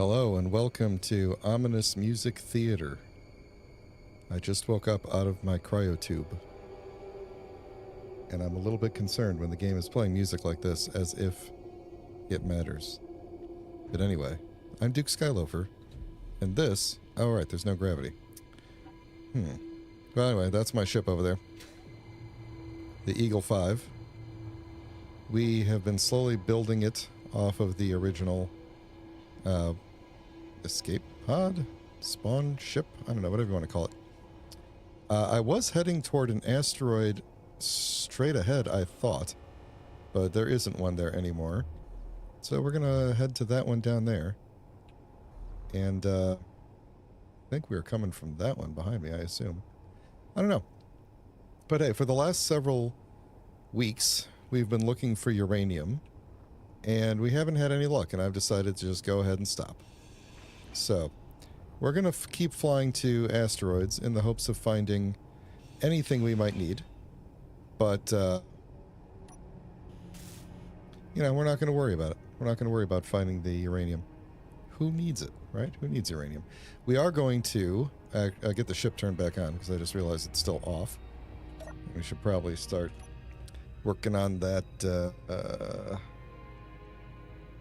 Hello and welcome to Ominous Music Theater. I just woke up out of my cryotube, and I'm a little bit concerned when the game is playing music like this, as if it matters. But anyway, I'm Duke Skyloafer, and this... Oh, right, there's no gravity. Well, anyway, that's my ship over there. The Eagle 5. We have been slowly building it off of the original escape pod? Spawn ship? I don't know, whatever you want to call it. I was heading toward an asteroid straight ahead, I thought, but there isn't one there anymore. So we're going to head to that one down there. And I think we were coming from that one behind me, I assume. I don't know. But hey, for the last several weeks, we've been looking for uranium, and we haven't had any luck, and I've decided to just go ahead and stop. So, we're going to keep flying to asteroids in the hopes of finding anything we might need. But, you know, we're not going to worry about it. We're not going to worry about finding the uranium. Who needs it, right? Who needs uranium? We are going to get the ship turned back on, because I just realized it's still off. We should probably start working on that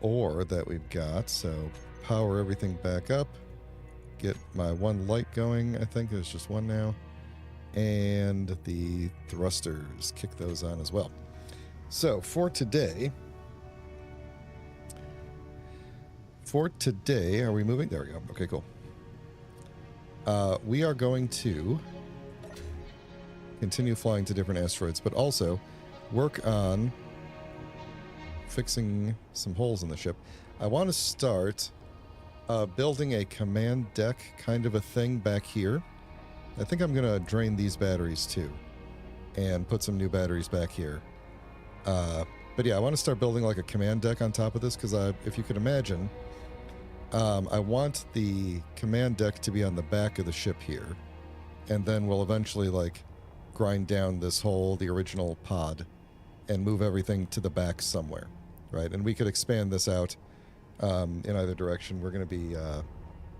ore that we've got. So power everything back up. Get my one light going. I think there's just one now. And the thrusters, kick those on as well. So for today, are we moving? There we go. Okay, cool. We are going to continue flying to different asteroids, but also work on fixing some holes in the ship. I want to start building a command deck kind of a thing back here. I think I'm going to drain these batteries too and put some new batteries back here. But yeah, I want to start building like a command deck on top of this because if you could imagine, I want the command deck to be on the back of the ship here, and then we'll eventually like grind down this whole, the original pod, and move everything to the back somewhere, right? And we could expand this out in either direction. We're going to be,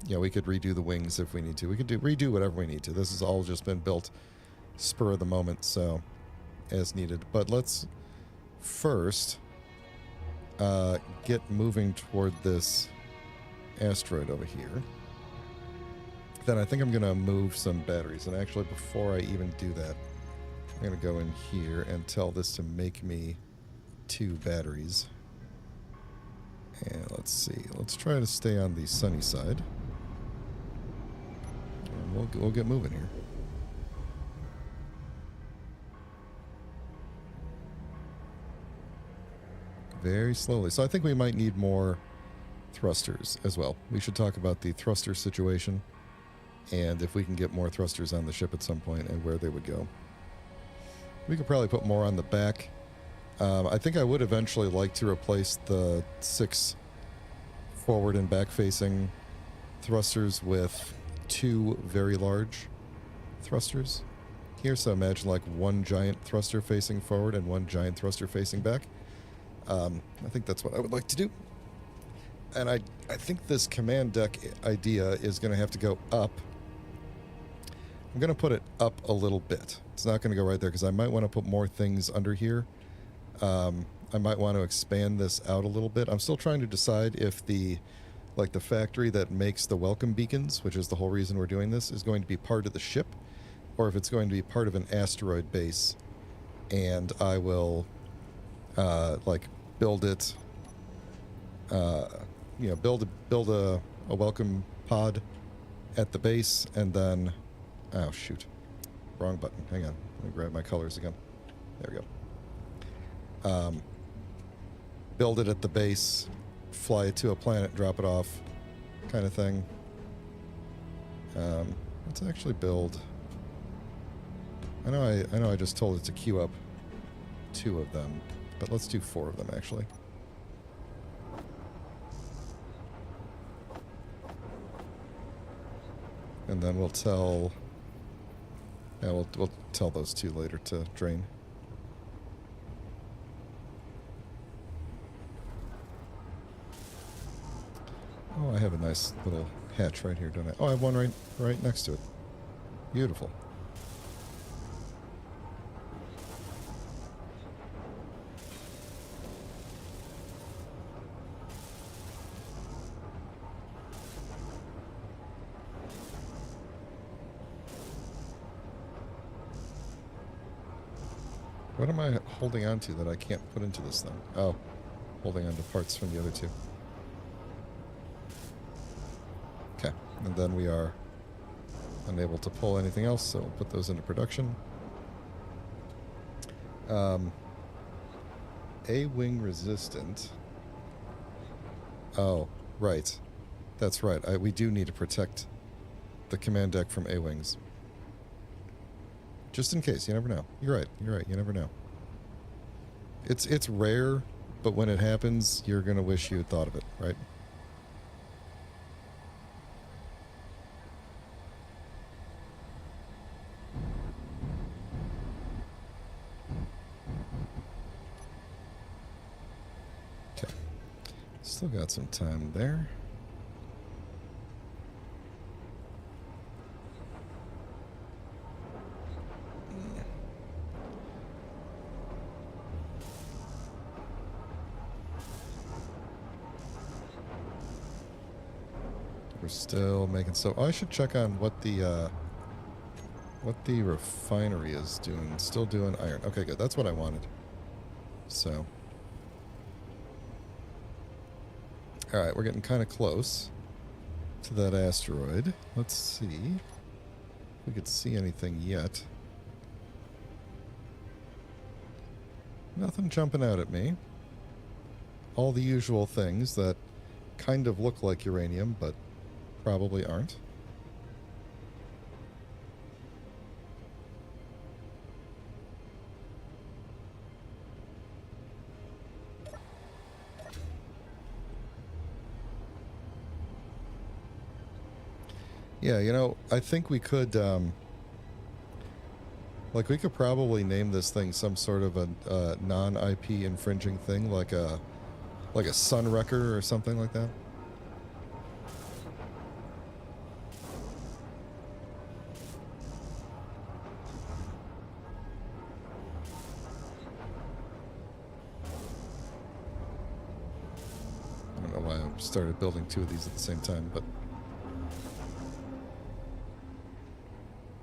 you know, we could redo the wings if we need to. We could redo whatever we need to. This has all just been built spur of the moment, so as needed. But let's first get moving toward this asteroid over here. Then I think I'm going to move some batteries. And actually, before I even do that, I'm going to go in here and tell this to make me 2 batteries. And let's see. Let's try to stay on the sunny side. And we'll get moving here. Very slowly. So I think we might need more thrusters as well. We should talk about the thruster situation and if we can get more thrusters on the ship at some point and where they would go. We could probably put more on the back. I think I would eventually like to replace the 6 forward and back facing thrusters with 2 very large thrusters here. So imagine like 1 giant thruster facing forward and 1 giant thruster facing back. I think that's what I would like to do. And I think this command deck idea is going to have to go up. I'm going to put it up a little bit. It's not going to go right there because I might want to put more things under here. I might want to expand this out a little bit. I'm still trying to decide if the factory that makes the welcome beacons, which is the whole reason we're doing this, is going to be part of the ship or if it's going to be part of an asteroid base. And I will like build it, you know, build a welcome pod at the base, and then, oh shoot, wrong button. Hang on, let me grab my colors again. There we go. Build it at the base, fly it to a planet, drop it off, kind of thing. Let's actually build. I know I just told it to queue up 2 of them, but let's do 4 of them actually. And then we'll tell... Yeah, we'll tell those 2 later to drain. Oh, I have a nice little hatch right here, don't I? Oh, I have one right next to it. Beautiful. What am I holding on to that I can't put into this thing? Oh, holding on to parts from the other two. Okay, and then we are unable to pull anything else, so we'll put those into production. A-wing resistant. Oh, right. That's right. We do need to protect the command deck from A-wings. Just in case, you never know. You're right, you never know. It's rare, but when it happens, you're going to wish you had thought of it, right? Okay. Still got some time there. We're still making so. Oh, I should check on what the refinery is doing. Still doing iron. Okay, good. That's what I wanted. So, all right, we're getting kind of close to that asteroid. Let's see if we could see anything yet. Nothing jumping out at me. All the usual things that kind of look like uranium, but probably aren't. Yeah, you know, I think we could, like, we could probably name this thing some sort of a non-IP infringing thing, like a Sunwrecker or something like that. I don't know why I started building two of these at the same time, but...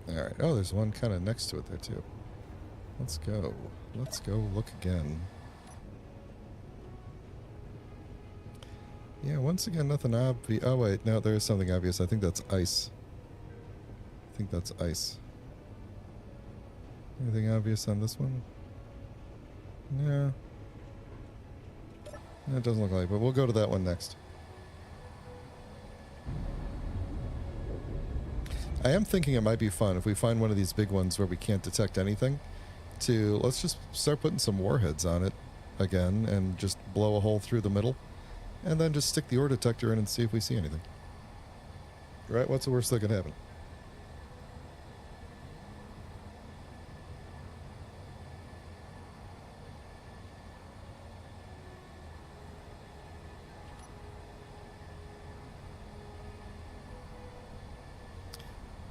Alright, oh, there's one kind of next to it there, too. Let's go. Let's go look again. Yeah, once again, nothing obvious. Oh, wait, no, there is something obvious. I think that's ice. I think that's ice. Anything obvious on this one? No. No, it doesn't look like it, but we'll go to that one next. I am thinking it might be fun if we find one of these big ones where we can't detect anything to, let's just start putting some warheads on it again and just blow a hole through the middle and then just stick the ore detector in and see if we see anything. Right? What's the worst that could happen?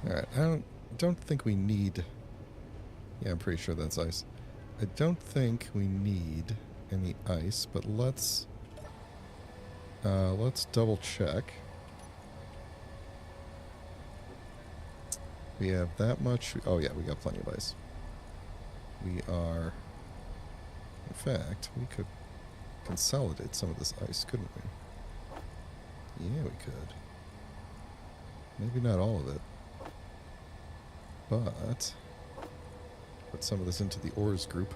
Alright, I don't think we need... Yeah, I'm pretty sure that's ice. I don't think we need any ice, but let's double check. We have that much... Oh yeah, we got plenty of ice. We are... In fact, we could consolidate some of this ice, couldn't we? Yeah, we could. Maybe not all of it. But put some of this into the ores group.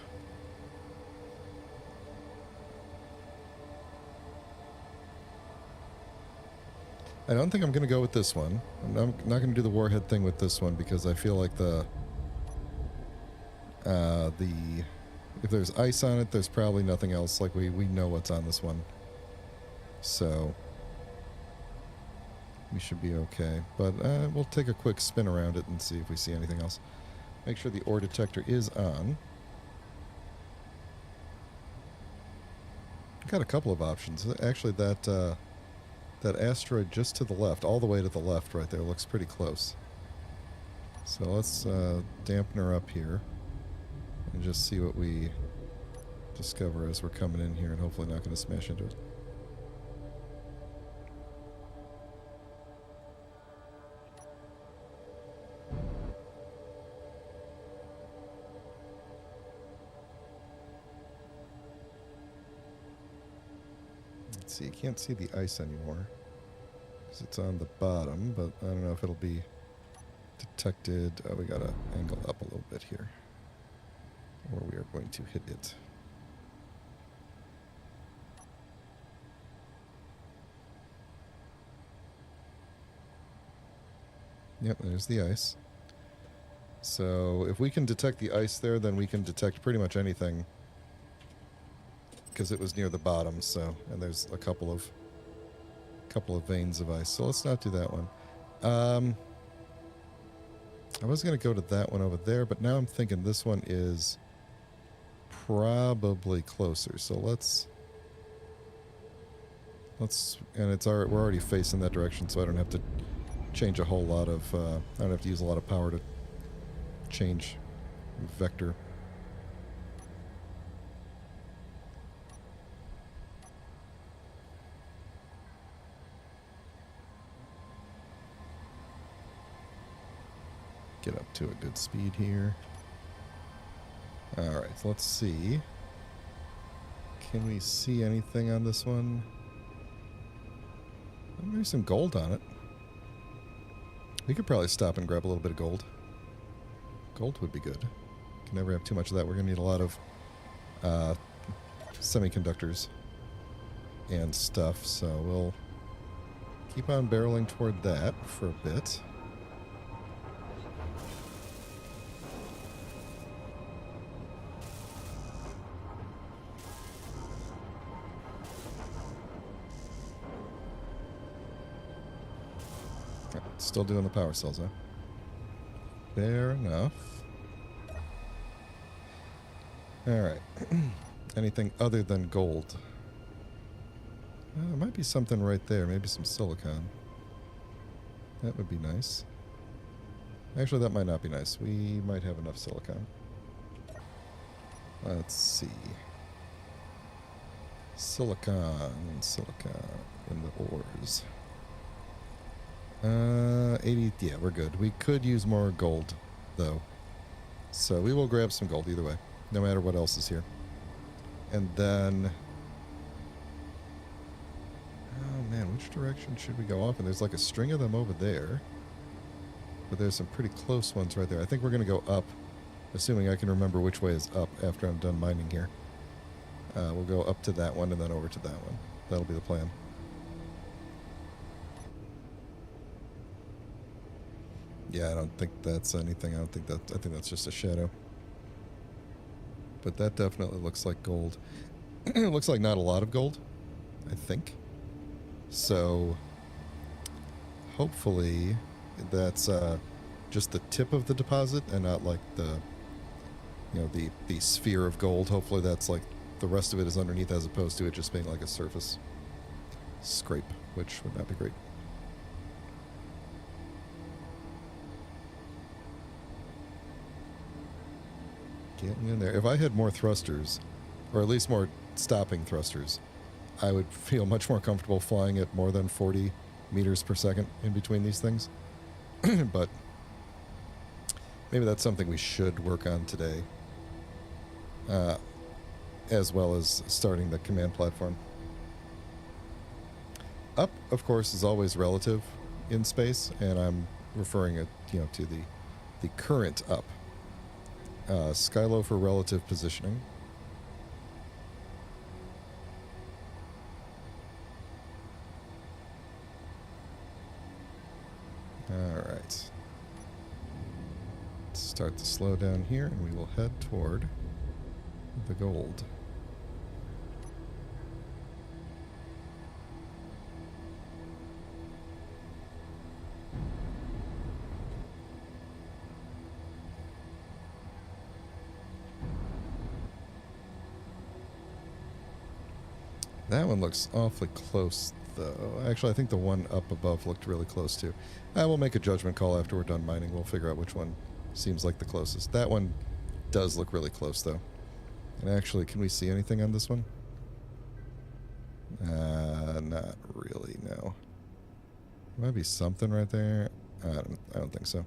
I don't think I'm going to go with this one. I'm not going to do the warhead thing with this one because I feel like if there's ice on it, there's probably nothing else. Like we know what's on this one. So we should be okay. But we'll take a quick spin around it and see if we see anything else. Make sure the ore detector is on. Got a couple of options. Actually, that that asteroid just to the left, all the way to the left right there, looks pretty close. So let's dampen her up here and just see what we discover as we're coming in here, and hopefully not going to smash into it. Let's see, you can't see the ice anymore because it's on the bottom, but I don't know if it'll be detected. Oh, we got to angle up a little bit here, or we are going to hit it. Yep, there's the ice. So if we can detect the ice there, then we can detect pretty much anything, because it was near the bottom. So, and there's a couple of veins of ice. So let's not do that one. I was going to go to that one over there, but now I'm thinking this one is probably closer. So let's and it's we're already facing that direction, so I don't have to change a whole lot of I don't have to use a lot of power to change vector. Get up to a good speed here. Alright, so let's see. Can we see anything on this one? Maybe some gold on it. We could probably stop and grab a little bit of gold. Gold would be good. Can never have too much of that. We're going to need a lot of semiconductors and stuff, so we'll keep on barreling toward that for a bit. Still doing the power cells, huh? Fair enough. Alright. Anything other than gold? There might be something right there. Maybe some silicon. That would be nice. Actually, that might not be nice. We might have enough silicon. Let's see. Silicon in the ores. 80, yeah, we're good. We could use more gold, though. So we will grab some gold either way, no matter what else is here. And then... oh, man, which direction should we go off? And there's like a string of them over there. But there's some pretty close ones right there. I think we're going to go up, assuming I can remember which way is up after I'm done mining here. We'll go up to that one and then over to that one. That'll be the plan. Yeah, I don't think that's anything. I think that's just a shadow. But that definitely looks like gold. It looks like not a lot of gold, I think. So hopefully that's just the tip of the deposit and not like the, you know, the sphere of gold. Hopefully that's like the rest of it is underneath as opposed to it just being like a surface scrape, which would not be great. Getting in there. If I had more thrusters, or at least more stopping thrusters, I would feel much more comfortable flying at more than 40 meters per second in between these things. But maybe that's something we should work on today, as well as starting the command platform. Up, of course, is always relative in space, and I'm referring it, you know, to the current up. Skylo for relative positioning. Alright. Let's start the slow down here, and we will head toward the gold. That one looks awfully close though. Actually, I think the one up above looked really close too. We'll make a judgment call after we're done mining. We'll figure out which one seems like the closest. That one does look really close though. And actually, can we see anything on this one? Not really, no. Might be something right there. I don't think so.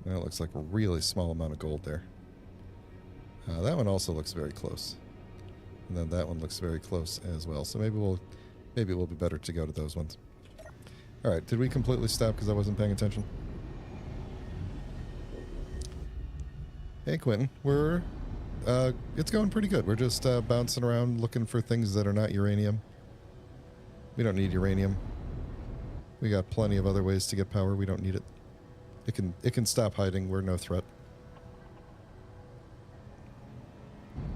That looks like a really small amount of gold there. That one also looks very close. And then that one looks very close as well. So maybe it will be better to go to those ones. Alright, did we completely stop because I wasn't paying attention? Hey Quentin, we're it's going pretty good. We're just bouncing around looking for things that are not uranium. We don't need uranium. We got plenty of other ways to get power. We don't need it. It can stop hiding. We're no threat.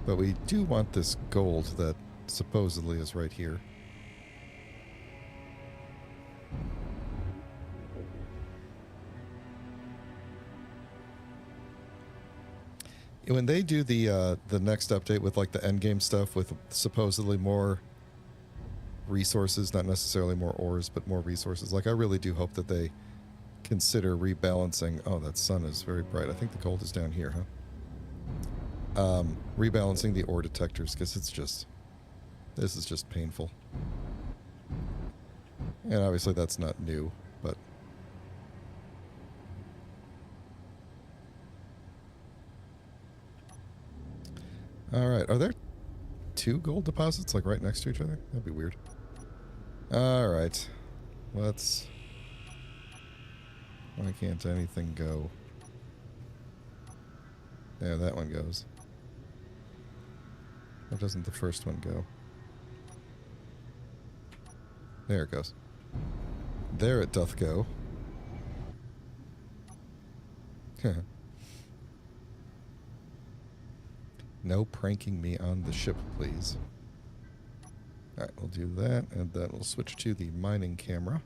But we do want this gold that supposedly is right here. When they do the next update with like the endgame stuff with supposedly more resources, not necessarily more ores, but more resources, like I really do hope that they consider rebalancing. Oh, that sun is very bright. I think the gold is down here, huh? Rebalancing the ore detectors, because this is just painful. And obviously that's not new, but alright, are there two gold deposits like right next to each other? That'd be weird. Alright. Let's... Why can't anything go? There, that one goes. Why doesn't the first one go? There it goes. There it doth go. No pranking me on the ship, please. Alright, we'll do that, and then we'll switch to the mining camera.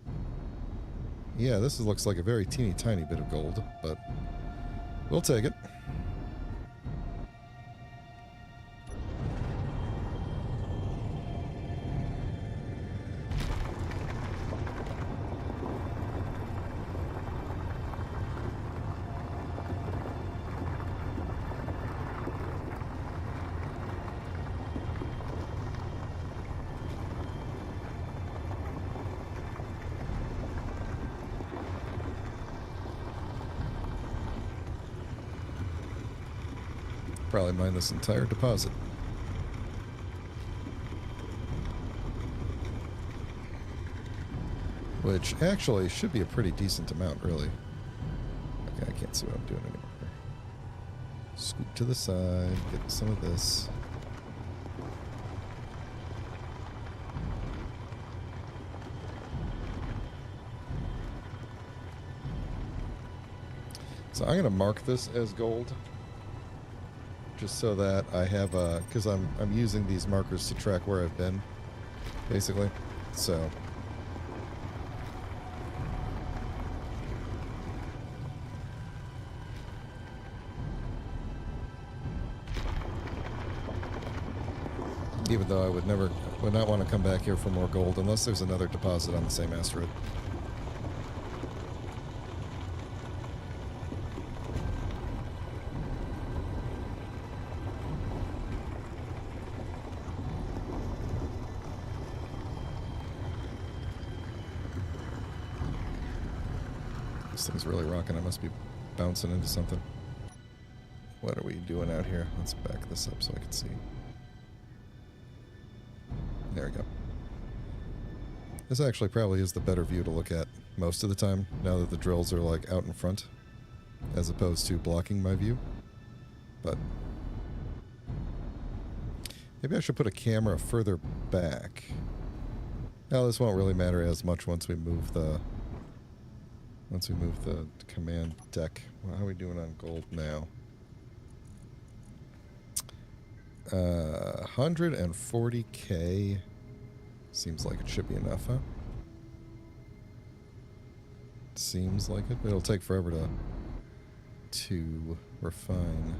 Yeah, this looks like a very teeny tiny bit of gold, but we'll take it. Probably mine this entire deposit. Which actually should be a pretty decent amount, really. Okay, I can't see what I'm doing anymore. Scoot to the side, get some of this. So I'm going to mark this as gold. Just so that I have because I'm using these markers to track where I've been, basically. So even though I would not want to come back here for more gold unless there's another deposit on the same asteroid. This thing's really rocking. I must be bouncing into something. What are we doing out here? Let's back this up so I can see. There we go. This actually probably is the better view to look at most of the time, now that the drills are like out in front, as opposed to blocking my view. But maybe I should put a camera further back. Now this won't really matter as much once we move the command deck. Well, how are we doing on gold now? 140k. Seems like it should be enough, huh? Seems like it, but it'll take forever to refine.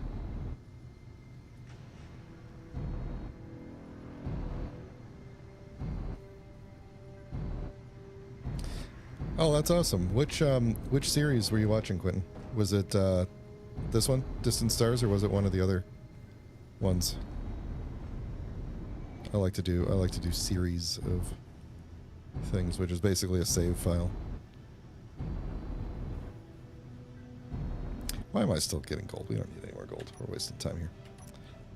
Oh, that's awesome. Which series were you watching, Quentin? Was it this one, Distant Stars, or was it one of the other ones? I like to do series of things, which is basically a save file. Why am I still getting gold? We don't need any more gold. We're wasting time here.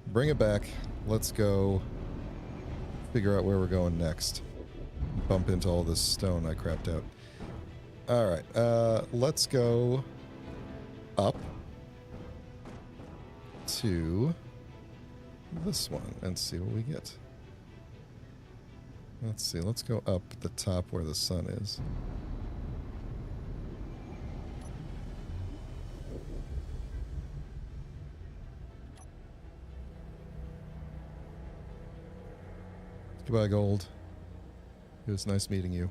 Bring it back. Let's go figure out where we're going next. Bump into all this stone I crapped out. Alright, let's go up to this one and see what we get. Let's see, let's go up the top where the sun is. Goodbye, gold. It was nice meeting you.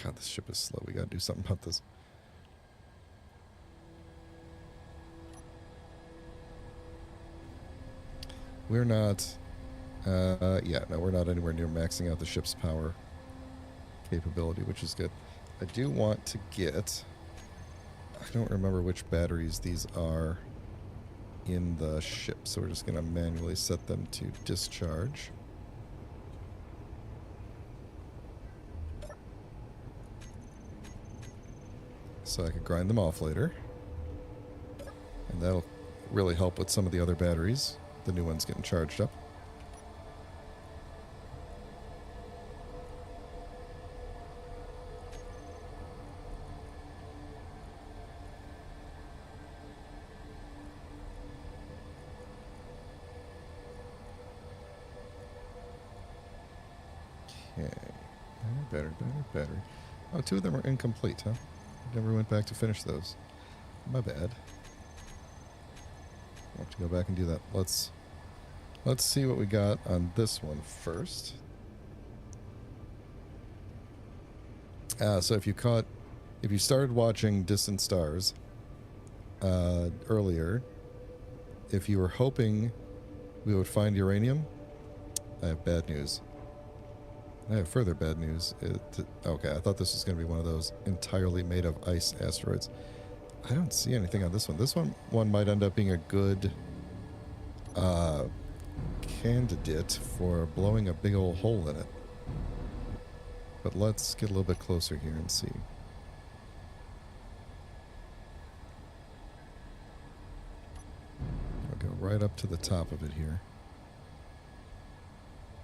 God, this ship is slow. We gotta do something about this. We're not... yeah, no, we're not anywhere near maxing out the ship's power capability, which is good. I do want to get... I don't remember which batteries these are in the ship, so we're just going to manually set them to discharge. So I could grind them off later. And that'll really help with some of the other batteries. The new one's getting charged up. Okay. Better. Oh, two of them are incomplete, huh? Never went back to finish those. My bad. I'll have to go back and do that. Let's see what we got on this one first. So if you started watching Distant Stars earlier, if you were hoping we would find uranium, I have bad news. I have further bad news. Okay, I thought this was going to be one of those entirely made of ice asteroids. I don't see anything on this one. This one might end up being a good candidate for blowing a big old hole in it. But let's get a little bit closer here and see. I'll go right up to the top of it here.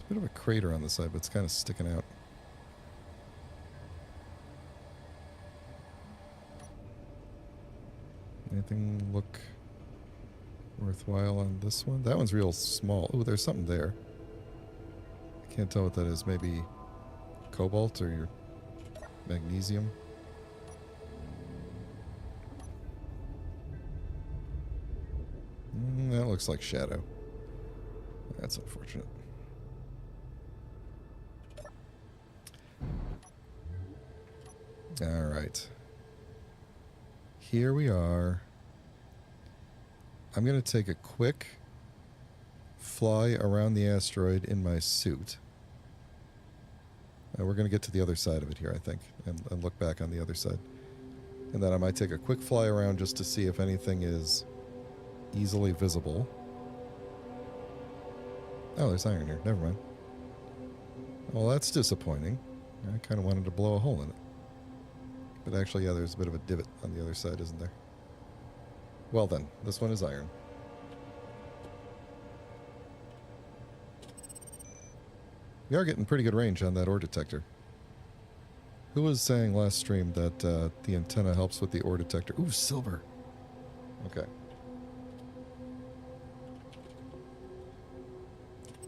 Bit of a crater on the side, but it's kind of sticking out. Anything look worthwhile on this one? That one's real small. Oh, there's something there. I can't tell what that is. Maybe cobalt or your magnesium. That looks like shadow. That's unfortunate. All right. Here we are. I'm going to take a quick fly around the asteroid in my suit. We're going to get to the other side of it here, I think, and look back on the other side. And then I might take a quick fly around just to see if anything is easily visible. Oh, there's iron here. Never mind. Well, that's disappointing. I kind of wanted to blow a hole in it. But actually, yeah, there's a bit of a divot on the other side, isn't there? Well then, this one is iron. We are getting pretty good range on that ore detector. Who was saying last stream that the antenna helps with the ore detector? Ooh, silver. Okay.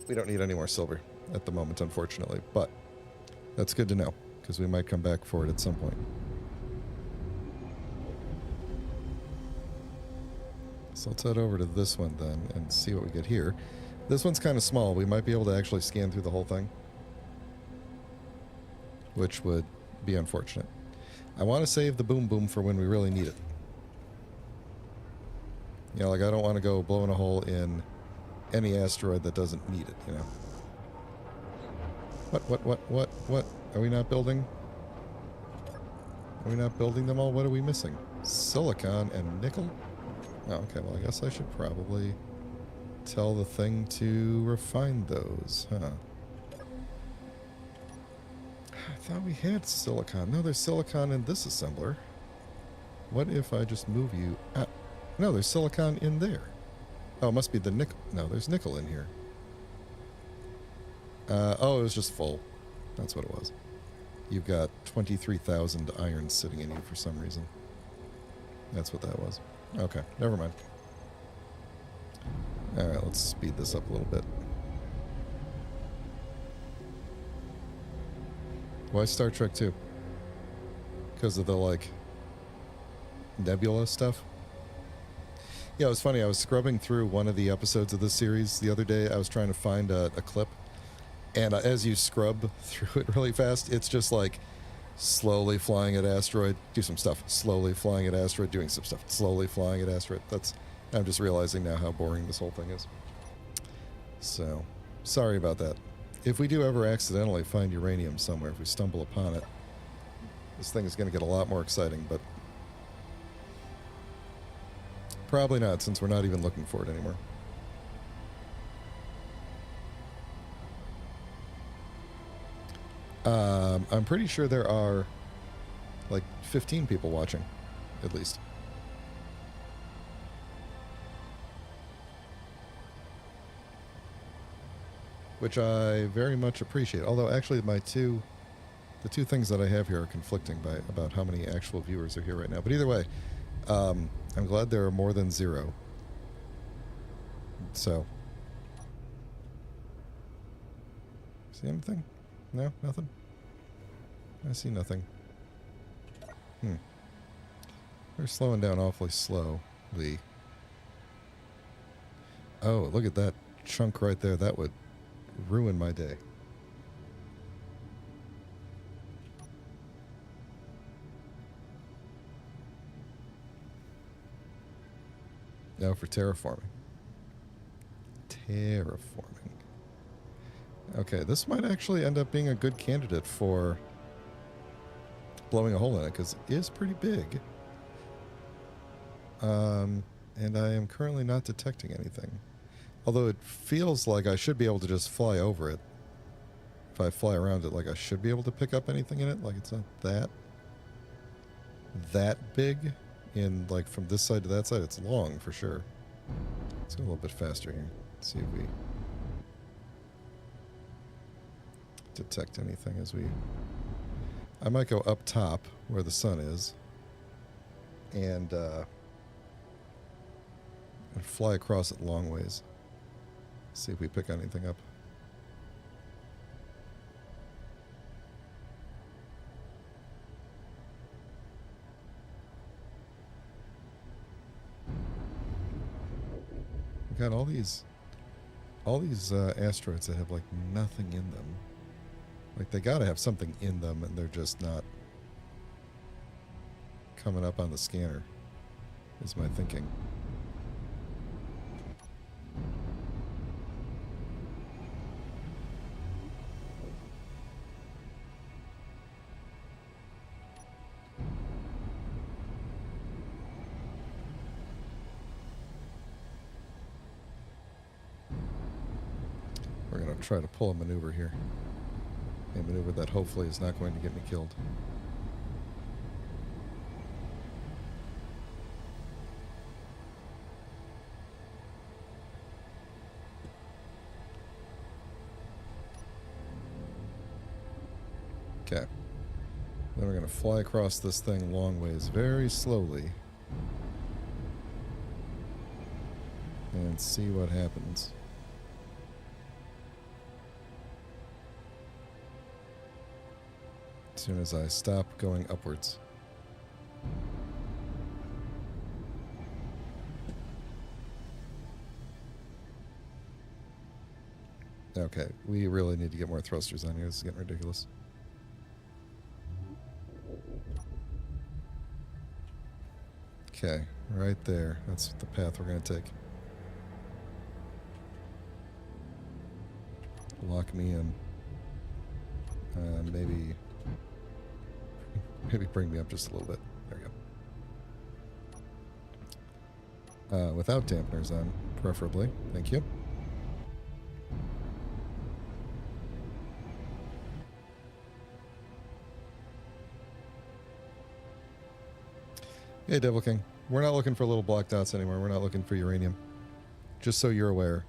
We don't need any more silver at the moment, unfortunately, but that's good to know, because we might come back for it at some point. So let's head over to this one then and see what we get here. This one's kind of small. We might be able to actually scan through the whole thing, which would be unfortunate. I want to save the boom boom for when we really need it. You know, like I don't want to go blowing a hole in any asteroid that doesn't need it, you know. What? Are we not building? Are we not building them all? What are we missing? Silicon and nickel? Oh, okay, well, I guess I should probably tell the thing to refine those, huh? I thought we had silicon. No, there's silicon in this assembler. What if I just move you out? No, there's silicon in there. Oh, it must be the nickel. No, there's nickel in here. Oh, it was just full. That's what it was. You've got 23,000 iron sitting in you for some reason. That's what that was. Okay, never mind. Alright, let's speed this up a little bit. Why Star Trek 2? Because of the, like, nebula stuff? Yeah, it was funny. I was scrubbing through one of the episodes of this series the other day. I was trying to find a clip. And as you scrub through it really fast, it's just like slowly flying at asteroid, do some stuff, slowly flying at asteroid, doing some stuff, slowly flying at asteroid. I'm just realizing now how boring this whole thing is. So, sorry about that. If we do ever accidentally find uranium somewhere, if we stumble upon it, this thing is going to get a lot more exciting, but probably not, since we're not even looking for it anymore. I'm pretty sure there are like 15 people watching, at least. Which I very much appreciate. Although actually the two things that I have here are conflicting about how many actual viewers are here right now. But either way, I'm glad there are more than 0. So, see anything? No, nothing? I see nothing. They're slowing down awfully slowly. Oh, look at that chunk right there. That would ruin my day. Now for terraforming. Okay, this might actually end up being a good candidate for blowing a hole in it, because it is pretty big. And I am currently not detecting anything. Although it feels like I should be able to just fly over it. If I fly around it, like I should be able to pick up anything in it. Like it's not that big. In like from this side to that side, it's long for sure. Let's go a little bit faster here. Let's see if we detect anything as we... I might go up top where the sun is and fly across it long ways. See if we pick anything up. We've got all these asteroids that have like nothing in them. Like they gotta have something in them and they're just not coming up on the scanner, is my thinking. We're gonna try to pull a maneuver here. A maneuver that hopefully is not going to get me killed. Okay. Then we're going to fly across this thing long ways very slowly. And see what happens. As soon as I stop going upwards. Okay, we really need to get more thrusters on here. This is getting ridiculous. Okay, right there. That's the path we're going to take. Lock me in. Maybe... Maybe bring me up just a little bit. There we go. Without dampeners on, preferably. Thank you. Hey, Devil King. We're not looking for little black dots anymore. We're not looking for uranium. Just so you're aware.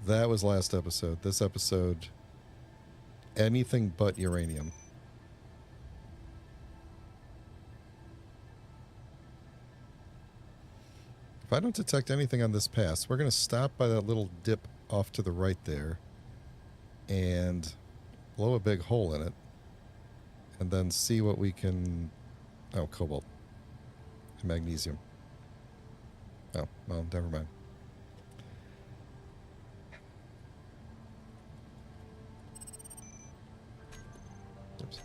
That was last episode. This episode, anything but uranium. If I don't detect anything on this pass, we're going to stop by that little dip off to the right there and blow a big hole in it and then see what we can... Oh, cobalt. And magnesium. Oh, well, never mind. Oops.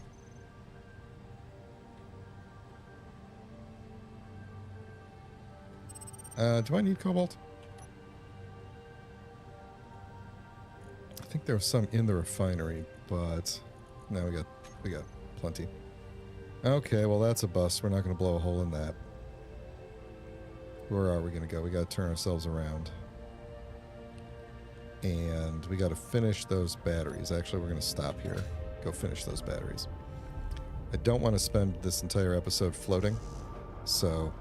Do I need cobalt? I think there was some in the refinery, but no, we got plenty. Okay, well that's a bust. We're not going to blow a hole in that. Where are we going to go? We got to turn ourselves around. And we got to finish those batteries. Actually, we're going to stop here. Go finish those batteries. I don't want to spend this entire episode floating, so...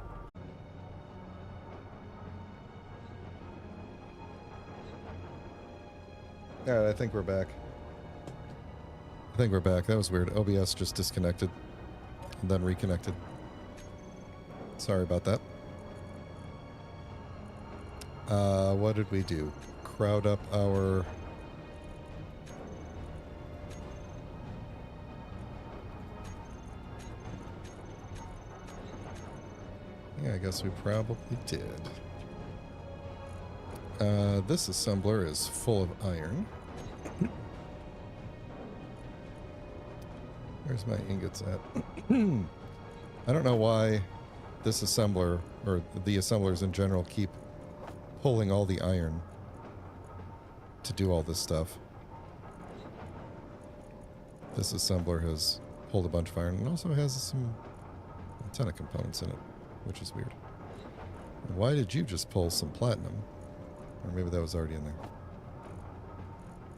Alright, I think we're back. That was weird. OBS just disconnected and then reconnected. Sorry about that. What did we do? Crowd up our... Yeah, I guess we probably did. This assembler is full of iron. Where's my ingots at? I don't know why this assembler, or the assemblers in general, keep pulling all the iron to do all this stuff. This assembler has pulled a bunch of iron and also has a ton of components in it, which is weird. Why did you just pull some platinum? Or maybe that was already in there.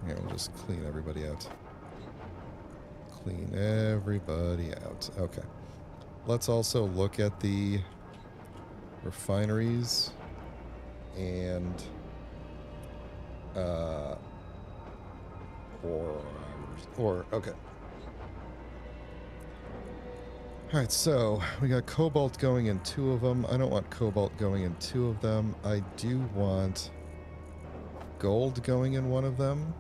Yeah, we'll just clean everybody out. Clean everybody out. Okay. Let's also look at the refineries and okay. Alright, so we got cobalt going in 2 of them. I don't want cobalt going in 2 of them. I do want gold going in 1 of them.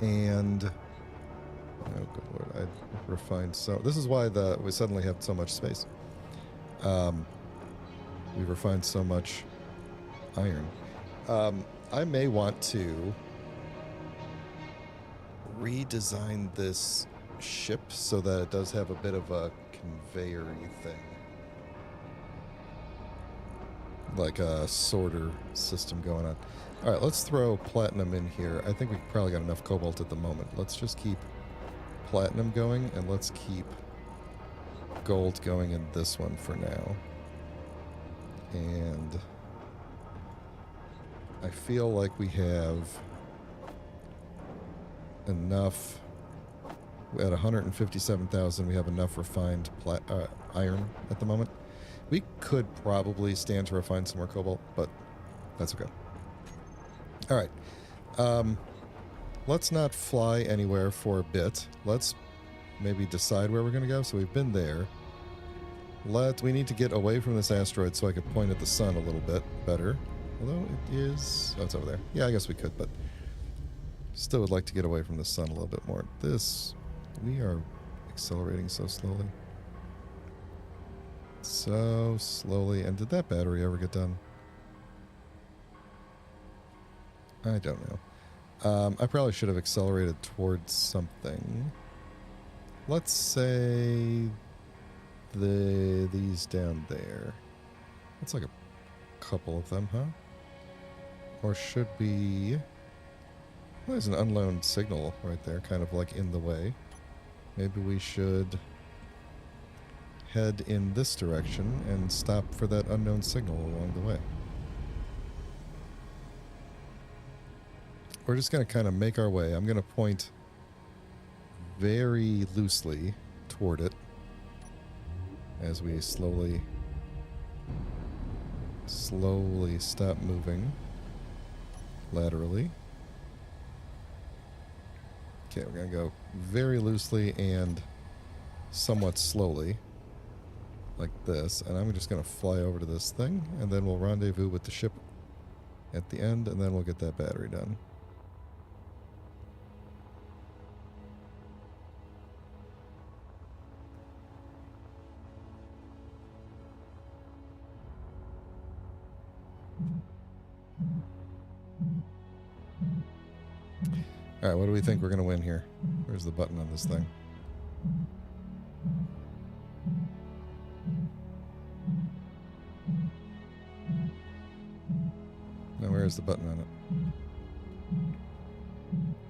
And oh good lord, I refined so this is why we suddenly have so much space. We refined so much iron. I may want to redesign this ship so that it does have a bit of a conveyor-y thing. Like a sorter system going on. Alright, let's throw platinum in here. I think we've probably got enough cobalt at the moment. Let's just keep platinum going, and let's keep gold going in this one for now. And I feel like we have enough. At 157,000, we have enough refined iron at the moment. We could probably stand to refine some more cobalt, but that's okay. Alright. Let's not fly anywhere for a bit. Let's maybe decide where we're going to go. So we've been there. We need to get away from this asteroid so I could point at the sun a little bit better. Although it is... Oh, it's over there. Yeah, I guess we could, but... Still would like to get away from the sun a little bit more. We are accelerating so slowly. So slowly. And did that battery ever get done? I don't know. I probably should have accelerated towards something. Let's say these down there. That's like a couple of them, huh? Or should we... Well, there's an unknown signal right there, kind of like in the way. Maybe we should head in this direction and stop for that unknown signal along the way. We're just going to kind of make our way. I'm going to point very loosely toward it as we slowly stop moving laterally. Okay, we're going to go very loosely and somewhat slowly, like this. And I'm just going to fly over to this thing, and then we'll rendezvous with the ship at the end, and then we'll get that battery done. Alright, what do we think we're going to win here? Where's the button on this thing? Now, where is the button on it?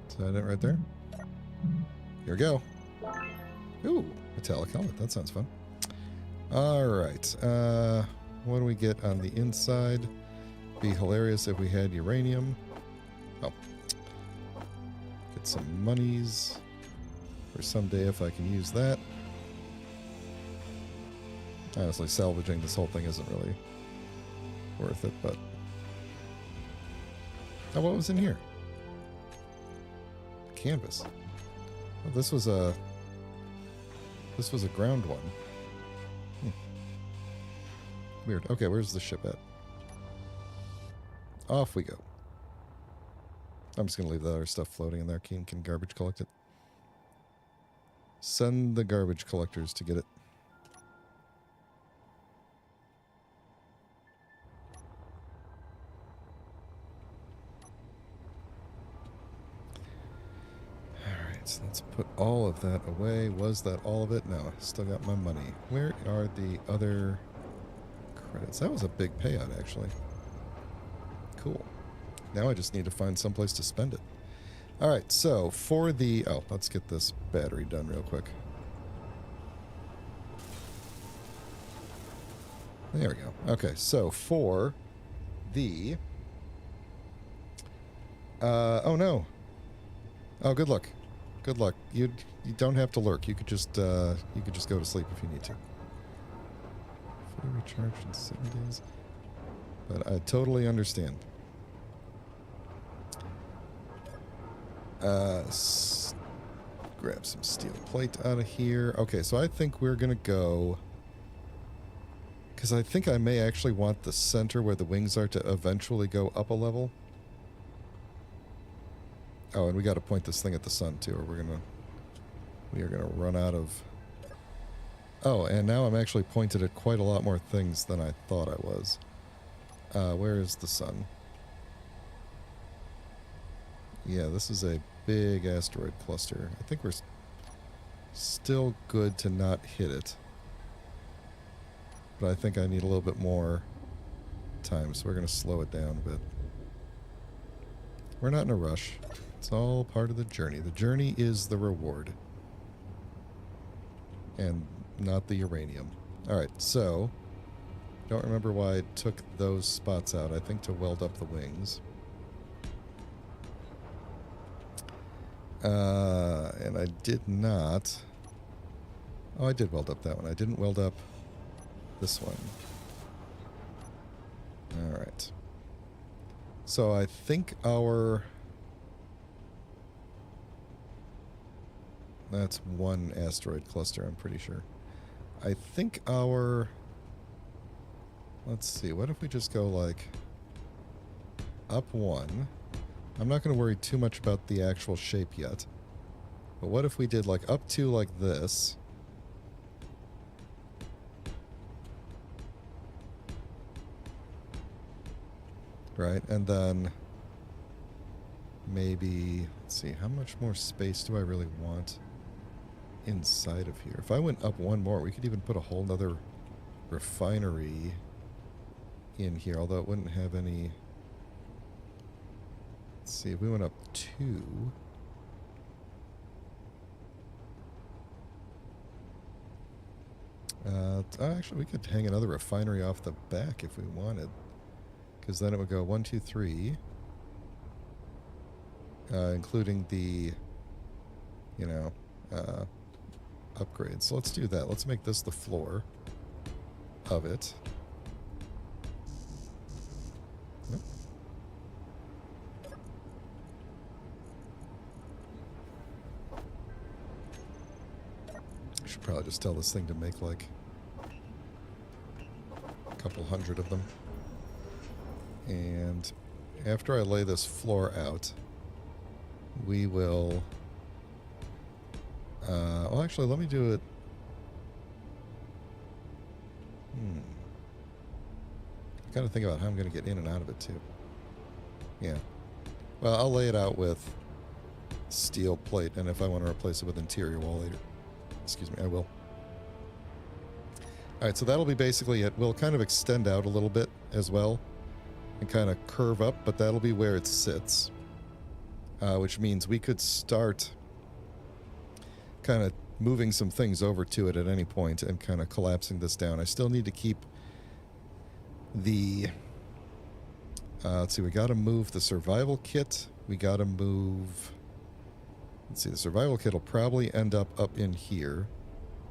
Is that it right there? Here we go. Ooh, metallic helmet. That sounds fun. Alright. What do we get on the inside? Be hilarious if we had uranium. Oh. Get some monies for someday if I can use that. Honestly, salvaging this whole thing isn't really worth it, but... Oh, what was in here? Canvas. Oh, this was a ground one. Weird. Okay, where's the ship at? Off we go. I'm just going to leave the other stuff floating in there. Can garbage collect it? Send the garbage collectors to get it. Alright, so let's put all of that away. Was that all of it? No, still got my money. Where are the other credits? That was a big payout, actually. Cool. Now I just need to find someplace to spend it. Alright, so for the... Oh, let's get this battery done real quick. There we go. Okay, so for the... oh no. Oh, good luck. Good luck. You don't have to lurk. You could just go to sleep if you need to. Fully recharged in 7 days. But I totally understand. Grab some steel plate out of here. Okay, so I think we're gonna go... Because I think I may actually want the center where the wings are to eventually go up a level. Oh, and we got to point this thing at the sun too, or we are gonna run out of... Oh, and now I'm actually pointed at quite a lot more things than I thought I was. Where is the sun? Yeah, this is a big asteroid cluster. I think we're still good to not hit it. But I think I need a little bit more time, so we're going to slow it down a bit. We're not in a rush. It's all part of the journey. The journey is the reward. And not the uranium. Alright, so... Don't remember why I took those spots out. I think to weld up the wings. And I did not... Oh, I did weld up that one. I didn't weld up this one. Alright. So I think our... That's one asteroid cluster, I'm pretty sure. I think our... Let's see, what if we just go, like, up one? I'm not going to worry too much about the actual shape yet. But what if we did, like, up two like this? Right, and then maybe... Let's see, how much more space do I really want inside of here? If I went up one more, we could even put a whole nother refinery in here, although it wouldn't have any... Let's see, if we went up two... Actually, we could hang another refinery off the back if we wanted. Because then it would go 1, 2, 3. Including the, you know, upgrades. So let's do that. Let's make this the floor of it. Nope. I should probably just tell this thing to make like a couple hundred of them. And after I lay this floor out, we will... well, actually, let me do it... I've got to think about how I'm going to get in and out of it, too. Yeah. Well, I'll lay it out with steel plate, and if I want to replace it with interior wall later, excuse me, I will. Alright, so that'll be basically it. We'll kind of extend out a little bit as well, and kind of curve up, but that'll be where it sits. Which means we could start kind of moving some things over to it at any point and kind of collapsing this down. I still need to keep the... let's see, we got to move the survival kit. We got to move... Let's see, the survival kit will probably end up in here,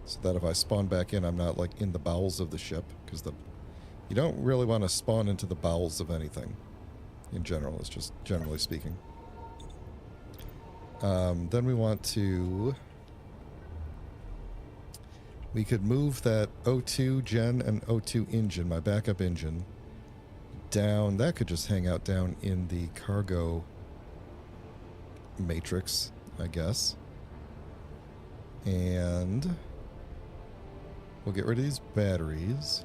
so that if I spawn back in, I'm not like in the bowels of the ship, because you don't really want to spawn into the bowels of anything in general. It's just generally speaking. Then we want to... We could move that O2 gen and O2 engine, my backup engine, down. That could just hang out down in the cargo matrix, I guess. And we'll get rid of these batteries.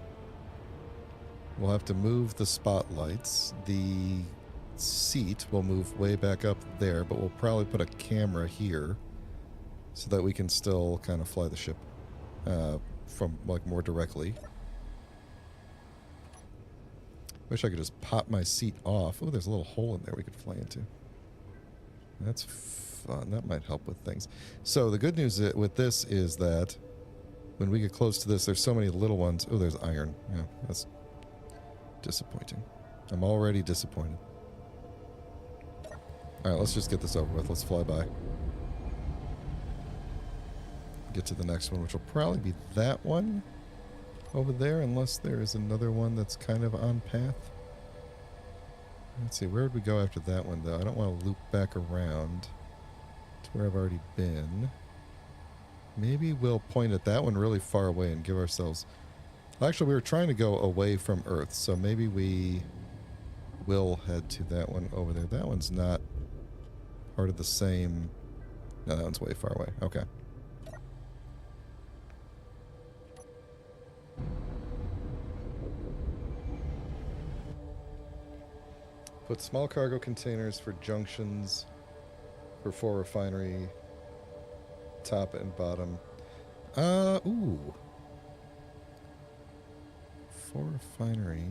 We'll have to move the spotlights. The seat will move way back up there, but we'll probably put a camera here so that we can still kind of fly the ship from like more directly. Wish I could just pop my seat off. Oh, there's a little hole in there we could fly into. That's fun. That might help with things. So the good news with this is that when we get close to this, there's so many little ones. Oh, there's iron. Yeah, that's disappointing. I'm already disappointed. Alright, let's just get this over with. Let's fly by. Get to the next one, which will probably be that one over there, unless there is another one that's kind of on path. Let's see, where would we go after that one, though? I don't want to loop back around to where I've already been. Maybe we'll point at that one really far away and give ourselves... Actually, we were trying to go away from Earth, so maybe we will head to that one over there. That one's not part of the same... No, that one's way far away. Okay. Put small cargo containers for junctions for refinery, top and bottom. Ooh. For refinery.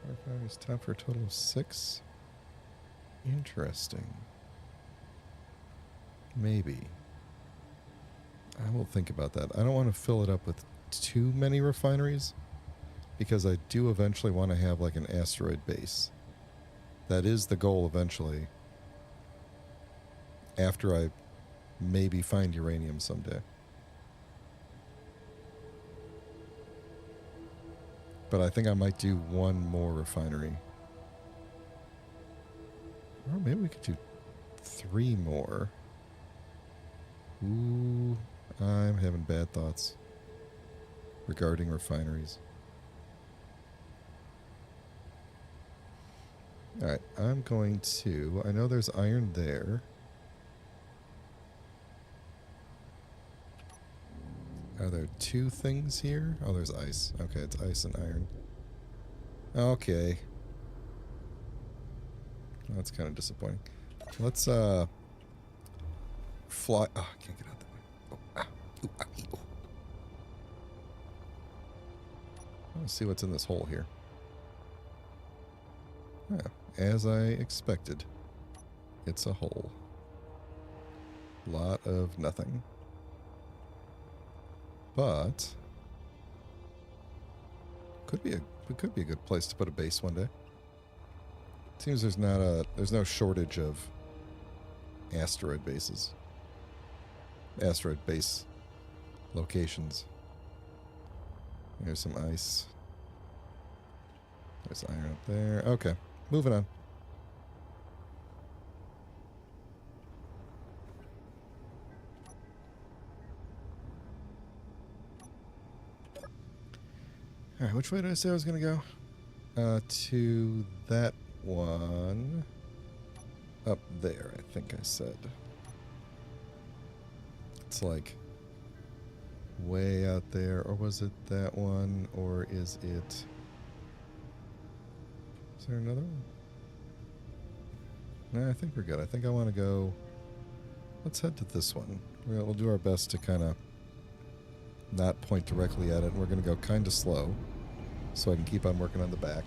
Refinery's top for a total of 6. Interesting. Maybe. I will think about that. I don't want to fill it up with too many refineries, because I do eventually want to have like an asteroid base. That is the goal eventually. After I maybe find uranium someday. But I think I might do one more refinery. Or maybe we could do 3 more. Ooh, I'm having bad thoughts regarding refineries. Alright, I'm going to... I know there's iron there. Are there 2 things here? Oh, there's ice. Okay, it's ice and iron. Okay. That's kind of disappointing. Let's, fly... Oh, I can't get out that way. Oh, ah, ooh, ah, ee, oh. Let's see what's in this hole here. Yeah, as I expected. It's a hole. Lot of nothing. But it could be a good place to put a base one day. Seems there's no shortage of asteroid bases. Asteroid base locations. There's some ice. There's iron up there. Okay, moving on. Alright, which way did I say I was going to go? To that one. Up there, I think I said. It's like way out there. Or was it that one? Or is it... Is there another one? No, I think we're good. I think I want to go... Let's head to this one. We'll do our best to kind of not point directly at it. We're going to go kind of slow so I can keep on working on the back.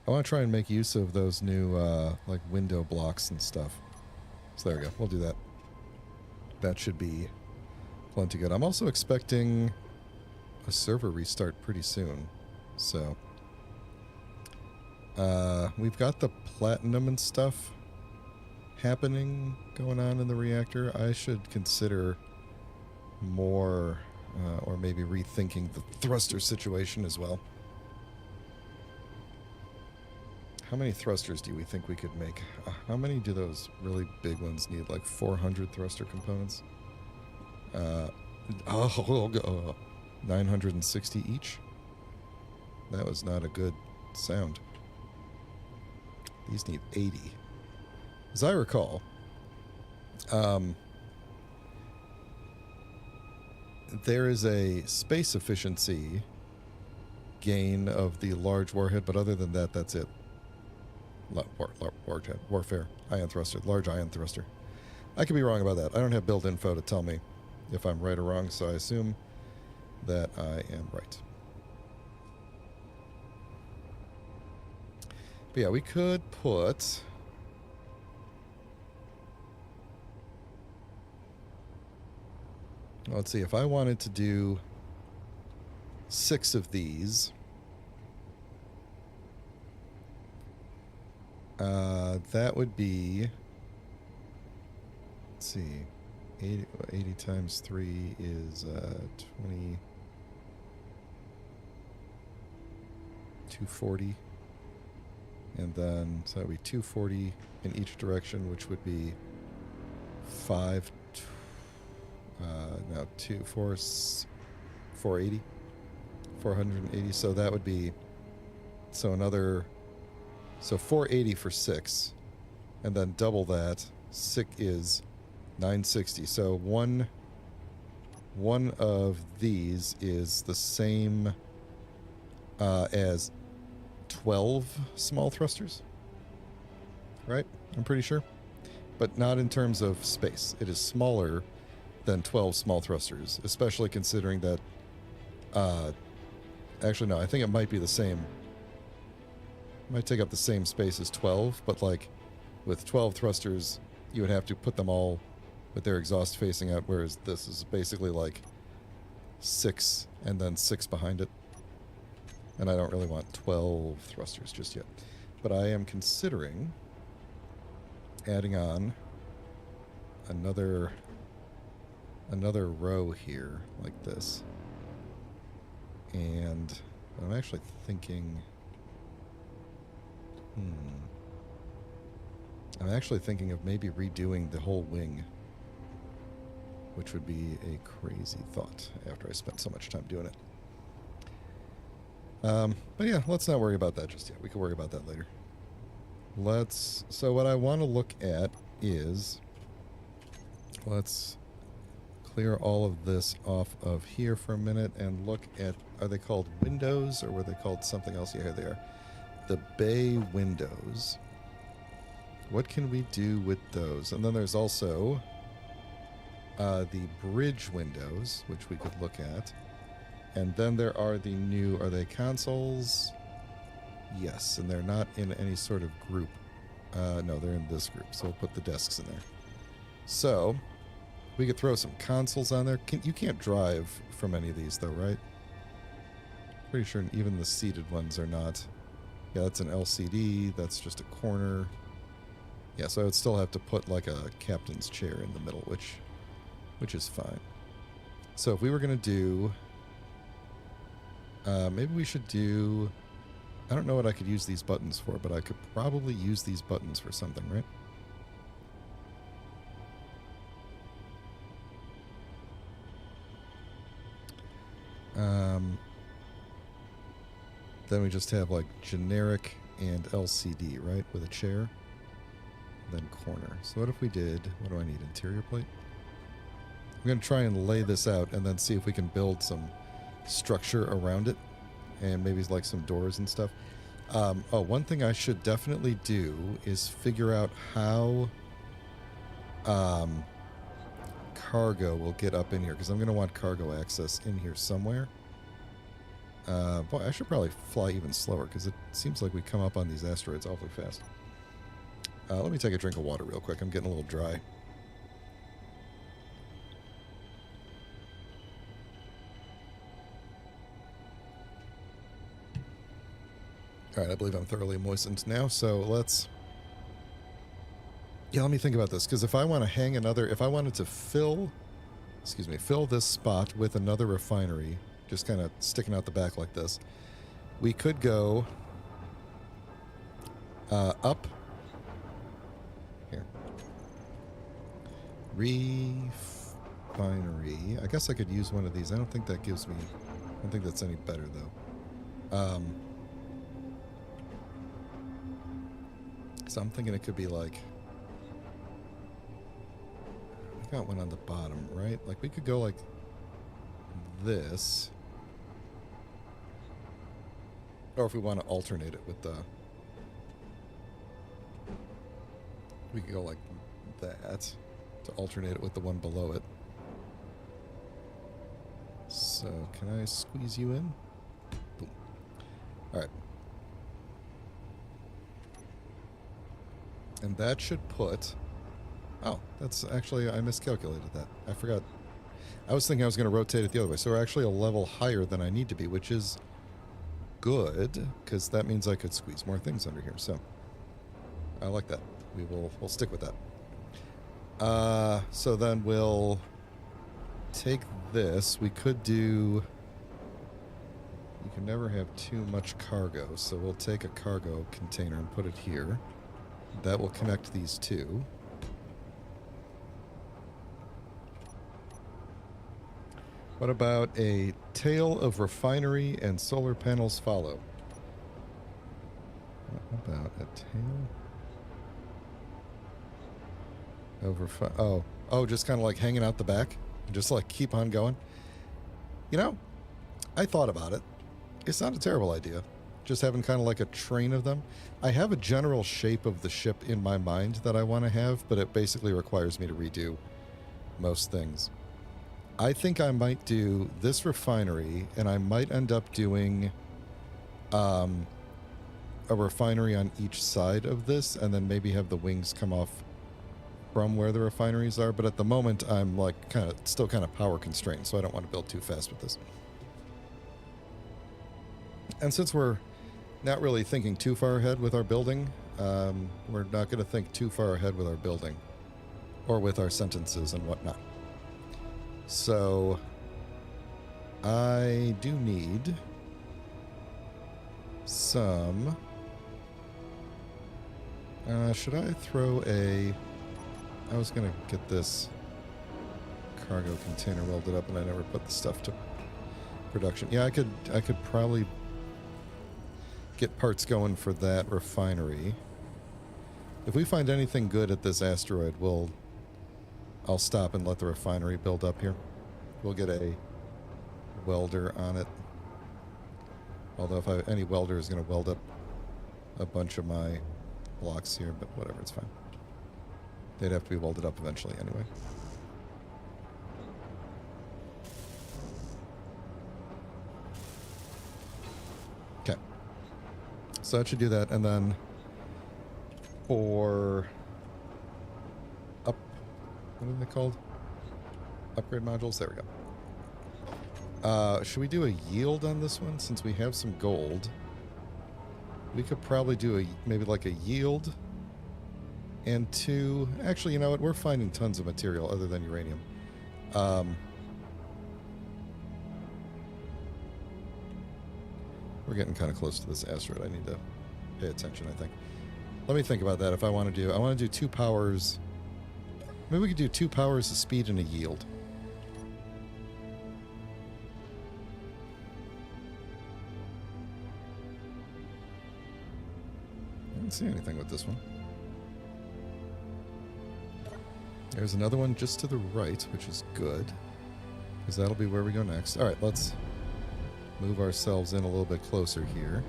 I want to try and make use of those new like window blocks and stuff. So there we go. We'll do that. That should be plenty good. I'm also expecting a server restart pretty soon. So we've got the platinum and stuff happening, going on in the reactor. I should consider more or maybe rethinking the thruster situation as well. How many thrusters do we think we could make? How many do those really big ones need? Like 400 thruster components? 960 each? That was not a good sound. These need 80. As I recall, there is a space efficiency gain of the large warhead, but other than that, that's it. Warfare. Ion thruster. Large ion thruster. I could be wrong about that. I don't have build info to tell me if I'm right or wrong, so I assume that I am right. But yeah, we could put... Let's see, if I wanted to do 6 of these... that would be, let's see, 80 times 3 is 20, 240, and then, so that would be 240 in each direction, which would be 480, 480, so that would be, so another... So 480 for 6, and then double that. 6 is 960. So one of these is the same as 12 small thrusters, right? I'm pretty sure, but not in terms of space. It is smaller than 12 small thrusters, especially considering that. Actually, no. I think it might be the same. Might take up the same space as 12, but like with 12 thrusters, you would have to put them all with their exhaust facing out, whereas this is basically like 6 and then 6 behind it. And I don't really want 12 thrusters just yet. But I am considering adding on another row here like this. And I'm actually thinking... I'm actually thinking of maybe redoing the whole wing, which would be a crazy thought after I spent so much time doing it. But yeah, let's not worry about that just yet. We can worry about that later. So what I want to look at is, let's clear all of this off of here for a minute and look at, are they called windows or were they called something else? Yeah, here they are. The bay windows. What can we do with those? And then there's also the bridge windows, which we could look at. And then there are the new, are they consoles? Yes, and they're not in any sort of group. No, they're in this group, so we'll put the desks in there. So, we could throw some consoles on there. You can't drive from any of these, though, right? Pretty sure even the seated ones are not. Yeah, that's an LCD. That's just a corner. Yeah, so I would still have to put like a captain's chair in the middle, which is fine. So if we were going to do... maybe we should do... I don't know what I could use these buttons for, but I could probably use these buttons for something, right? Then we just have like generic and LCD, right? With a chair. Then corner. So what if we did... What do I need? Interior plate? I'm going to try and lay this out and then see if we can build some structure around it. And maybe like some doors and stuff. Oh, one thing I should definitely do is figure out how cargo will get up in here, because I'm going to want cargo access in here somewhere. Boy, I should probably fly even slower, because it seems like we come up on these asteroids awfully fast. Let me take a drink of water real quick. I'm getting a little dry. Alright, I believe I'm thoroughly moistened now, so let's... Yeah, let me think about this, because if I want to hang another... If I wanted to fill this spot with another refinery, just kind of sticking out the back like this, we could go up. Here. Refinery. I guess I could use one of these. I don't think that gives me... I don't think that's any better, though. So I'm thinking it could be like... I got one on the bottom, right? Like, we could go like this. Or if we want to alternate it with the... We could go like that to alternate it with the one below it. So, can I squeeze you in? Boom. Alright. And that should put... Oh, that's actually... I miscalculated that. I forgot. I was thinking I was going to rotate it the other way. So we're actually a level higher than I need to be, which is good, because that means I could squeeze more things under here. So I like that. We'll stick with that. So then we'll take this. We could do... You can never have too much cargo, so we'll take a cargo container and put it here. That will connect these two. What about a tail of refinery and solar panels follow? What about a tail of oh, just kind of like hanging out the back? Just like keep on going? You know, I thought about it. It's not a terrible idea. Just having kind of like a train of them. I have a general shape of the ship in my mind that I want to have, but it basically requires me to redo most things. I think I might do this refinery, and I might end up doing a refinery on each side of this, and then maybe have the wings come off from where the refineries are. But at the moment, I'm like still kind of power constrained, so I don't want to build too fast with this. And since we're not really thinking too far ahead with our building, we're not going to think too far ahead with our building or with our sentences and whatnot. So I do need some... should I throw a... I was going to get this cargo container welded up, and I never put the stuff to production. Yeah, I could probably get parts going for that refinery. If we find anything good at this asteroid, I'll stop and let the refinery build up here. We'll get a welder on it. Although if any welder is going to weld up a bunch of my blocks here, but whatever, it's fine. They'd have to be welded up eventually anyway. So that should do that. And then for what are they called? Upgrade modules? There we go. Should we do a yield on this one? Since we have some gold, we could probably do maybe like a yield and 2. Actually, you know what? We're finding tons of material other than uranium. We're getting kind of close to this asteroid. I need to pay attention, I think. Let me think about that. If I want to do 2 powers. Maybe we could do 2 powers of speed and a yield. I don't see anything with this one. There's another one just to the right, which is good, because that'll be where we go next. All right, let's move ourselves in a little bit closer here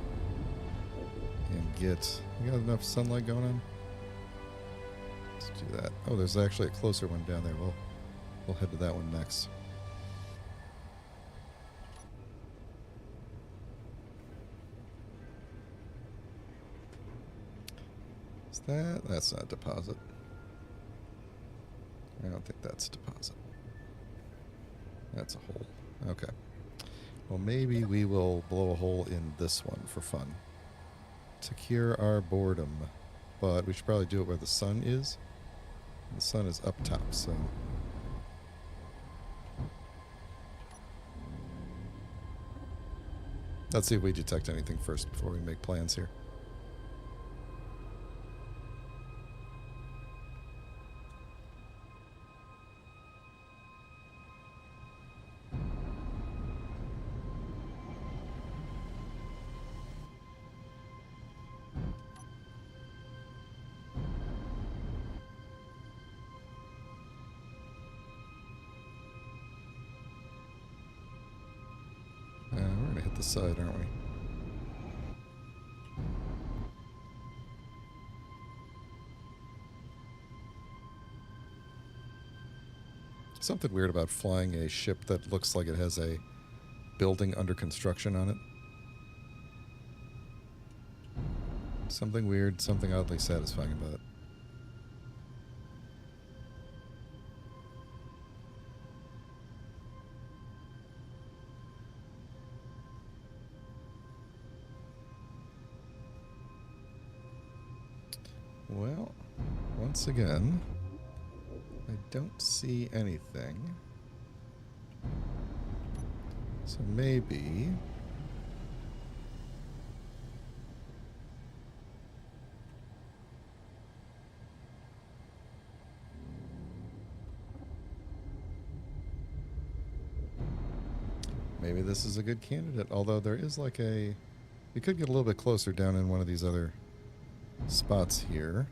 and get... You got enough sunlight going on? Let's do that. Oh, there's actually a closer one down there. We'll head to that one next. Is that... That's not a deposit. I don't think that's a deposit. That's a hole. Okay. Well, maybe we will blow a hole in this one for fun to cure our boredom. But we should probably do it where the sun is. The sun is up top, so... Let's see if we detect anything first before we make plans here. We're going to hit the side, aren't we? Something weird about flying a ship that looks like it has a building under construction on it. Something weird, something oddly satisfying about it. Well, once again, I don't see anything. So maybe... Maybe this is a good candidate, although there is like a... We could get a little bit closer down in one of these other spots here.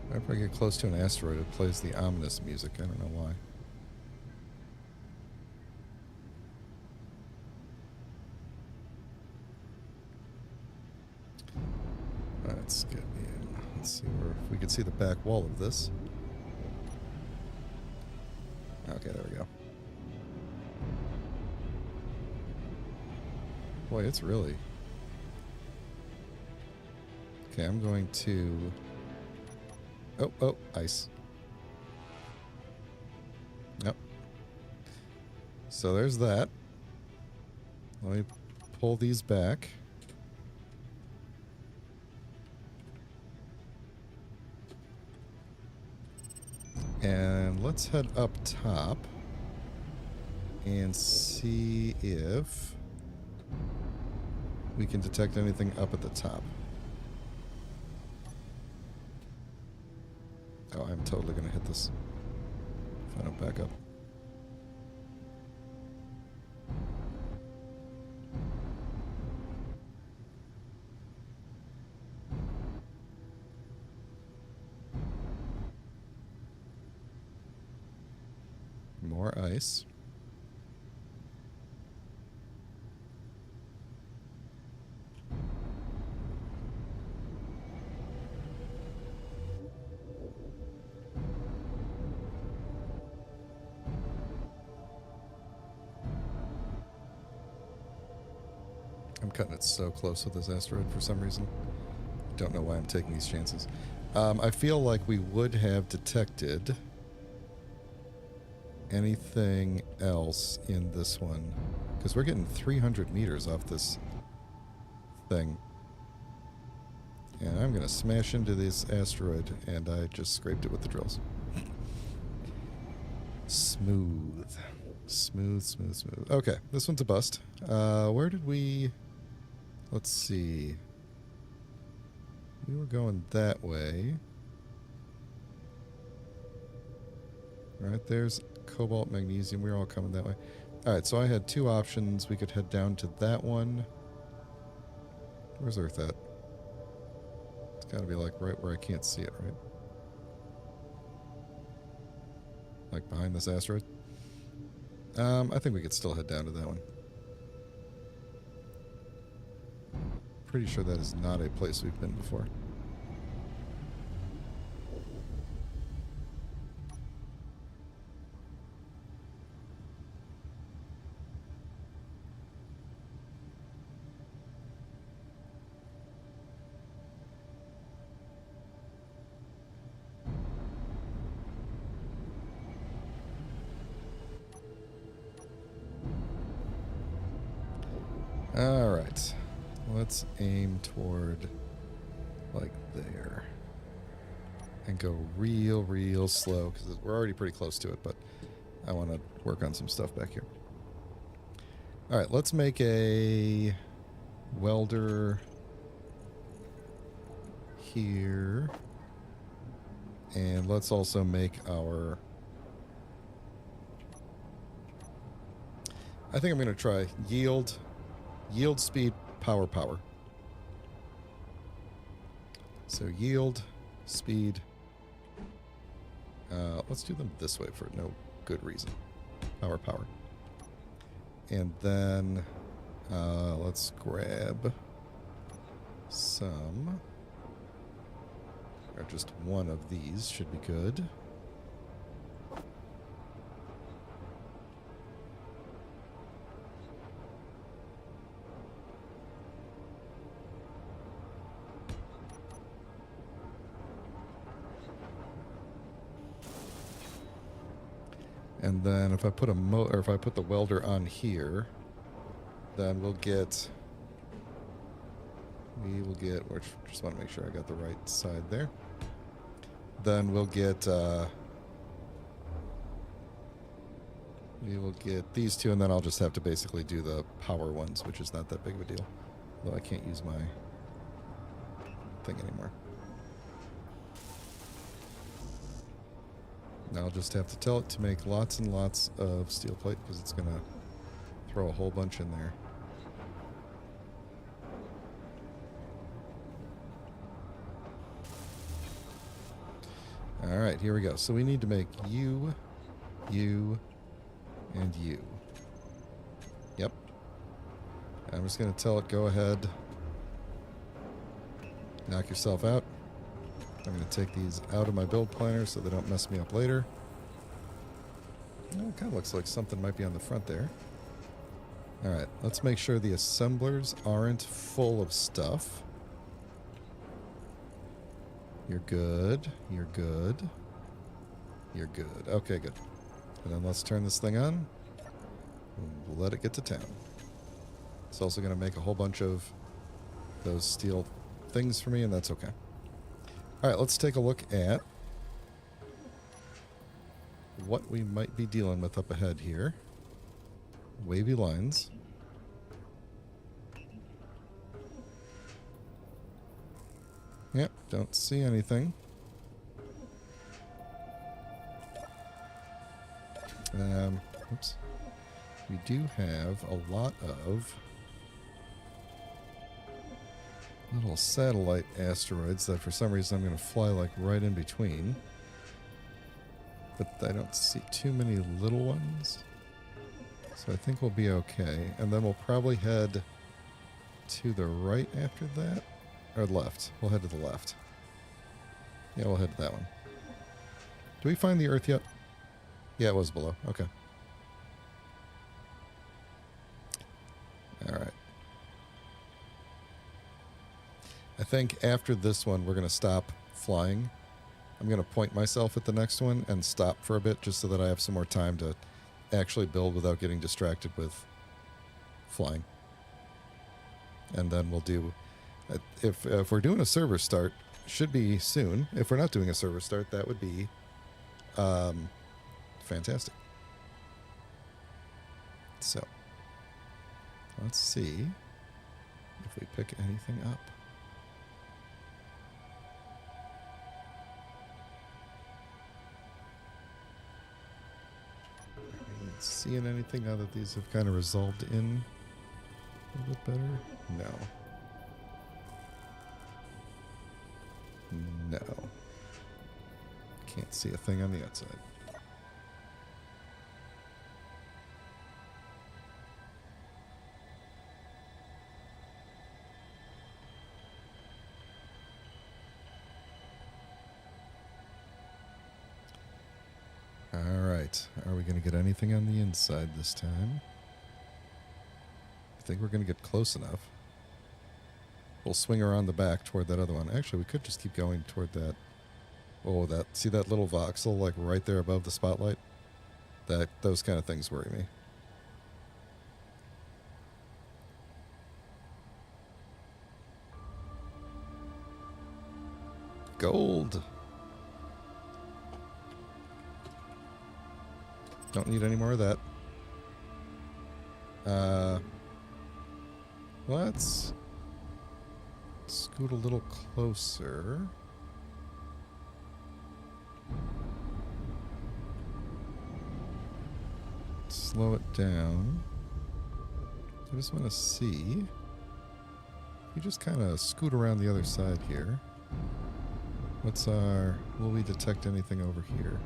Whenever I get close to an asteroid, it plays the ominous music. I don't know why. Let's get in. Let's see where if we can see the back wall of this. Okay, there we go. Boy, it's really... Okay, I'm going to... Oh, ice. Yep. So there's that. Let me pull these back. And let's head up top and see if we can detect anything up at the top. Oh, I'm totally going to hit this if I don't back up. More ice. cutting it so close with this asteroid for some reason. Don't know why I'm taking these chances. I feel like we would have detected anything else in this one, because we're getting 300 meters off this thing. And I'm going to smash into this asteroid, and I just scraped it with the drills. Smooth. Smooth, smooth, smooth. Okay, this one's a bust. Where did we... Let's see. We were going that way. Right, there's cobalt, magnesium. We were all coming that way. Alright, so I had two options. We could head down to that one. Where's Earth at? It's got to be like right where I can't see it, right? Like behind this asteroid? I think we could still head down to that one. Pretty sure that is not a place we've been before. Alright. Let's aim toward like there. And go real, real slow, because we're already pretty close to it, but I want to work on some stuff back here. Alright, let's make a welder here. And let's also make our... I think I'm going to try yield, speed, power. So yield, speed. Let's do them this way for no good reason. Power. And then let's grab some, or just one of these should be good. And then if I put if I put the welder on here, then we will get, which just want to make sure I got the right side there. Then we will get these two, and then I'll just have to basically do the power ones, which is not that big of a deal. Though I can't use my thing anymore. Now I'll just have to tell it to make lots and lots of steel plate, because it's going to throw a whole bunch in there. Alright, here we go. So we need to make you, and you. Yep. I'm just going to tell it, go ahead. Knock yourself out. I'm going to take these out of my build planner so they don't mess me up later. Oh, it kind of looks like something might be on the front there. Alright, let's make sure the assemblers aren't full of stuff. You're good. You're good. You're good. Okay, good. And then let's turn this thing on. And let it get to town. It's also going to make a whole bunch of those steel things for me, and that's okay. Alright, let's take a look at what we might be dealing with up ahead here. Wavy lines. Yep, don't see anything. Oops. We do have a lot of little satellite asteroids that for some reason I'm going to fly like right in between. But I don't see too many little ones. So I think we'll be okay. And then we'll probably head to the right after that. Or left. We'll head to the left. Yeah, we'll head to that one. Do we find the Earth yet? Yeah, it was below. Okay. Alright. I think after this one, we're going to stop flying. I'm going to point myself at the next one and stop for a bit just so that I have some more time to actually build without getting distracted with flying. And then we'll do... If we're doing a server start, should be soon. If we're not doing a server start, that would be fantastic. So, let's see if we pick anything up. Seeing anything now that these have kind of resolved in a little bit better? No. No. Can't see a thing on the outside. Alright. Are we going to get anything on the inside this time? I think we're going to get close enough. We'll swing around the back toward that other one. Actually, we could just keep going toward that. Oh, that, see that little voxel like right there above the spotlight? Those kind of things worry me. Gold. Don't need any more of that. Let's scoot a little closer. Slow it down. I just want to see. We just kind of scoot around the other side here. What's our... Will we detect anything over here?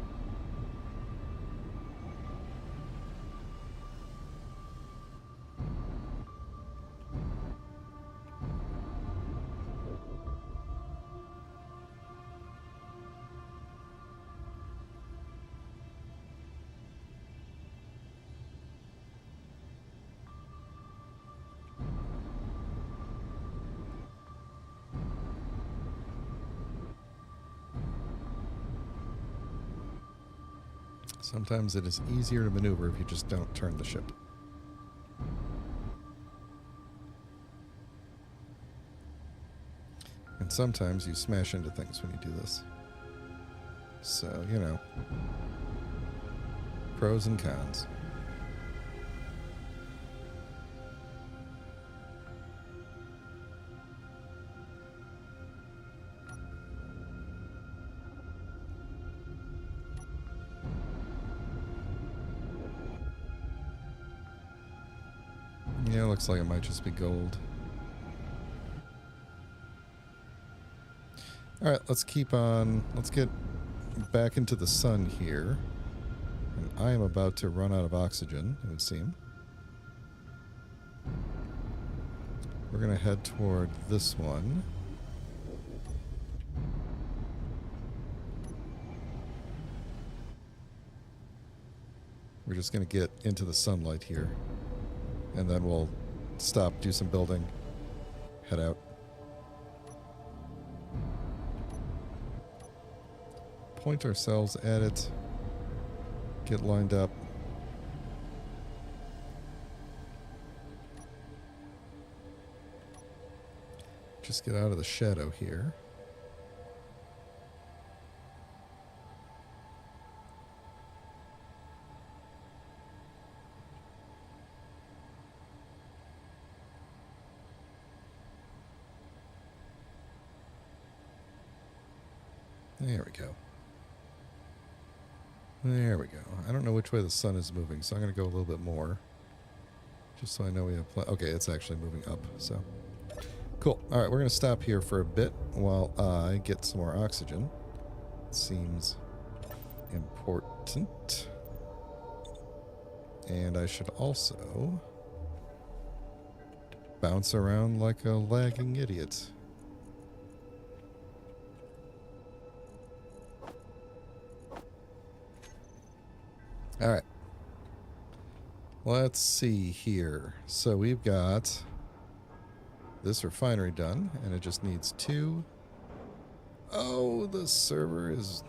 Sometimes it is easier to maneuver if you just don't turn the ship. And sometimes you smash into things when you do this. So, you know, pros and cons. Yeah, looks like it might just be gold. Alright, let's keep on. Let's get back into the sun here. And I am about to run out of oxygen, it would seem. We're going to head toward this one. We're just going to get into the sunlight here. And then we'll stop, do some building, head out. Point ourselves at it. Get lined up. Just get out of the shadow here. There we go. There we go. I don't know which way the sun is moving, so I'm going to go a little bit more. Just so I know we have... Okay, it's actually moving up, so... Cool. Alright, we're going to stop here for a bit while I get some more oxygen. Seems important. And I should also bounce around like a lagging idiot. Alright. Let's see here. So we've got this refinery done, and it just needs 2. Oh, the server is...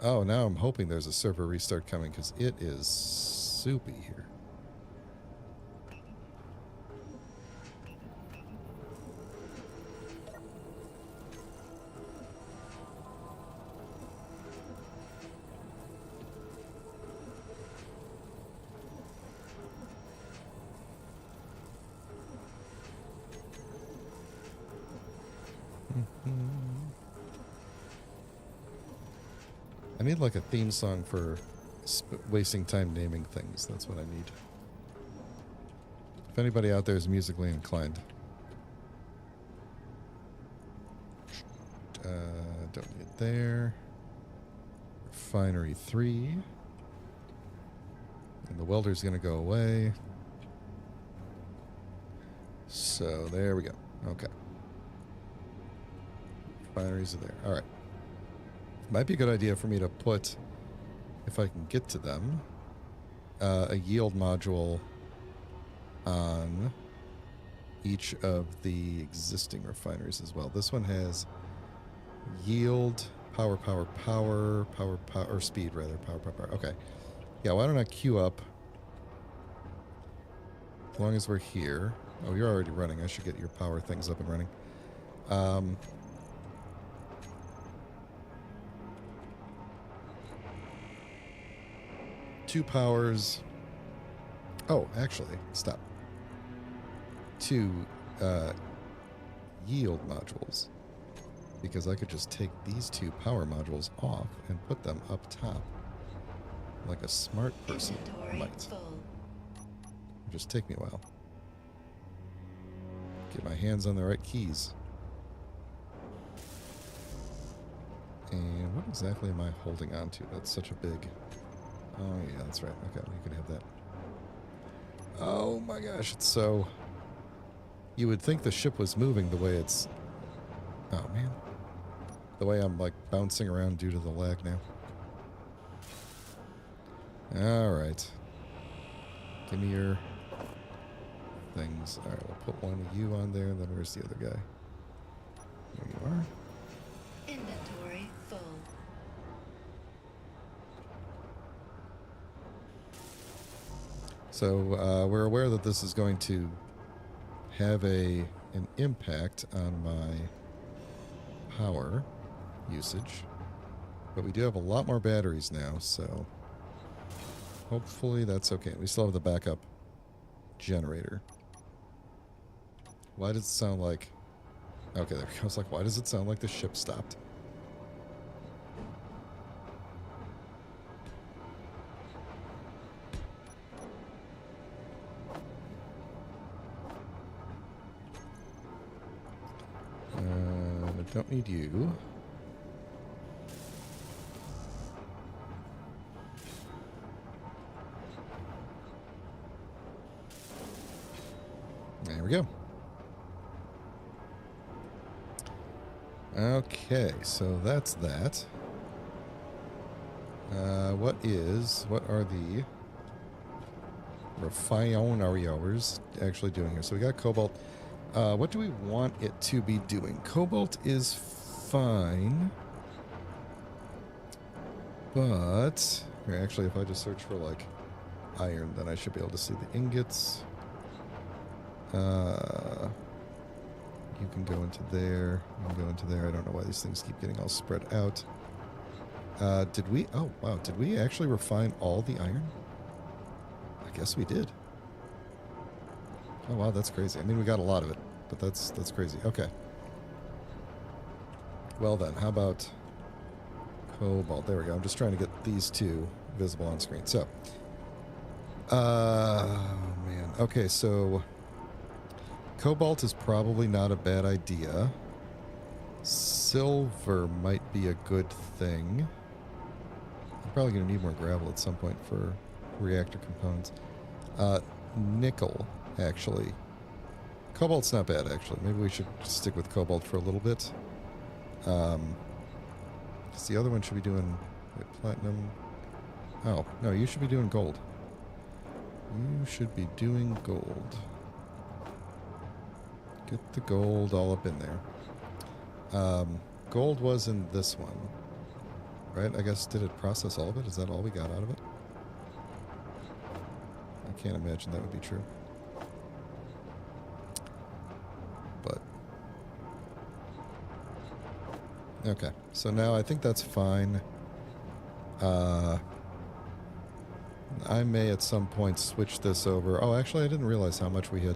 Oh, now I'm hoping there's a server restart coming, because it is soupy here. I need like a theme song for wasting time naming things. That's what I need. If anybody out there is musically inclined. Don't need it there. Refinery 3. And the welder's going to go away. So there we go. Okay. Refineries are there. All right. Might be a good idea for me to put, if I can get to them, a yield module on each of the existing refineries as well. This one has yield, power, or speed rather, power. Okay. Yeah, why don't I queue up as long as we're here. Oh, you're already running. I should get your power things up and running. 2 powers. Oh, actually, stop. 2 yield modules. Because I could just take these 2 power modules off and put them up top. Like a smart person might. It'll just take me a while. Get my hands on the right keys. And what exactly am I holding on to? That's such a big... Oh, yeah, that's right. Okay, you can have that. Oh my gosh, it's so... You would think the ship was moving the way it's... Oh, man. The way I'm, like, bouncing around due to the lag now. Alright. Give me your things. Alright, we'll put one of you on there, and then where's the other guy? There you are. Inventory full. So we're aware that this is going to have an impact on my power usage, but we do have a lot more batteries now, so hopefully that's okay. We still have the backup generator. Why does it sound like... Okay, there we go. I was like, why does it sound like the ship stopped? I don't need you. There we go. Okay, so that's that. What are the refineries actually doing here? So we got cobalt. What do we want it to be doing? Cobalt is fine. But, here, actually, if I just search for, like, iron, then I should be able to see the ingots. You can go into there. You can go into there. I don't know why these things keep getting all spread out. Did we... Oh, wow. Did we actually refine all the iron? I guess we did. Oh, wow. That's crazy. I mean, we got a lot of it, but that's crazy. Okay. Well, then. How about cobalt? There we go. I'm just trying to get these two visible on screen. So, man. Okay, so... Cobalt is probably not a bad idea. Silver might be a good thing. I'm probably going to need more gravel at some point for reactor components. Nickel, actually. Cobalt's not bad, actually. Maybe we should stick with cobalt for a little bit. Because the other one should be doing platinum. Oh, no, you should be doing gold. You should be doing gold. Get the gold all up in there. Gold was in this one, right? I guess, did it process all of it? Is that all we got out of it? I can't imagine that would be true. But okay, so now I think that's fine. I may at some point switch this over. Oh, actually, I didn't realize how much we had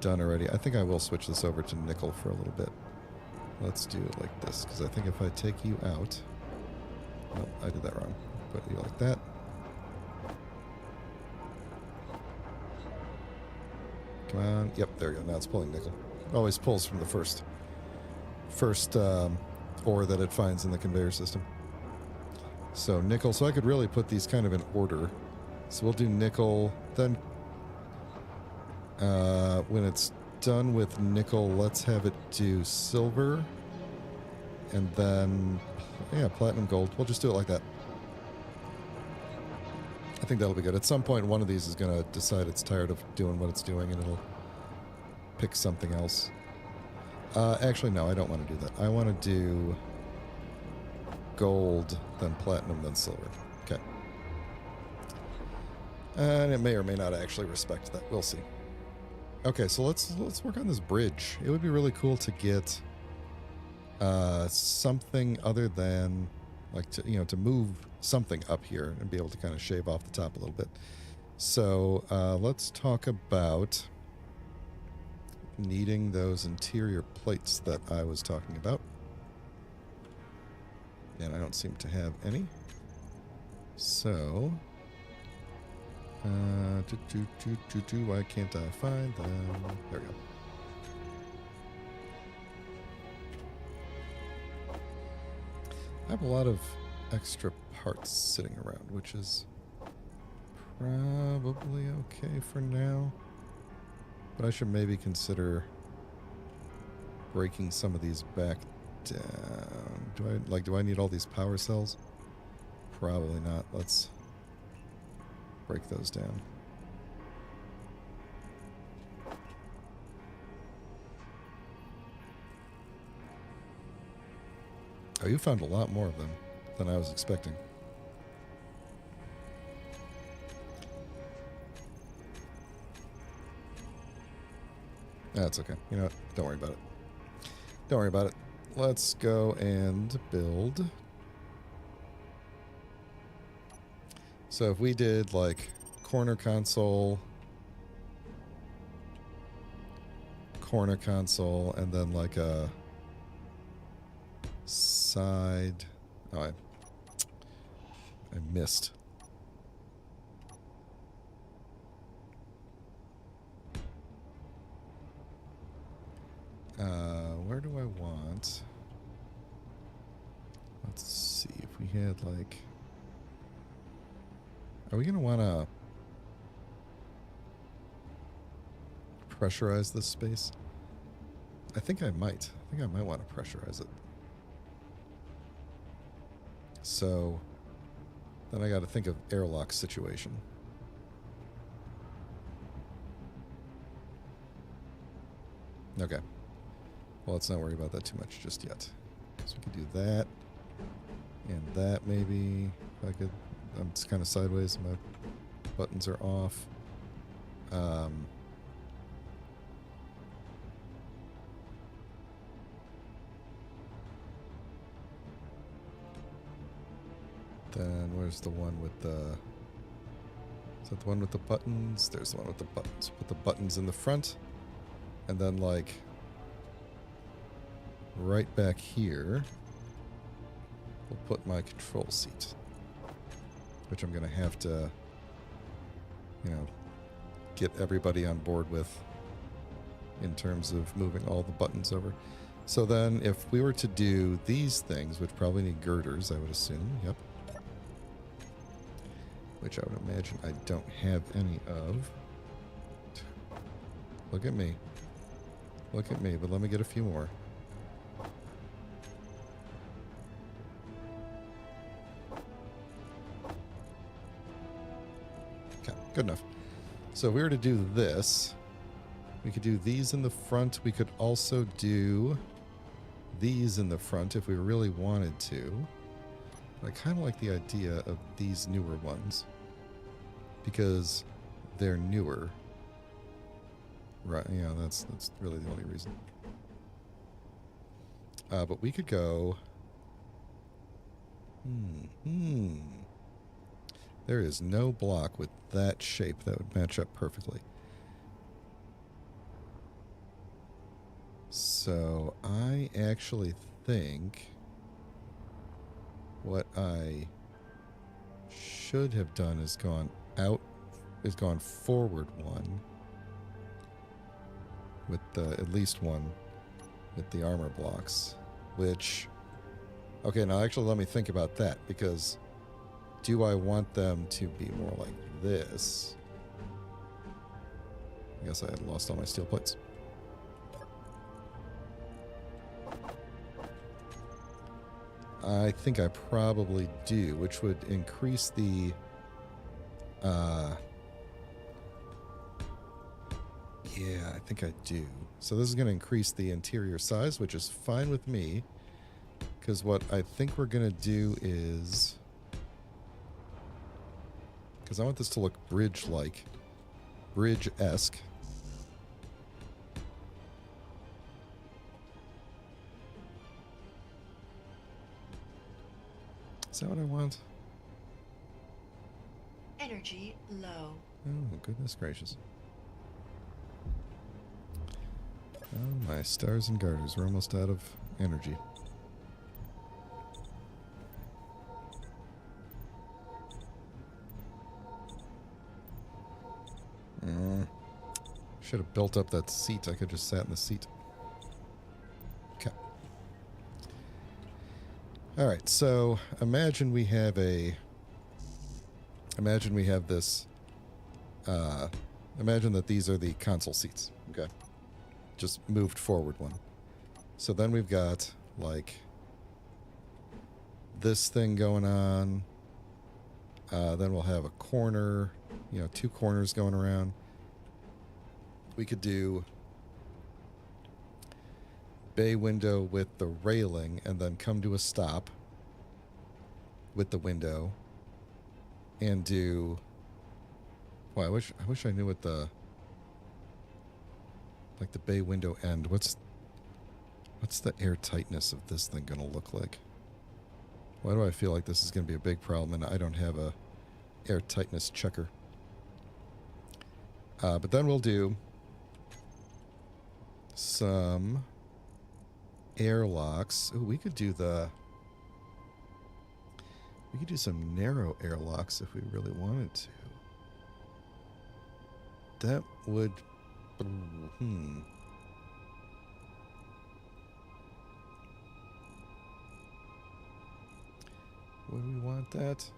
done already. I think I will switch this over to nickel for a little bit. Let's do it like this, because I think if I take you out... No, I did that wrong. Put you like that. Come on. Yep, there you go. Now it's pulling nickel. It always pulls from the first ore that it finds in the conveyor system. So nickel. So I could really put these kind of in order. So we'll do nickel. Then when it's done with nickel, let's have it do silver. And then, yeah, platinum gold. We'll just do it like that. I think that'll be good. At some point, one of these is going to decide it's tired of doing what it's doing, and it'll pick something else. Actually, no, I don't want to do that. I want to do gold, then platinum, then silver. Okay. And it may or may not actually respect that. We'll see. Okay, so let's work on this bridge. It would be really cool to get something other than, like, to move something up here and be able to kind of shave off the top a little bit. So let's talk about needing those interior plates that I was talking about. And I don't seem to have any. So, why can't I find them? There we go. I have a lot of extra parts sitting around, which is probably okay for now. But I should maybe consider breaking some of these back down. Do I need all these power cells? Probably not. Let's break those down. Oh, you found a lot more of them than I was expecting. That's okay. You know what? Don't worry about it. Don't worry about it. Let's go and build. So if we did like corner console, and then like a side. Oh, I missed. Where do I want? Let's see if we had like. Are we gonna want to pressurize this space? I think I might. I think I might want to pressurize it. So then I got to think of airlock situation. Okay. Well, let's not worry about that too much just yet. So we can do that and that maybe. If I could. I'm just kind of sideways. My buttons are off. Then where's the one with the... Is that the one with the buttons? There's the one with the buttons. Put the buttons in the front. And then, like, right back here, we'll put my control seat. Which I'm going to have to, get everybody on board with in terms of moving all the buttons over. So then if we were to do these things, which probably need girders, I would assume, yep. Which I would imagine I don't have any of. Look at me. Look at me, but let me get a few more. Okay, good enough. So if we were to do this, We could do these in the front. We could also do these in the front if we really wanted to. I kind of like the idea of these newer ones because they're newer. Right, yeah, that's really the only reason. But we could go... There is no block with that shape that would match up perfectly. So I actually think what I should have done is gone forward one with at least one with the armor blocks, which, okay, now actually let me think about that, because do I want them to be more like this? I guess I had lost all my steel plates. I think I probably do, which would increase the yeah, I think I do. So this is going to increase the interior size, which is fine with me, because what I think we're going to do is, because I want this to look bridge-like, bridge-esque. Is that what I want? Energy low. Oh, goodness gracious. Oh, my stars and garters. We're almost out of energy. Should have built up that seat. I could just sat in the seat. Okay. Alright, so imagine we have a... Imagine we have this... imagine that these are the console seats. Okay. Just moved forward one. So then we've got, like, this thing going on. Then we'll have a corner, you know, two corners going around. We could do bay window with the railing and then come to a stop with the window and do... Well, I wish I knew what the... Like the bay window end. What's the air tightness of this thing going to look like? Why do I feel like this is going to be a big problem and I don't have a air tightness checker? But then we'll do some airlocks. Ooh, we could do some narrow airlocks if we really wanted to. That would... Would we want that?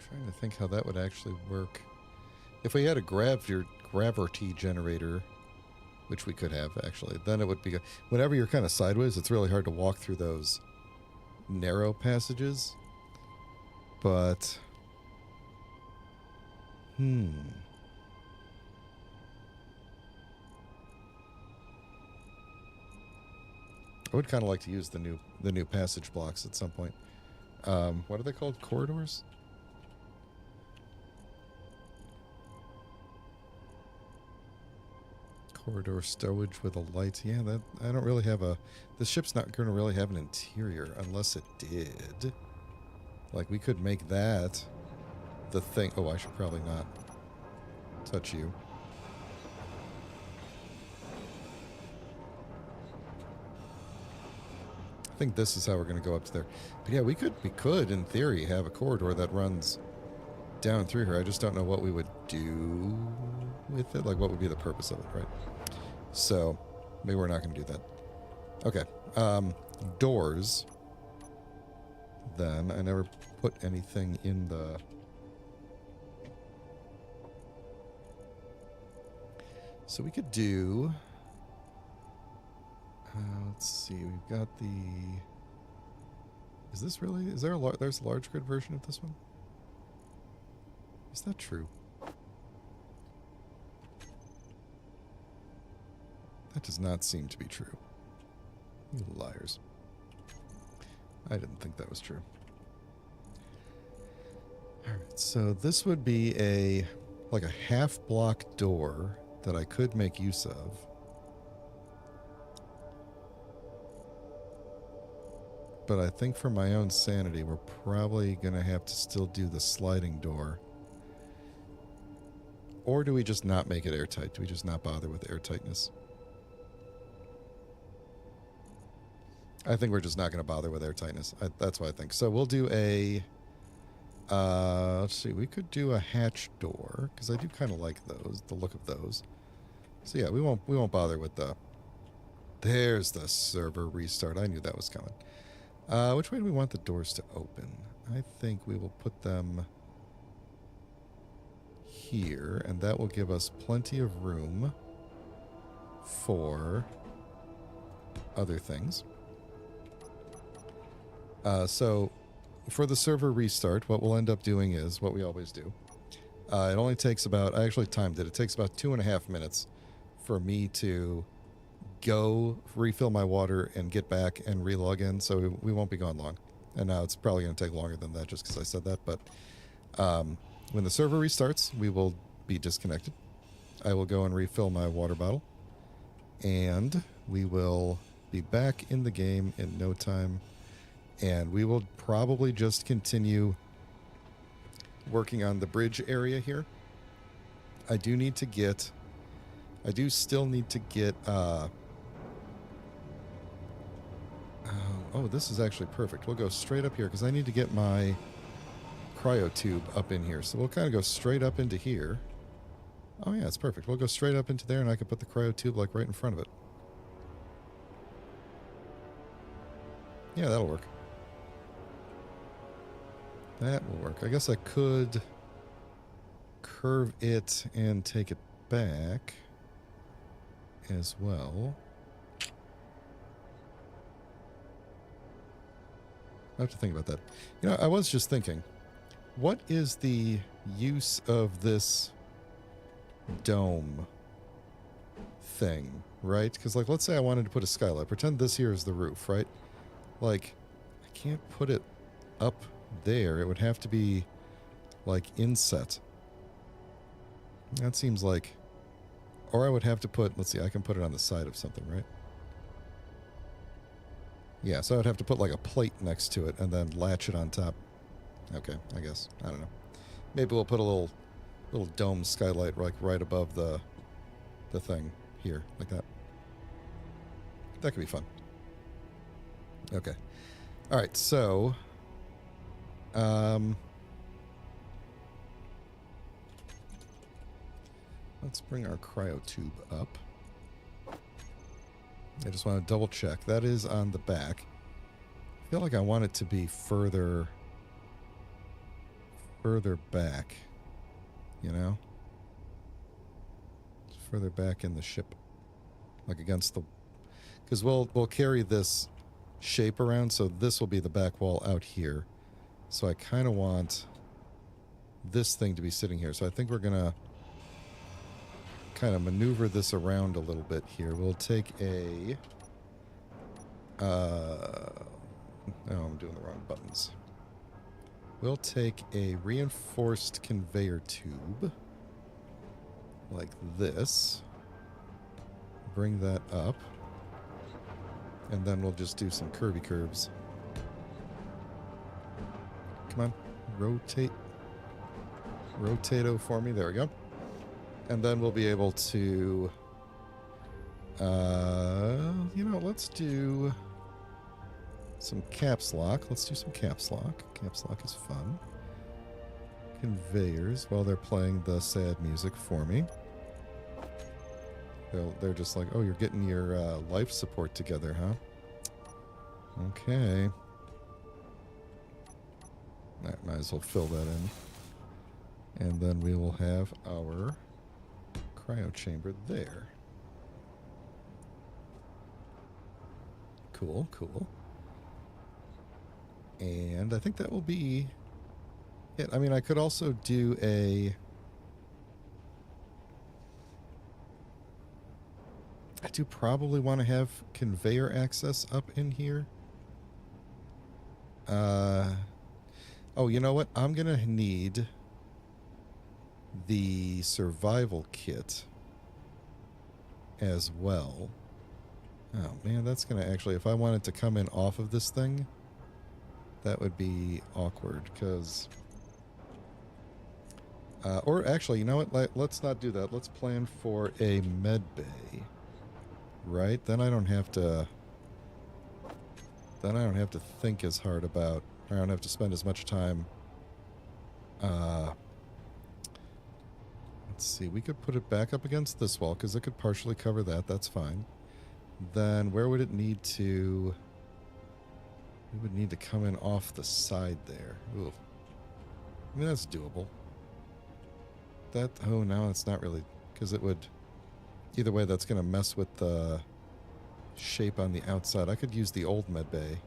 Trying to think how that would actually work. If we had a gravity generator, which we could have actually, then it would be... Whenever you're kind of sideways, it's really hard to walk through those narrow passages. But... I would kind of like to use the new passage blocks at some point. What are they called? Corridors? Corridor stowage with a light. Yeah, that I don't really have a... The ship's not going to really have an interior unless it did. Like, we could make that the thing... Oh, I should probably not touch you. I think this is how we're going to go up to there. But yeah, we could, in theory, have a corridor that runs down through here. I just don't know what we would do with it. Like, what would be the purpose of it, right? So, maybe we're not going to do that. Okay. Doors. Then, I never put anything in the... So we could do... let's see, we've got the... Is this really? Is there there's a large grid version of this one? Is that true? That does not seem to be true. You liars. I didn't think that was true. Alright, so this would be like a half block door that I could make use of. But I think for my own sanity, we're probably going to have to still do the sliding door. Or do we just not make it airtight? Do we just not bother with airtightness? I think we're just not going to bother with airtightness. That's what I think. So we'll do a... let's see. We could do a hatch door, because I do kind of like those, the look of those. So yeah, we won't bother with the... There's the server restart. I knew that was coming. Which way do we want the doors to open? I think we will put them here, and that will give us plenty of room for other things. So for the server restart, what we'll end up doing is what we always do. It only takes about, I actually timed it, it takes about 2.5 minutes for me to go refill my water and get back and relog in, so we won't be gone long. And now it's probably going to take longer than that just because I said that, but when the server restarts, we will be disconnected. I will go and refill my water bottle, and we will be back in the game in no time, and we will probably just continue working on the bridge area here. I do still need to get oh, this is actually perfect. We'll go straight up here because I need to get my cryo tube up in here. So we'll kind of go straight up into here. Oh yeah, it's perfect. We'll go straight up into there and I can put the cryo tube like right in front of it. Yeah, that'll work. That will work. I guess I could curve it and take it back as well. I have to think about that. You know, I was just thinking, what is the use of this dome thing, right? Because, like, let's say I wanted to put a skylight. Pretend this here is the roof, right? Like, I can't put it up there. It would have to be, like, inset. That seems like... Or I would have to put... Let's see, I can put it on the side of something, right? Yeah, so I'd have to put like a plate next to it and then latch it on top. Okay, I guess. I don't know. Maybe we'll put a little dome skylight like right above the thing here, like that. That could be fun. Okay. All right, so let's bring our cryo tube up. I just want to double check. That is on the back. I feel like I want it to be further back, you know? Further back in the ship. Like against the... Because we'll carry this shape around, so this will be the back wall out here. So I kind of want this thing to be sitting here. So I think we're going to kind of maneuver this around a little bit here. We'll take a... oh, I'm doing the wrong buttons. We'll take a reinforced conveyor tube like this. Bring that up. And then we'll just do some curvy curves. Come on. Rotate. Rotato for me. There we go. And then we'll be able to, you know, let's do some caps lock. Let's do some caps lock. Caps lock is fun. Conveyors, while they're playing the sad music for me. They're just like, oh, you're getting your life support together, huh? Okay. Might as well fill that in. And then we will have our... cryo chamber there. Cool, cool. And I think that will be it. I mean, I could also do a... I do probably want to have conveyor access up in here. Oh, you know what? I'm going to need the survival kit as well. Oh, man, that's going to actually... If I wanted to come in off of this thing, that would be awkward, because... or actually, you know what? Let's not do that. Let's plan for a med bay. Right? Then I don't have to... Then I don't have to think as hard about... I don't have to spend as much time... let's see. We could put it back up against this wall, because it could partially cover that. That's fine. Then where would it need to... We would need to come in off the side there. Ooh. I mean, that's doable. That... Oh, no, it's not really... Because it would... Either way, that's going to mess with the shape on the outside. I could use the old med bay,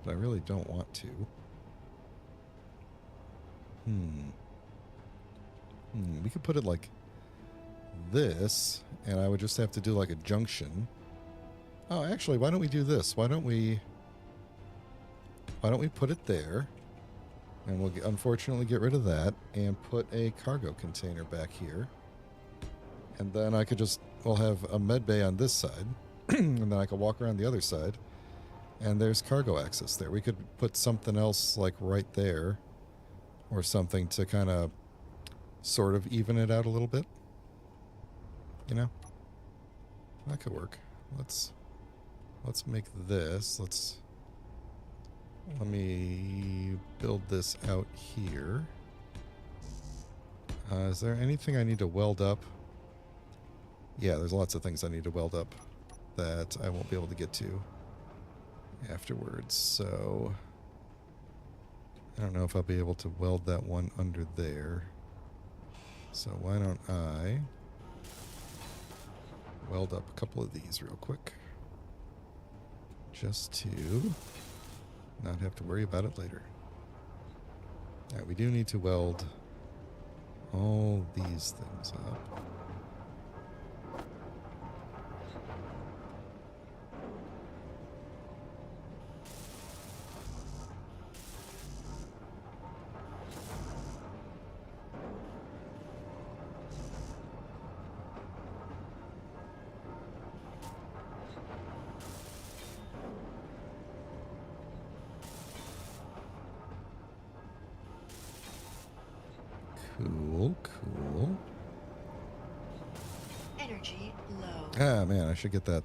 but I really don't want to. We could put it like this, and I would just have to do like a junction. Oh, actually, why don't we do this? Why don't we put it there, and we'll unfortunately get rid of that, and put a cargo container back here. And then I could just, we'll have a med bay on this side, and then I could walk around the other side, and there's cargo access there. We could put something else like right there, or something to kind of sort of even it out a little bit. You know? That could work. Let's make this. Let me build this out here. Is there anything I need to weld up? Yeah, there's lots of things I need to weld up that I won't be able to get to afterwards, so I don't know if I'll be able to weld that one under there. So why don't I weld up a couple of these real quick, just to not have to worry about it later. Alright, we do need to weld all these things up. Cool. Energy low. Ah, man, I should get that.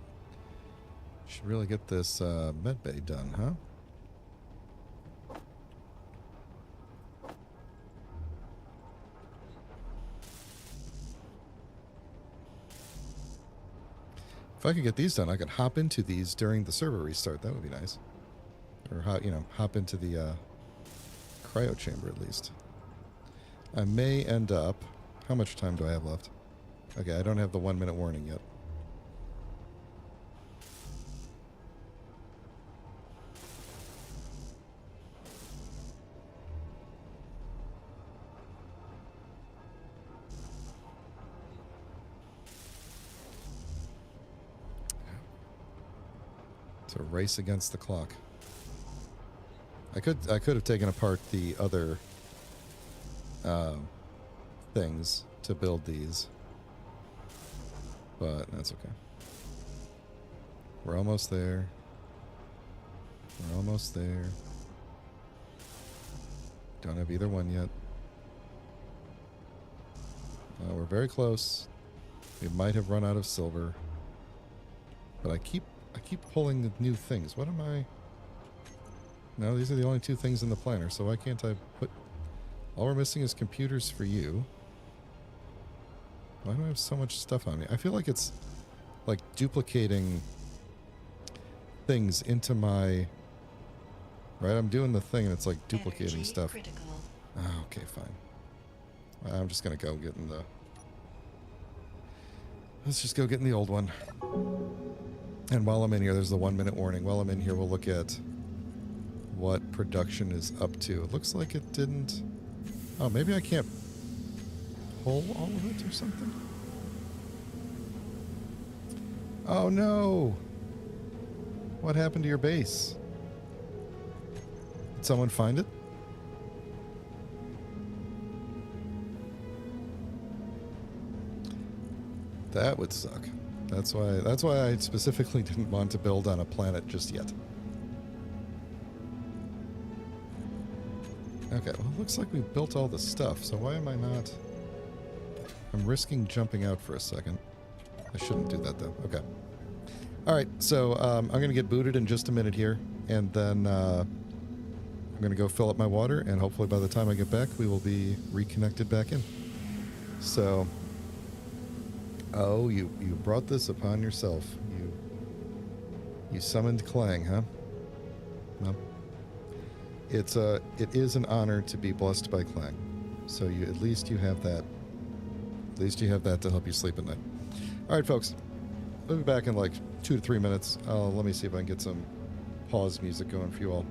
Should really get this med bay done, huh? If I could get these done, I could hop into these during the server restart. That would be nice. Or, hop into the cryo chamber at least. I may end up... How much time do I have left? Okay, I don't have the 1 minute warning yet. It's a race against the clock. I could have taken apart the other things to build these, but that's okay. We're almost there. We're almost there. Don't have either one yet. We're very close. We might have run out of silver, but I keep pulling the new things. What am I? No, these are the only two things in the planner, so why can't I put... All we're missing is computers for you. Why do I have so much stuff on me? I feel like it's like duplicating things into my... Right, I'm doing the thing and it's like duplicating Energy stuff. critical. Oh, okay, fine. I'm just going to go get in the... Let's just go get in the old one. And while I'm in here, there's the 1 minute warning. While I'm in here, we'll look at what production is up to. It looks like it didn't... Oh, maybe I can't pull all of it or something? Oh, no! What happened to your base? Did someone find it? That would suck. That's why I specifically didn't want to build on a planet just yet. Okay, well, it looks like we built all the stuff, so why am I not... I'm risking jumping out for a second. I shouldn't do that, though. Okay. Alright, so I'm going to get booted in just a minute here, and then I'm going to go fill up my water, and hopefully by the time I get back, we will be reconnected back in. So... Oh, you brought this upon yourself. You summoned Clang, huh? Well, it is an honor to be blessed by Clang. So at least you have that. At least you have that to help you sleep at night. All right, folks. We'll be back in like 2 to 3 minutes. Let me see if I can get some pause music going for you all.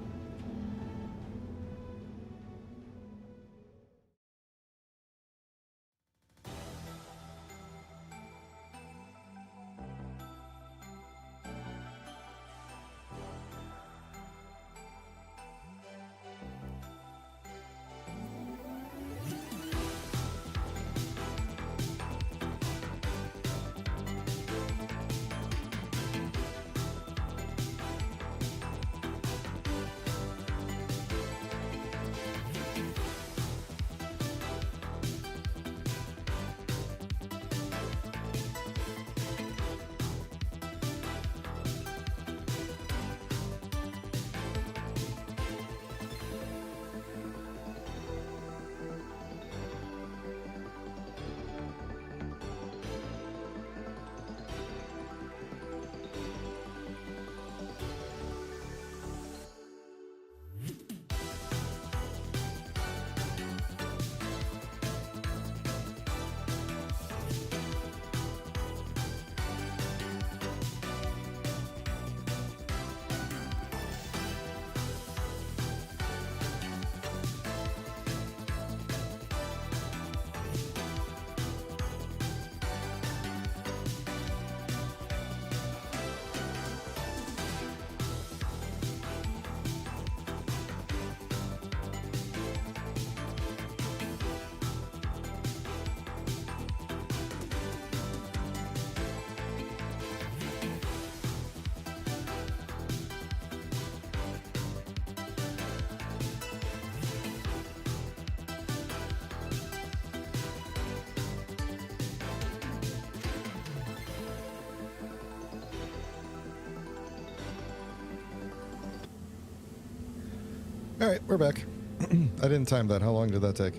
All right, we're back. I didn't time that. How long did that take?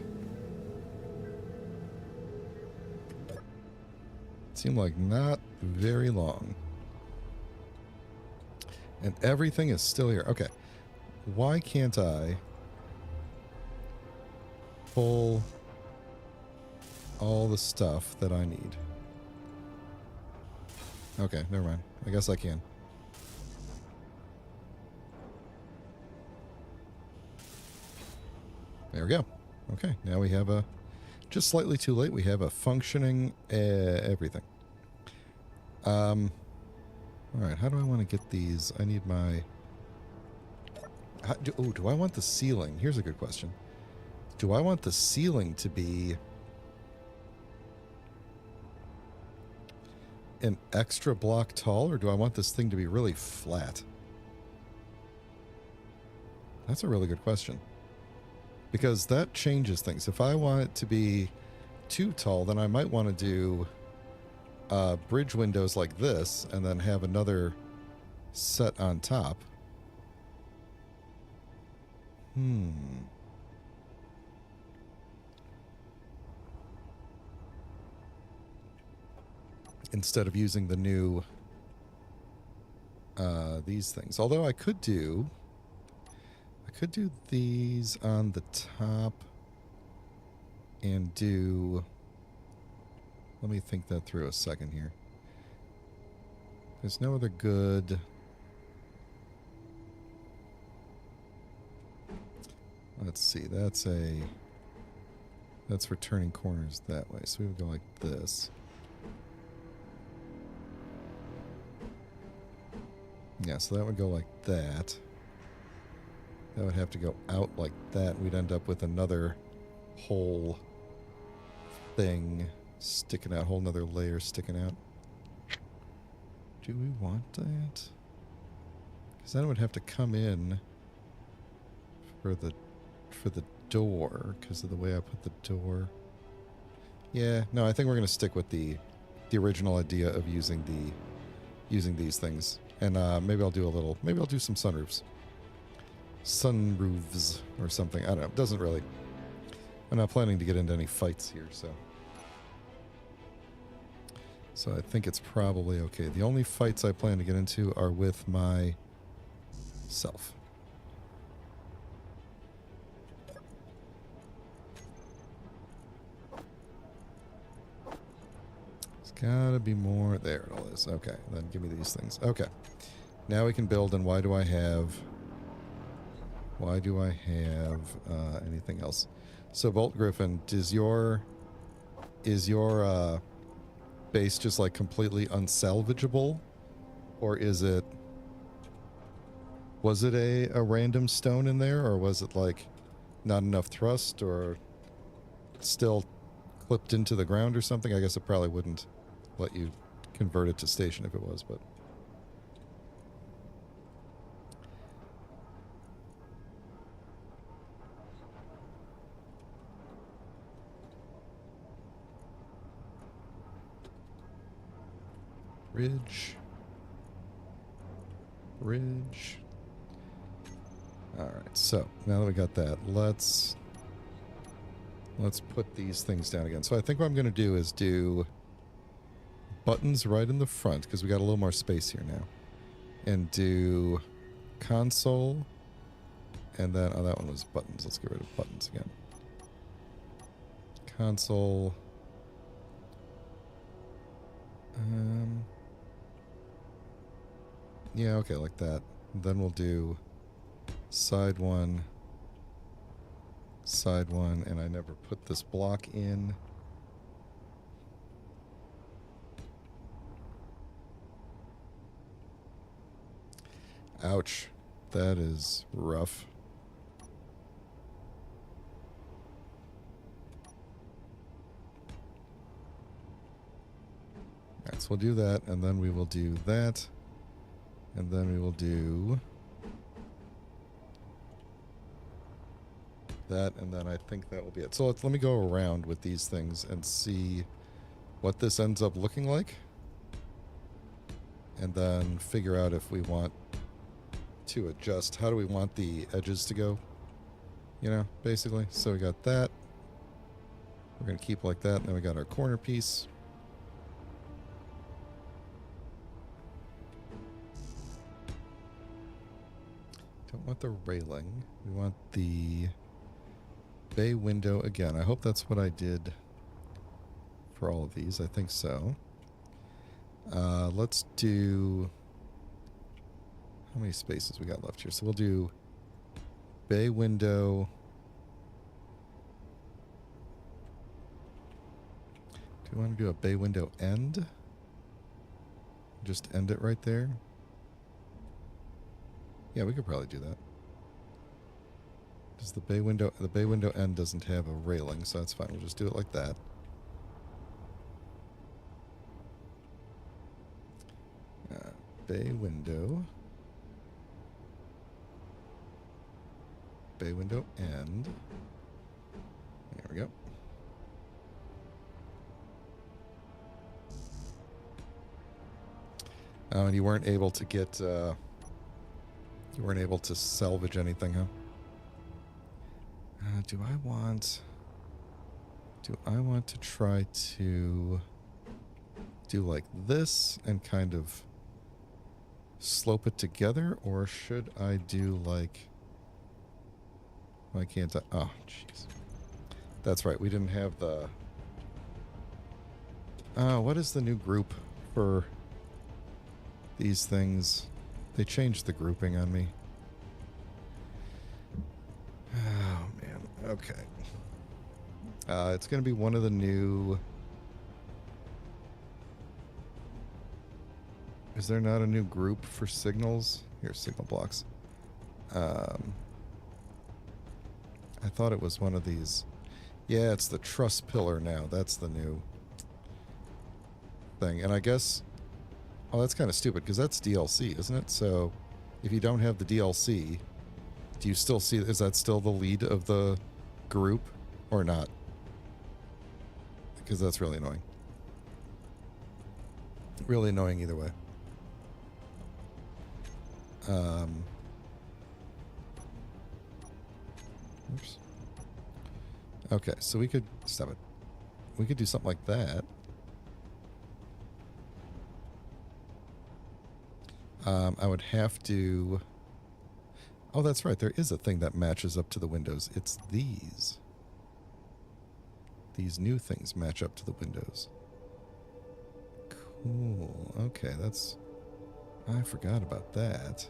Seemed like not very long. And everything is still here. Okay. Why can't I pull all the stuff that I need? Okay, never mind. I guess I can. There we go. Okay, now we have a... Just slightly too late, we have a functioning everything. Alright, how do I want to get these? I need my... do I want the ceiling? Here's a good question. Do I want the ceiling to be an extra block tall, or do I want this thing to be really flat? That's a really good question. Because that changes things. If I want it to be too tall, then I might want to do bridge windows like this and then have another set on top. Instead of using the new these things. Although I could do these on the top and do... Let me think that through a second here. There's no other good... let's see. That's for turning corners that way. So we would go like this. Yeah, so that would go like that. That would have to go out like that. We'd end up with another whole thing sticking out, whole another layer sticking out. Do we want that? Because then it would have to come in for the door because of the way I put the door. Yeah, no, I think we're gonna stick with the original idea of using these things, and maybe I'll do some sunroofs or something. I don't know. It doesn't really. I'm not planning to get into any fights here, so I think it's probably okay. The only fights I plan to get into are with myself. Gotta be more. There it all is. Okay, then give me these things. Okay. Now we can build, and why do I have anything else? So Bolt Griffin, is your base just like completely unsalvageable? Or was it a random stone in there, or was it like not enough thrust, or still clipped into the ground or something? I guess it probably wouldn't let you convert it to station if it was, but bridge. All right, so now that we got that, let's put these things down again. So I think what I'm going to do is do buttons right in the front, because we got a little more space here now. And do console, and then, oh, that one was buttons. Let's get rid of buttons again. Console. Yeah, okay, like that. And then we'll do side one, and I never put this block in. Ouch. That is rough. Alright, so we'll do that, and then we will do that, and then we will do that, and then I think that will be it. So let me go around with these things and see what this ends up looking like, and then figure out if we want to adjust. How do we want the edges to go? You know, basically. So we got that. We're going to keep like that, and then we got our corner piece. Don't want the railing. We want the bay window again. I hope that's what I did for all of these. I think so. Let's do... How many spaces we got left here? So we'll do bay window. Do we want to do a bay window end? Just end it right there? Yeah, we could probably do that. Does the bay window end doesn't have a railing, so that's fine. We'll just do it like that. Bay window. Bay window end. There we go. Oh, and you weren't able to get, you weren't able to salvage anything, huh? Do I want to try to do like this and kind of slope it together, or should I do like... Why can't I? Oh, jeez. That's right. We didn't have the... what is the new group for these things? They changed the grouping on me. Oh, Okay. It's going to be one of the new... Is there not a new group for signals? Here's signal blocks. I thought it was one of these. Yeah, it's the truss pillar now. That's the new thing. And I guess... Oh, that's kind of stupid, because that's DLC, isn't it? So, if you don't have the DLC, do you still see... Is that still the lead of the group, or not? Because that's really annoying. Really annoying either way. Oops. Okay, so we could... Stop it. We could do something like that. I would have to... Oh, that's right. There is a thing that matches up to the windows. It's these. These new things match up to the windows. Cool. Okay, that's... I forgot about that.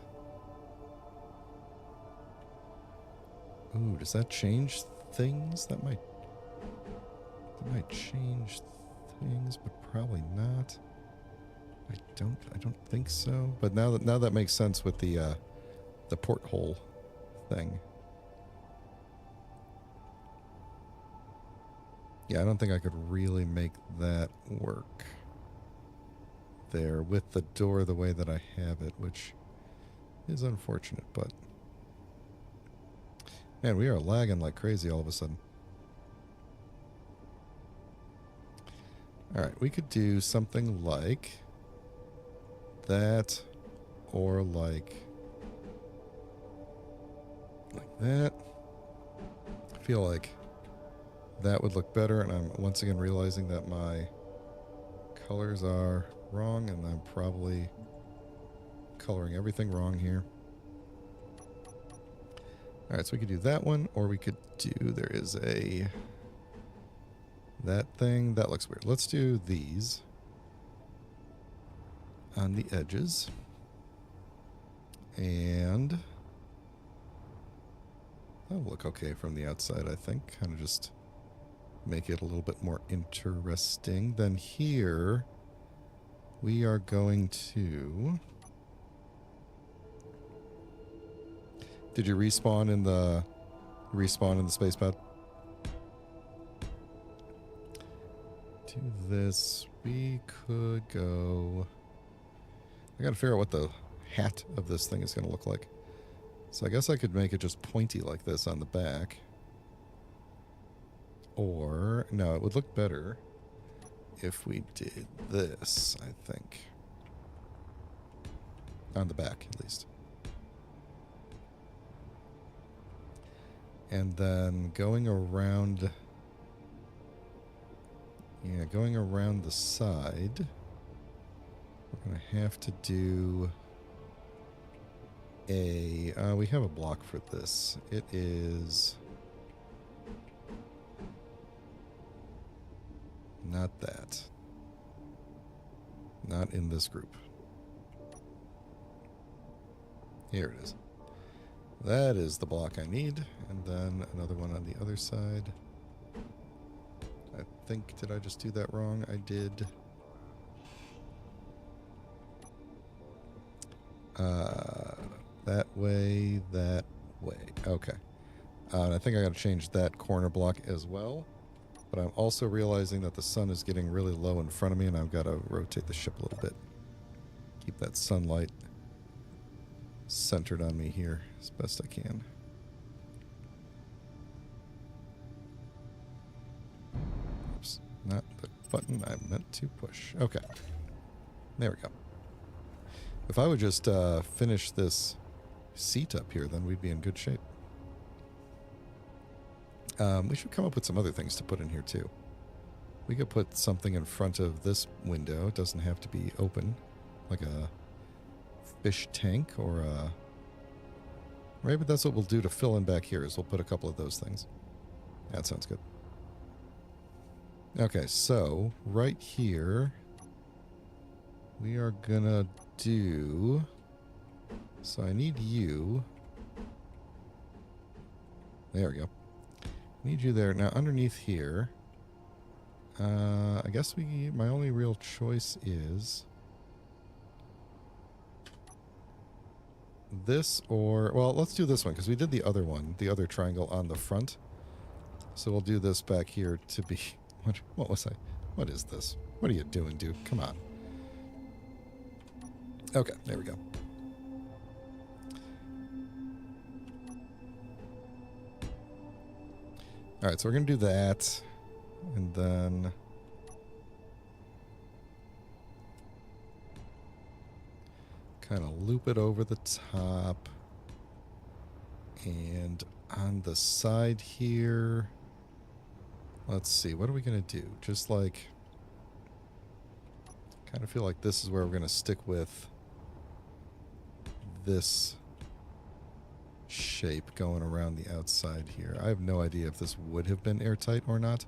Ooh, does that change things? That might change things, but probably not. I don't think so. But now that makes sense with the porthole thing. Yeah, I don't think I could really make that work there with the door the way that I have it, which is unfortunate, but man, we are lagging like crazy all of a sudden. Alright, we could do something like that, or like that. I feel like that would look better, and I'm once again realizing that my colors are wrong, and I'm probably coloring everything wrong here. Alright, so we could do that one, or we could do, there is a, that thing, that looks weird. Let's do these on the edges. And that'll look okay from the outside, I think. Kind of just make it a little bit more interesting. Then here, we are going to... Did you respawn in the space pod? To this, we could go... I gotta figure out what the hat of this thing is gonna look like. So I guess I could make it just pointy like this on the back. Or, no, it would look better if we did this, I think. On the back, at least. And then going around... Yeah, going around the side, we're going to have to do a... we have a block for this. It is... Not that. Not in this group. Here it is. That is the block I need. And then another one on the other side. I think, did I just do that wrong? I did. That way, that way. Okay. And I think I got to change that corner block as well. But I'm also realizing that the sun is getting really low in front of me, and I've got to rotate the ship a little bit. Keep that sunlight centered on me here as best I can. Oops, not the button I meant to push. Okay. There we go. If I would just finish this seat up here, then we'd be in good shape. We should come up with some other things to put in here, too. We could put something in front of this window. It doesn't have to be open, like a fish tank or a... Maybe that's what we'll do to fill in back here, is we'll put a couple of those things. That sounds good. Okay, so right here, we are gonna do... So I need you... There we go. Need you there. Now, underneath here, I guess my only real choice is this or, well, let's do this one because we did the other one, the other triangle on the front. So we'll do this back here to be, what was I? What is this? What are you doing, dude? Come on. Okay, there we go. All right, so we're going to do that. And then kind of loop it over the top. And on the side here, let's see, what are we going to do? Just like, kind of feel like this is where we're going to stick with this shape going around the outside here. I have no idea if this would have been airtight or not,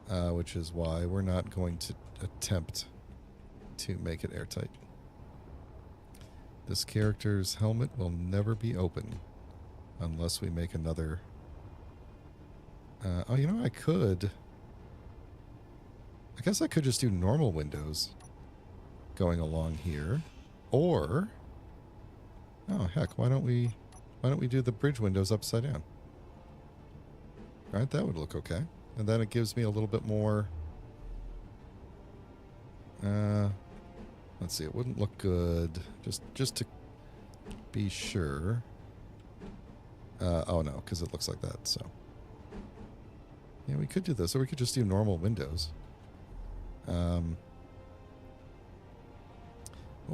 which is why we're not going to attempt to make it airtight. This character's helmet will never be open unless we make another. Oh, you know, I guess I could just do normal windows going along here, or oh heck, why don't we do the bridge windows upside down? Right, that would look okay. And then it gives me a little bit more, let's see, it wouldn't look good, just to be sure. Oh no, because it looks like that, so. Yeah, we could do this, or we could just do normal windows. What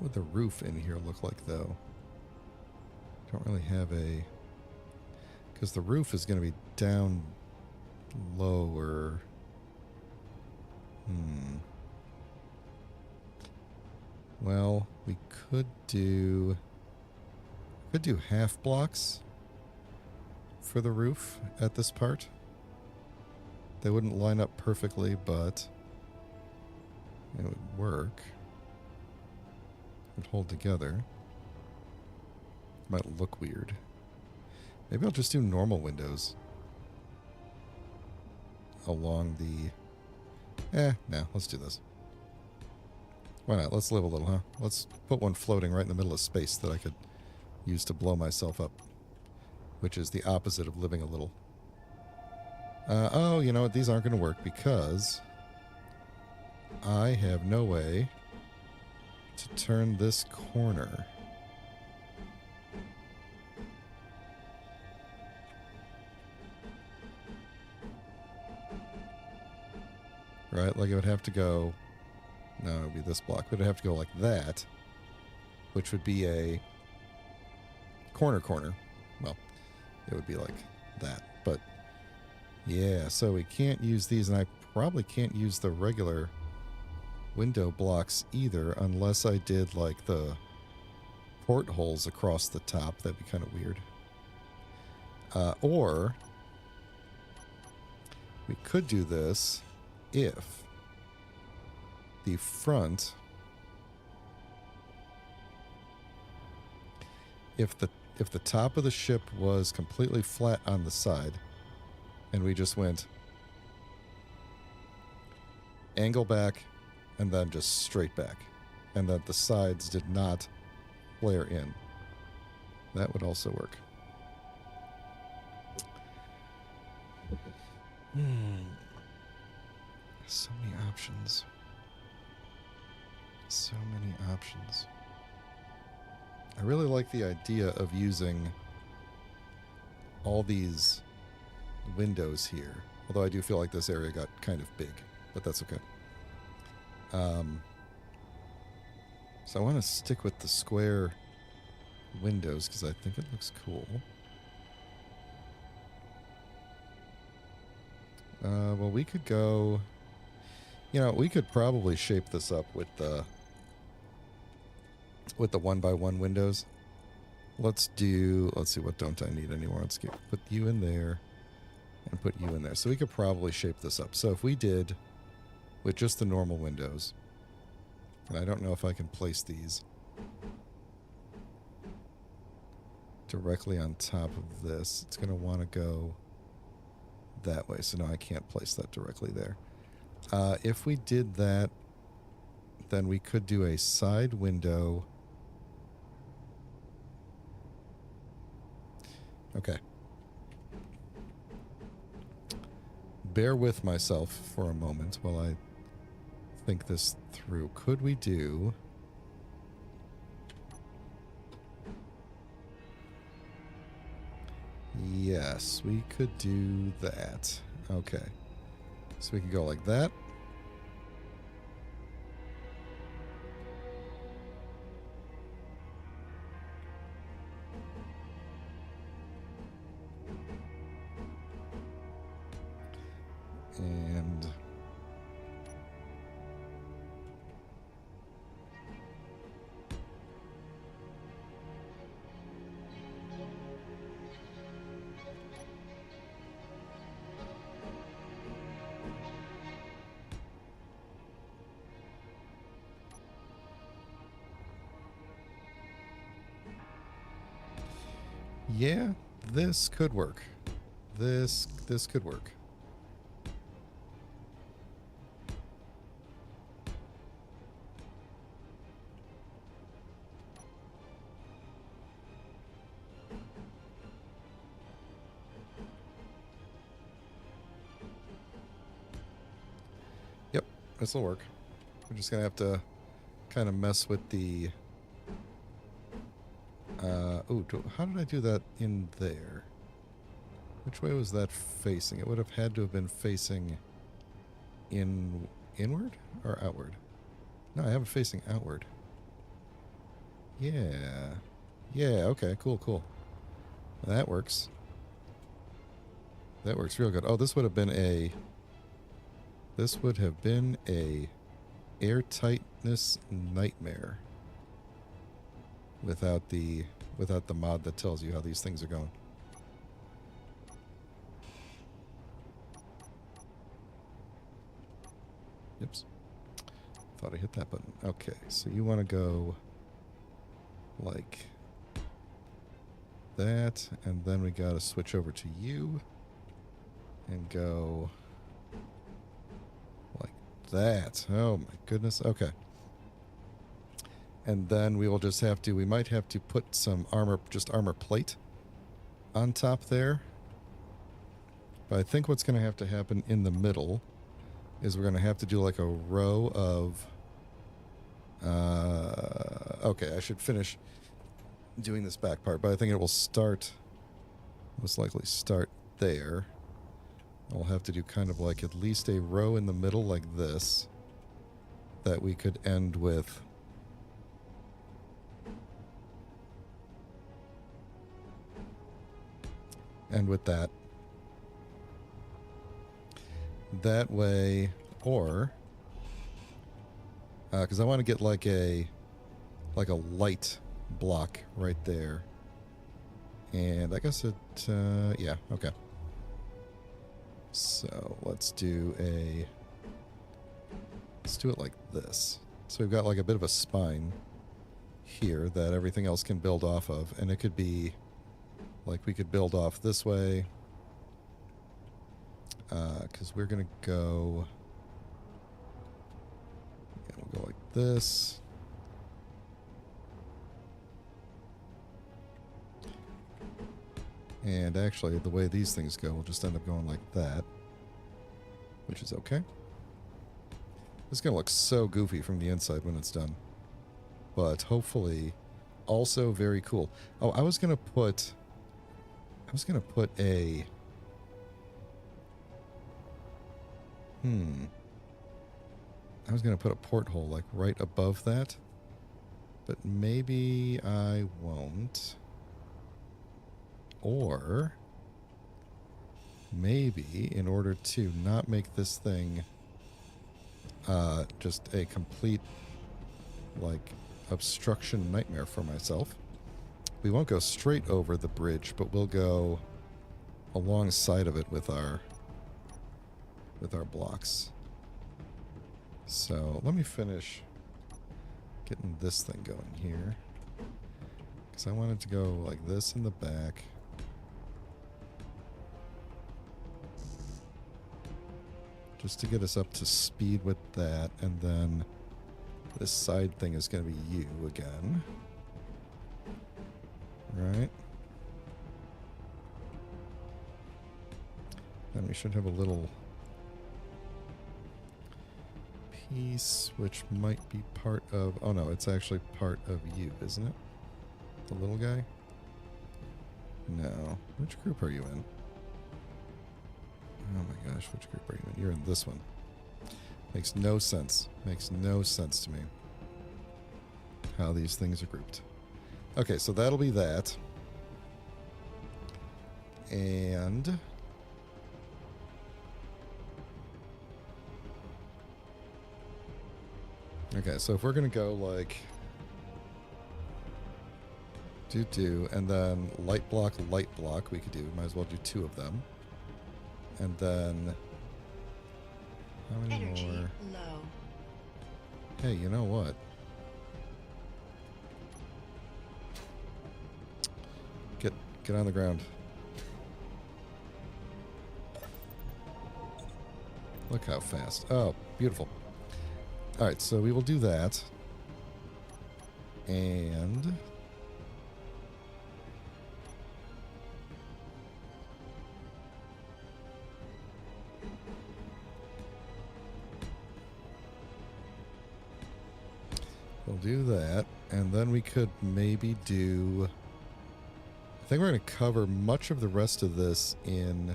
would the roof in here look like, though? Don't really have a... Because the roof is going to be down lower. Well, we could do half blocks for the roof at this part. They wouldn't line up perfectly, but it would work. It would hold together. Might look weird. Maybe I'll just do normal windows along the... no, let's do this. Why not? Let's live a little, huh? Let's put one floating right in the middle of space that I could use to blow myself up, which is the opposite of living a little. Oh, you know what? These aren't going to work because I have no way to turn this corner. Right? Like it would have to go... No, it would be this block. But it would have to go like that, which would be a corner. Well, it would be like that. But, yeah, so we can't use these, and I probably can't use the regular window blocks either unless I did, like, the portholes across the top. That'd be kind of weird. Or we could do this if the front, if the top of the ship was completely flat on the side and we just went angle back and then just straight back, and that the sides did not flare in, that would also work. So many options. So many options. I really like the idea of using all these windows here. Although I do feel like this area got kind of big, but that's okay. So I want to stick with the square windows because I think it looks cool. Well, we could go... You know, we could probably shape this up with the 1x1 windows. Let's see, what don't I need anymore? Let's put you in there and put you in there. So we could probably shape this up. So if we did with just the normal windows, and I don't know if I can place these directly on top of this. It's going to want to go that way. So no, I can't place that directly there. If we did that, then we could do a side window. Okay. Bear with myself for a moment while I think this through. Could we do... Yes, we could do that. Okay. So we can go like that. And yeah, this could work. This could work. Yep, this will work. We're just gonna have to kind of mess with the how did I do that in there? Which way was that facing? It would have had to have been facing inward or outward? No, I have it facing outward. Yeah. Yeah, okay, cool. That works. That works real good. Oh, this would have been a airtightness nightmare without the mod that tells you how these things are going. Oops. Thought I hit that button. Okay, so you want to go like that, and then we got to switch over to you and go like that. Oh my goodness. Okay. And then we will just have to, we might have to put some armor plate on top there. But I think what's going to have to happen in the middle is we're going to have to do like a row of... okay, I should finish doing this back part, but I think it will start, most likely start there. I'll have to do kind of like at least a row in the middle like this that we could end with. And with that. That way, or... because I want to get like a light block right there. And I guess it... yeah, okay. So, let's do it like this. So we've got like a bit of a spine here that everything else can build off of. And it could be... like we could build off this way, because we're going to go... yeah, we'll go like this. And actually, the way these things go, we'll just end up going like that, which is okay. It's going to look so goofy from the inside when it's done. But hopefully, also very cool. Oh, I was going to put a... I was going to put a porthole, like, right above that. But maybe I won't. Or... maybe, in order to not make this thing... just a complete, like, obstruction nightmare for myself... we won't go straight over the bridge, but we'll go alongside of it with our blocks. So let me finish getting this thing going here, because I wanted to go like this in the back. just to get us up to speed with that. And then this side thing is going to be you again. Right. Then we should have a little piece which might be part of... Oh no, it's actually part of you, isn't it? The little guy? No. Which group are you in? Oh my gosh, which group are you in? You're in this one. Makes no sense. Makes no sense to me how these things are grouped. Okay, so that'll be that. And... okay, so if we're going to go like... and then light block, we could do. Might as well do 2 of them. And then... how many Energy more? low. Hey, you know what? Get on the ground. Look how fast. Oh, beautiful. Alright, so we will do that. And... we'll do that. And then we could maybe do... I think we're going to cover much of the rest of this in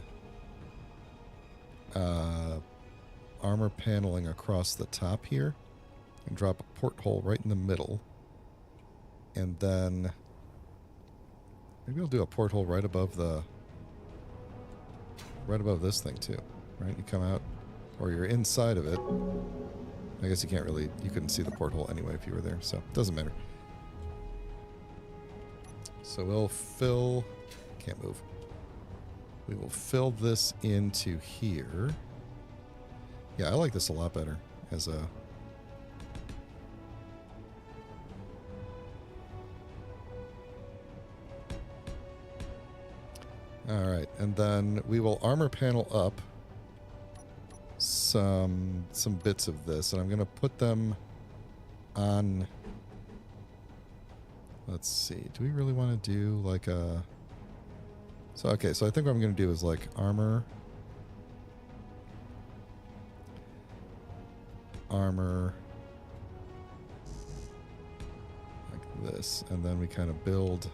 armor paneling across the top here and drop a porthole right in the middle. And then maybe I'll do a porthole right above this thing too, right? You come out, or you're inside of it. I guess you can't really, you couldn't see the porthole anyway if you were there, so it doesn't matter. So we'll fill... can't move. We will fill this into here. Yeah, I like this a lot better as a... Alright, and then we will armor panel up some bits of this, and I'm going to put them on... let's see. Do we really want to do like a... so, okay, so I think what I'm going to do is like armor, like this, and then we kind of build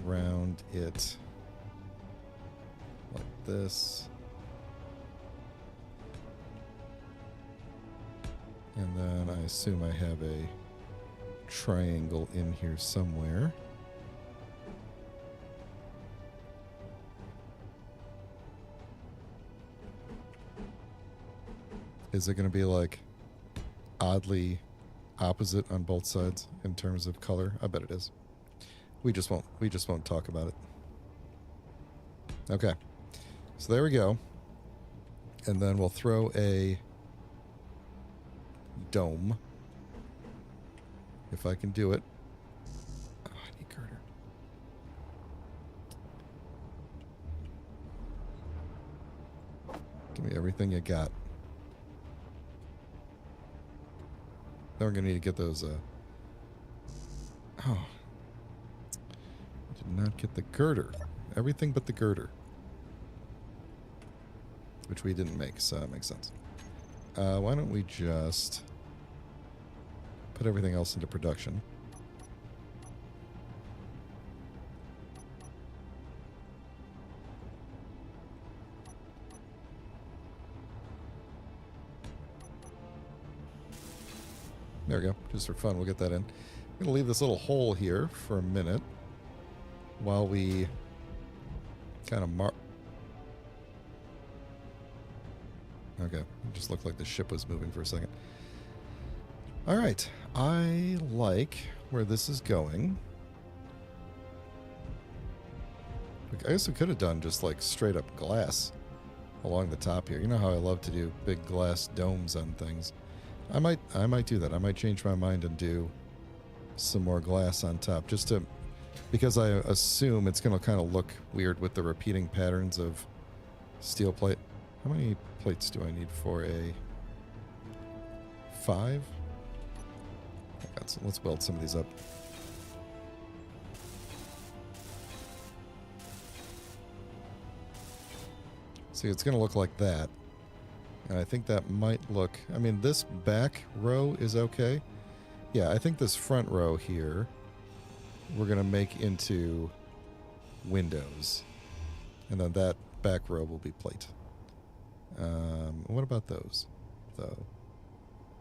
around it like this. And then I assume I have a triangle in here somewhere. Is it going to be like oddly opposite on both sides in terms of color? I bet it is. We just won't talk about it. Okay. So there we go. And then we'll throw a dome. If I can do it. Oh, I need girder. Give me everything you got. Then we're going to need to get those... oh. I did not get the girder. Everything but the girder. Which we didn't make, so that makes sense. Why don't we just... put everything else into production. There we go. Just for fun, we'll get that in. I'm going to leave this little hole here for a minute while we kind of okay. It just looked like the ship was moving for a second. All right. I like where this is going. I guess we could have done just like straight up glass along the top here. You know how I love to do big glass domes on things. I might do that. I might change my mind and do some more glass on top just to, because I assume it's going to kind of look weird with the repeating patterns of Steel plate. How many plates do I need for a 5? I got some. Let's weld some of these up. See, it's going to look like that. And I think that might look... I mean, this back row is okay. Yeah, I think this front row here, we're going to make into windows. And then that back row will be plate. What about those, though?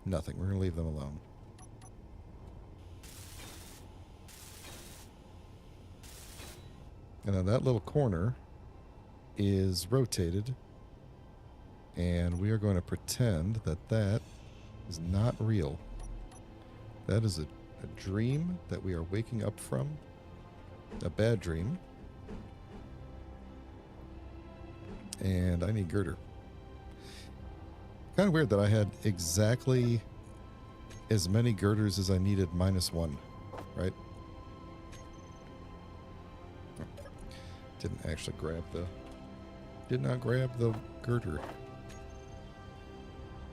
Nothing. We're going to leave them alone. And then that little corner is rotated, and we are going to pretend that that is not real. That is a dream that we are waking up from, a bad dream, and I need girder. Kind of weird that I had exactly as many girders as I needed -1, right? Didn't actually grab the... Did not grab the girder.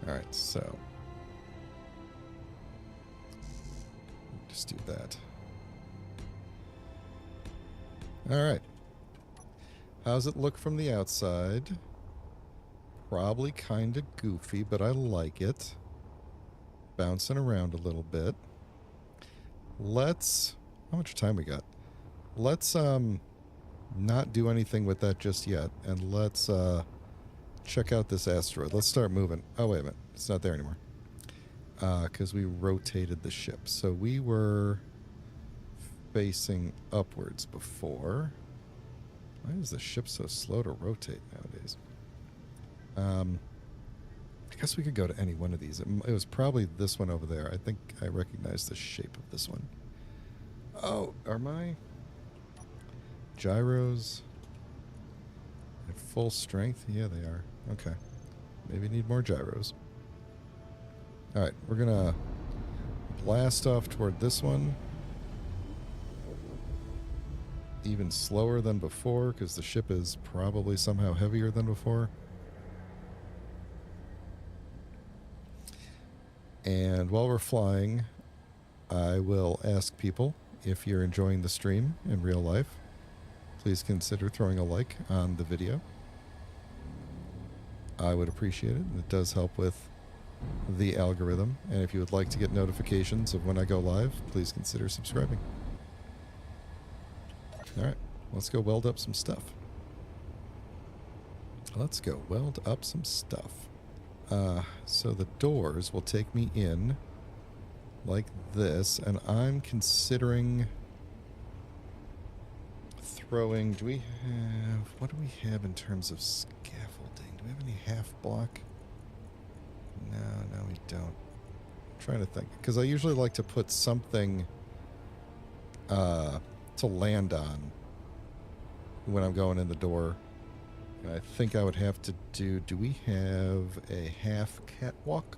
Alright, so... Just do that. Alright. How's it look from the outside? Probably kind of goofy, but I like it. Bouncing around a little bit. Let's... How much time we got? Let's, not do anything with that just yet, and let's check out this asteroid. Let's start moving. Oh, wait a minute. It's not there anymore. Because we rotated the ship. So we were facing upwards before. Why is the ship so slow to rotate nowadays? I guess we could go to any one of these. It was probably this one over there. I think I recognize the shape of this one. Oh, are my... gyros at full strength? Yeah, they are. Okay. Maybe need more gyros. Alright, we're gonna blast off toward this one. Even slower than before, because the ship is probably somehow heavier than before. And while we're flying, I will ask people, if you're enjoying the stream in real life, please consider throwing a like on the video. I would appreciate it. It does help with the algorithm. And if you would like to get notifications of when I go live, please consider subscribing. Alright, let's go weld up some stuff. Let's go weld up some stuff. So the doors will take me in like this, and I'm considering throwing... Do we have... What do we have in terms of scaffolding? Do we have any half block? No, we don't. I'm trying to think. Because I usually like to put something to land on when I'm going in the door. And I think I would have to do... Do we have a half catwalk?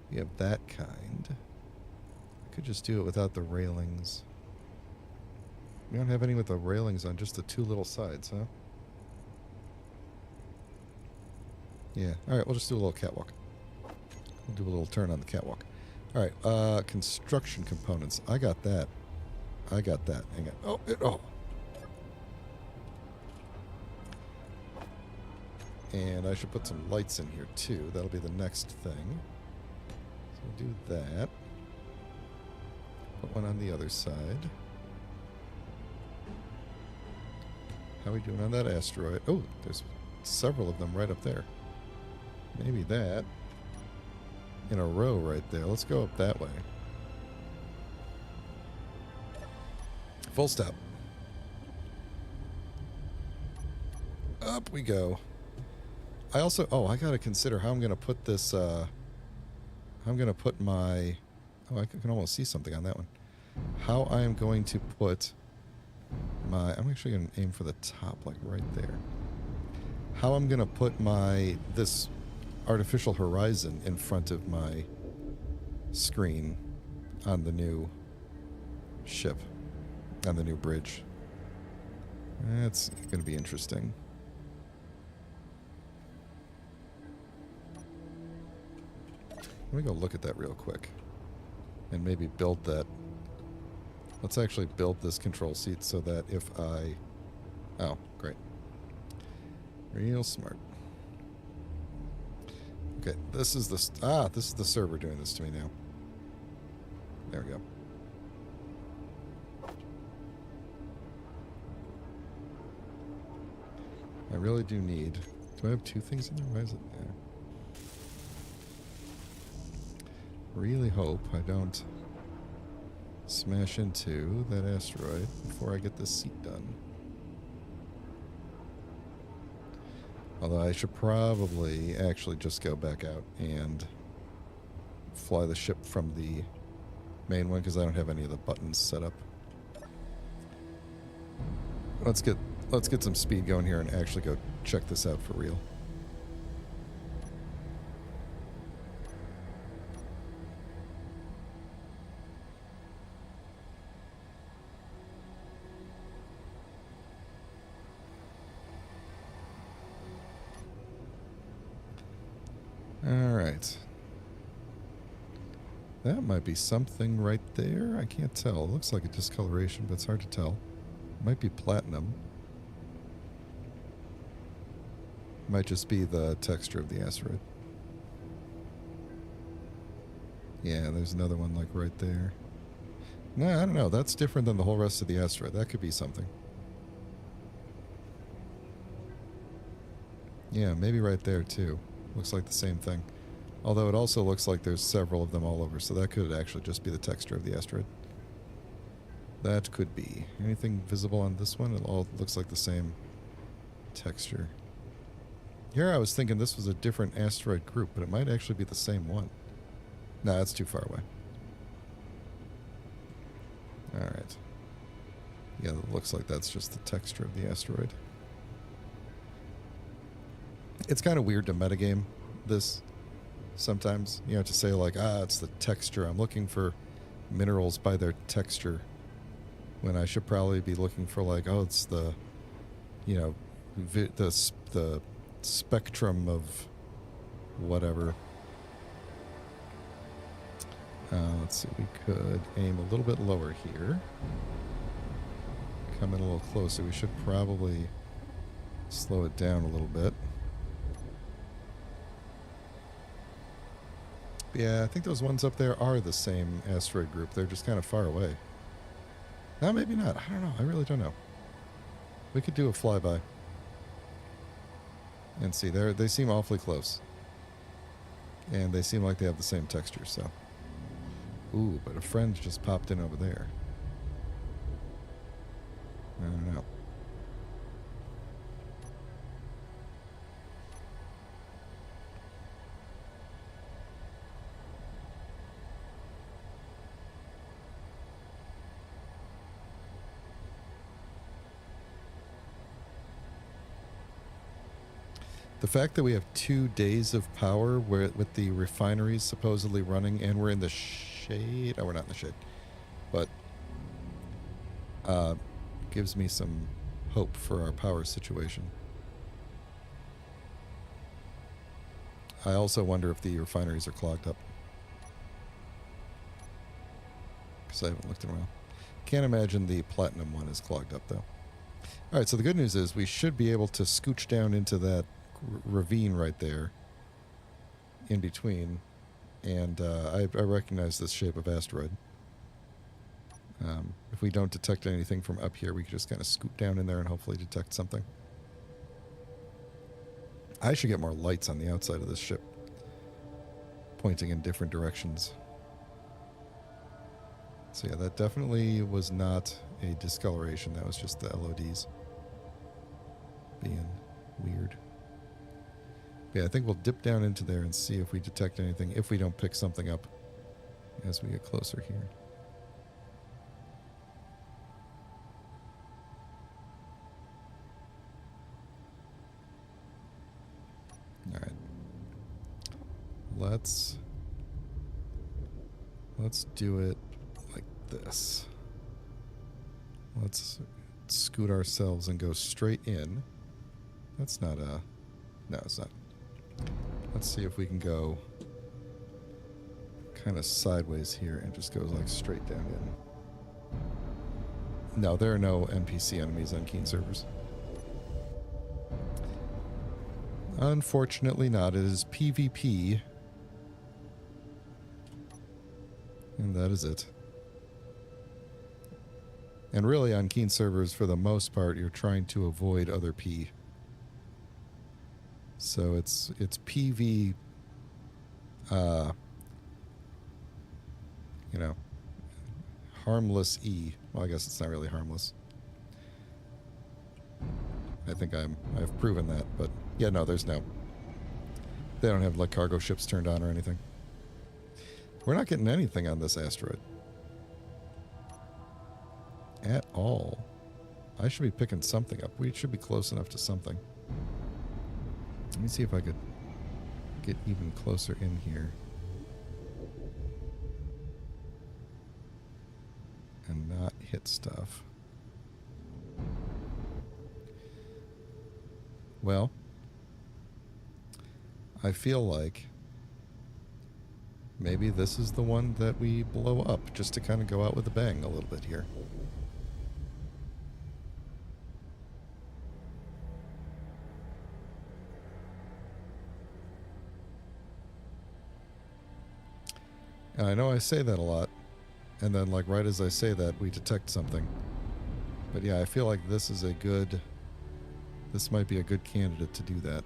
We have that kind. I could just do it without the railings. We don't have any with the railings on, just the two little sides, huh? Yeah. Alright, we'll just do a little catwalk. We'll do a little turn on the catwalk. Alright, construction components. I got that. I got that. Hang on. Oh! And I should put some lights in here, too. That'll be the next thing. So we'll do that. Put one on the other side. How are we doing on that asteroid? Oh, there's several of them right up there. Maybe that. In a row right there. Let's go up that way. Full stop. Up we go. I also... Oh, I gotta consider how I'm gonna put this... I'm gonna put my... Oh, I can almost see something on that one. How I am going to put my... I'm actually going to aim for the top, like right there. How I'm going to put my... This artificial horizon in front of my screen on the new ship. On the new bridge. That's going to be interesting. Let me go look at that real quick. And maybe build that. Let's actually build this control seat so that if I... Oh, great. Real smart. Okay, this is the... this is the server doing this to me now. There we go. I really do need... Do I have two things in there? Why is it there? Really hope I don't smash into that asteroid before I get this seat done. Although I should probably actually just go back out and fly the ship from the main one because I don't have any of the buttons set up. Let's get some speed going here and actually go check this out for real. Alright. That might be something right there. I can't tell. It looks like a discoloration, but it's hard to tell. It might be platinum. Might just be the texture of the asteroid. Yeah, there's another one like right there. No, I don't know. That's different than the whole rest of the asteroid. That could be something. Yeah, maybe right there too. Looks like the same thing. Although it also looks like there's several of them all over, so that could actually just be the texture of the asteroid. That could be. Anything visible on this one? It all looks like the same texture. Here I was thinking this was a different asteroid group, but it might actually be the same one. Nah, that's too far away. Alright. Yeah, it looks like that's just the texture of the asteroid. It's kind of weird to metagame this sometimes. You know, to say like, it's the texture. I'm looking for minerals by their texture. When I should probably be looking for like, oh, it's the, you know, the spectrum of whatever. Let's see, we could aim a little bit lower here. Come in a little closer. We should probably slow it down a little bit. But yeah, I think those ones up there are the same asteroid group. They're just kind of far away. No, maybe not. I don't know. I really don't know. We could do a flyby. And see, they seem awfully close. And they seem like they have the same texture, so... Ooh, but a friend just popped in over there. I don't know. The fact that we have 2 days of power with the refineries supposedly running and we're in the shade. Oh, we're not in the shade. But gives me some hope for our power situation. I also wonder if the refineries are clogged up. Because I haven't looked in a while. Can't imagine the platinum one is clogged up, though. Alright, so the good news is we should be able to scooch down into that ravine right there in between, and I recognize this shape of asteroid. If we don't detect anything from up here, we can just kind of scoot down in there and hopefully detect something. I should get more lights on the outside of this ship pointing in different directions. So yeah, that definitely was not a discoloration. That was just the LODs being weird. Yeah, I think we'll dip down into there and see if we detect anything, if we don't pick something up as we get closer here. Alright. Let's do it like this. Let's scoot ourselves and go straight in. That's not a... No, it's not. Let's see if we can go kind of sideways here and just goes like straight down in. No, there are no NPC enemies on Keen servers. Unfortunately not. It is PvP. And that is it. And really on Keen servers, for the most part, you're trying to avoid other P. So it's PV, you know, harmless E. Well, I guess it's not really harmless. I think I've proven that, but yeah, no, there's no. They don't have like cargo ships turned on or anything. We're not getting anything on this asteroid. At all. I should be picking something up. We should be close enough to something. Let me see if I could get even closer in here. And not hit stuff. Well, I feel like maybe this is the one that we blow up, just to kind of go out with a bang a little bit here. And I know I say that a lot, and then like right as I say that, we detect something. But yeah, I feel like this is a good... This might be a good candidate to do that.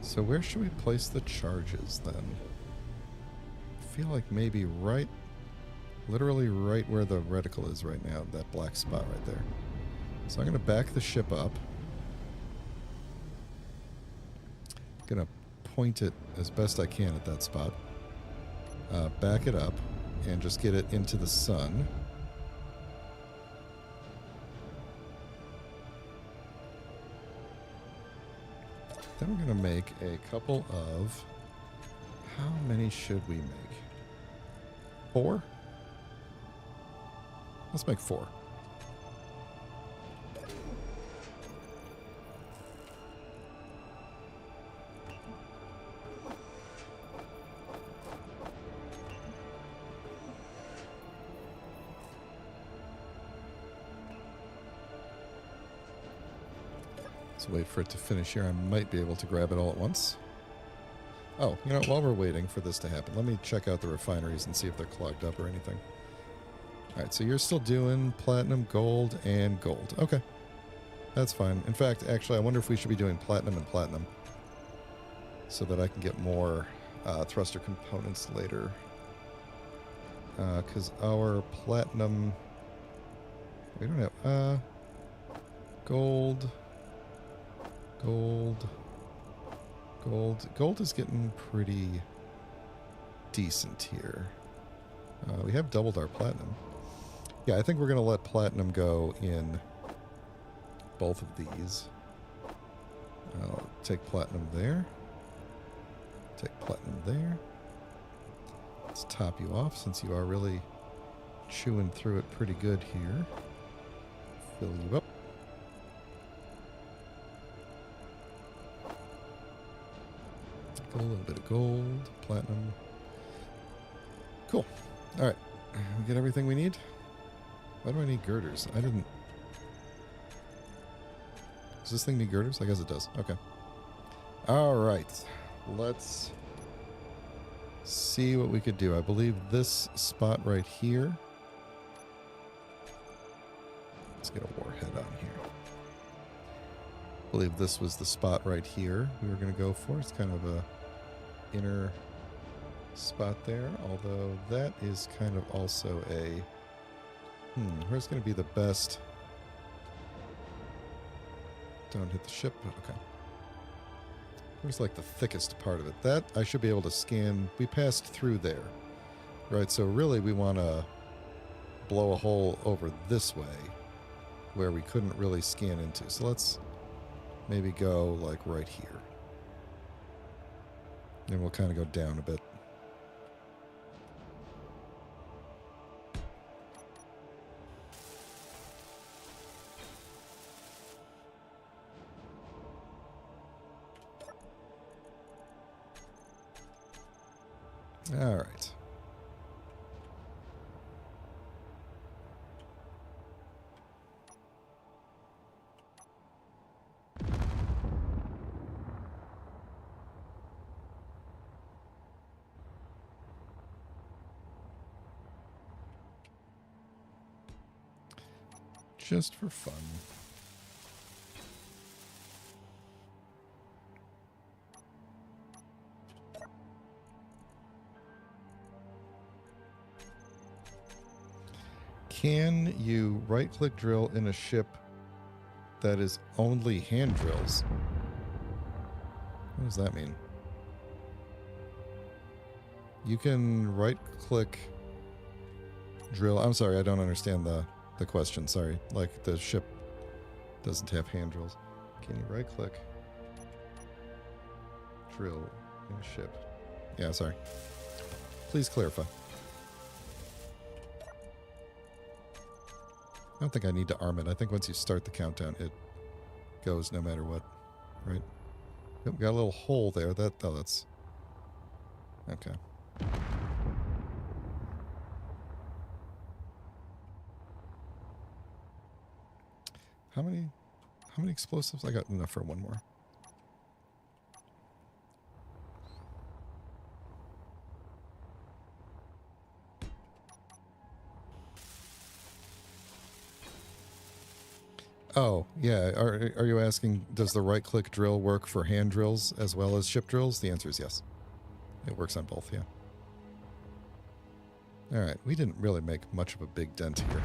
So where should we place the charges then? I feel like maybe right... Literally right where the reticle is right now, that black spot right there. So I'm going to back the ship up. Gonna point it as best I can at that spot. Back it up and just get it into the sun. Then we're gonna make a couple of... How many should we make? 4? Let's make 4. Wait for it to finish here. I might be able to grab it all at once. Oh, you know, while we're waiting for this to happen, let me check out the refineries and see if they're clogged up or anything. Alright, so you're still doing platinum, gold, and gold. Okay. That's fine. In fact, actually, I wonder if we should be doing platinum and platinum. So that I can get more thruster components later. Because our platinum... We don't have... gold... Gold. Gold is getting pretty decent here. We have doubled our platinum. Yeah, I think we're going to let platinum go in both of these. I'll take platinum there. Take platinum there. Let's top you off since you are really chewing through it pretty good here. Fill you up. A little bit of gold, platinum. Cool. Alright. We get everything we need? Why do I need girders? I didn't... Does this thing need girders? I guess it does. Okay. Alright. Let's see what we could do. I believe this spot right here... Let's get a warhead on here. I believe this was the spot right here we were going to go for. It's kind of a inner spot there, although that is kind of also a... where's going to be the best... Don't hit the ship. Okay. Where's like the thickest part of it? That I should be able to scan. We passed through there. Right, so really we want to blow a hole over this way where we couldn't really scan into. So let's maybe go like right here. And we'll kind of go down a bit. All right. Just for fun. Can you right-click drill in a ship that is only hand drills? What does that mean? You can right-click drill. I'm sorry, I don't understand the question. Sorry. Like, the ship doesn't have hand drills. Can you right-click drill in a ship? Yeah, sorry. Please clarify. I don't think I need to arm it. I think once you start the countdown, it goes no matter what, right? Yep, got a little hole there. That's okay. How many explosives? I got enough for one more. Oh, yeah. Are you asking, does the right-click drill work for hand drills as well as ship drills? The answer is yes. It works on both, yeah. All right. We didn't really make much of a big dent here,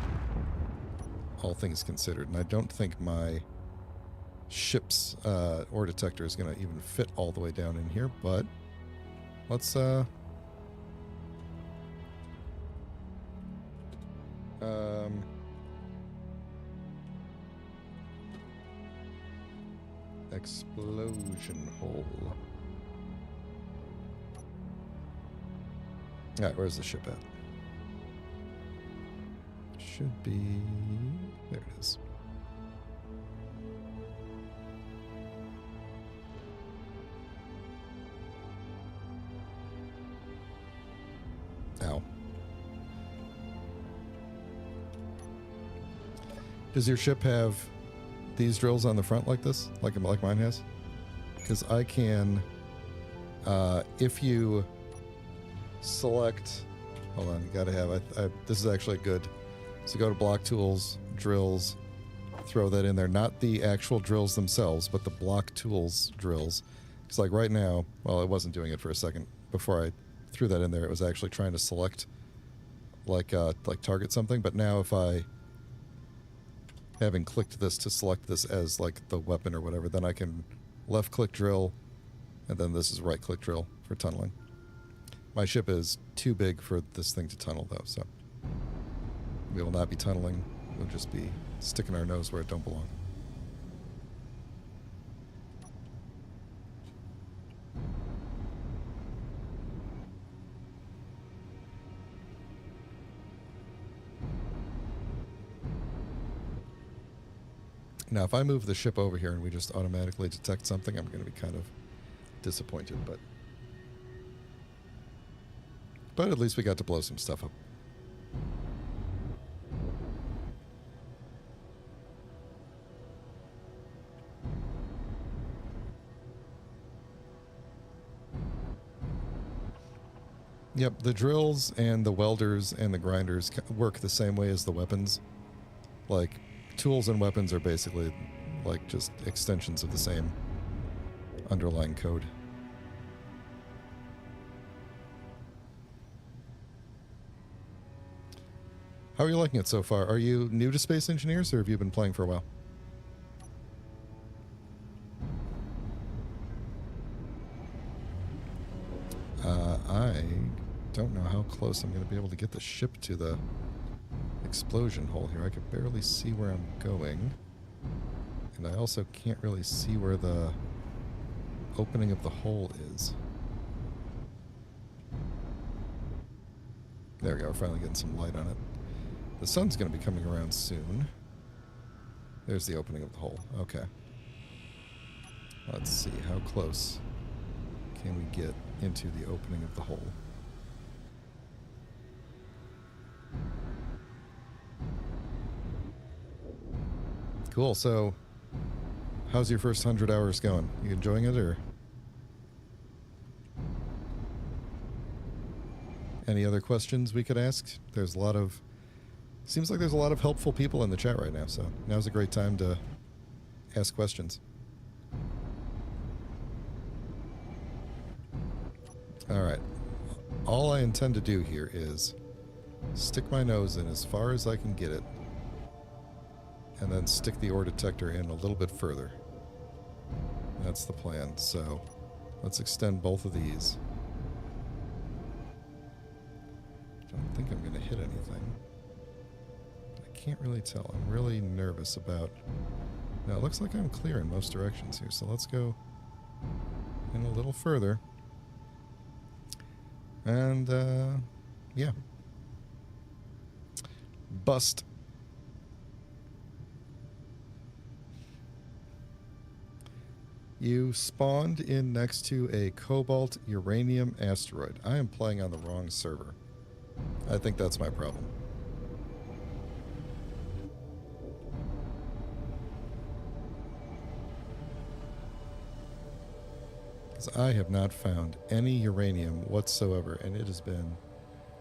all things considered. And I don't think my ship's ore detector is going to even fit all the way down in here, but let's... explosion hole. Alright, where's the ship at? Should be... there it is. Ow. Does your ship have these drills on the front like this? Like mine has? Because I can... if you select... hold on, you gotta have... this is actually good. So go to block tools, drills, throw that in there. Not the actual drills themselves, but the block tools drills. Because like right now, well, it wasn't doing it for a second. Before I threw that in there, it was actually trying to select like target something. But now if I... having clicked this to select this as like the weapon or whatever, then I can left click drill, and then this is right click drill for tunneling. My ship is too big for this thing to tunnel though, so we will not be tunneling. We'll just be sticking our nose where it don't belong. Now, if I move the ship over here and we just automatically detect something, I'm going to be kind of disappointed, but at least we got to blow some stuff up. Yep, the drills and the welders and the grinders work the same way as the weapons. Like, tools and weapons are basically like just extensions of the same underlying code. How are you liking it so far? Are you new to Space Engineers, or have you been playing for a while? I don't know how close I'm going to be able to get the ship to the explosion hole here. I can barely see where I'm going. And I also can't really see where the opening of the hole is. There we go, we're finally getting some light on it. The sun's going to be coming around soon. There's the opening of the hole. Okay. Let's see, how close can we get into the opening of the hole? Cool. So, how's your first 100 hours going? You enjoying it, or any other questions we could ask? There's a lot of... Seems like there's a lot of helpful people in the chat right now, so now's a great time to ask questions. All right. All I intend to do here is stick my nose in as far as I can get it, and then stick the ore detector in a little bit further. That's the plan. So let's extend both of these. Don't think I'm going to hit anything. I can't really tell. I'm really nervous about... Now, it looks like I'm clear in most directions here, so let's go in a little further. And, yeah. Bust. You spawned in next to a cobalt uranium asteroid. I am playing on the wrong server. I think that's my problem. Because I have not found any uranium whatsoever, and it has been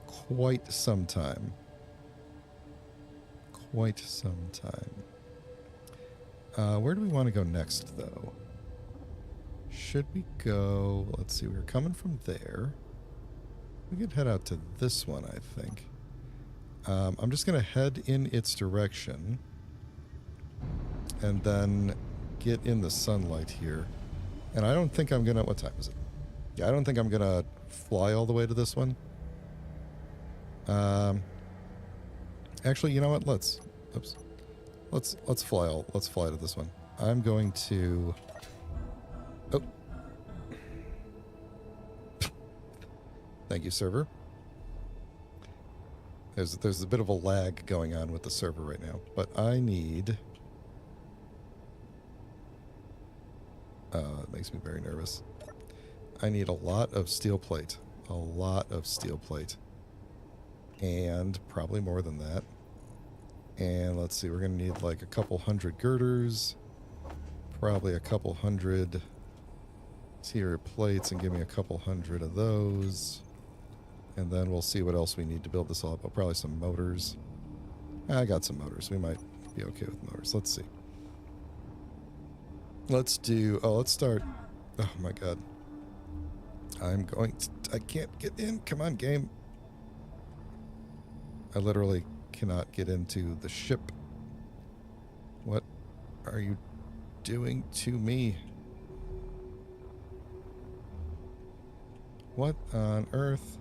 quite some time. Quite some time. Where do we want to go next, though? Should we go... Let's see, we're coming from there. We could head out to this one, I think. I'm just going to head in its direction. And then get in the sunlight here. And I don't think I'm going to... What time is it? Yeah, I don't think I'm going to fly all the way to this one. Actually, you know what? Let's fly to this one. I'm going to... Oh. Thank you, server. There's a bit of a lag going on with the server right now, but I need... it makes me very nervous. I need a lot of steel plate. A lot of steel plate. And probably more than that. And let's see, we're going to need like a couple hundred girders. Probably a couple hundred tier plates, and give me a couple hundred of those. And then we'll see what else we need to build this all up. Oh, probably some motors. I got some motors. We might be okay with motors. Let's see. Let's do... Oh, let's start... Oh, my God. I'm going to... I can't get in. Come on, game. I literally cannot get into the ship. What are you doing to me? What on earth?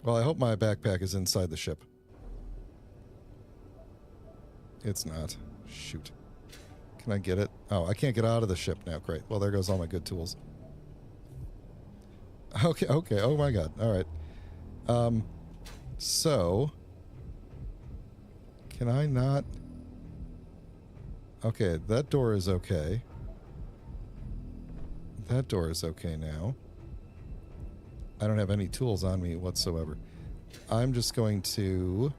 Well, I hope my backpack is inside the ship. It's not. Shoot. Can I get it? Oh, I can't get out of the ship now. Great. Well, there goes all my good tools. Okay, okay. Oh my God. All right. So... Can I not... Okay, that door is okay. That door is okay now. I don't have any tools on me whatsoever. I'm just going to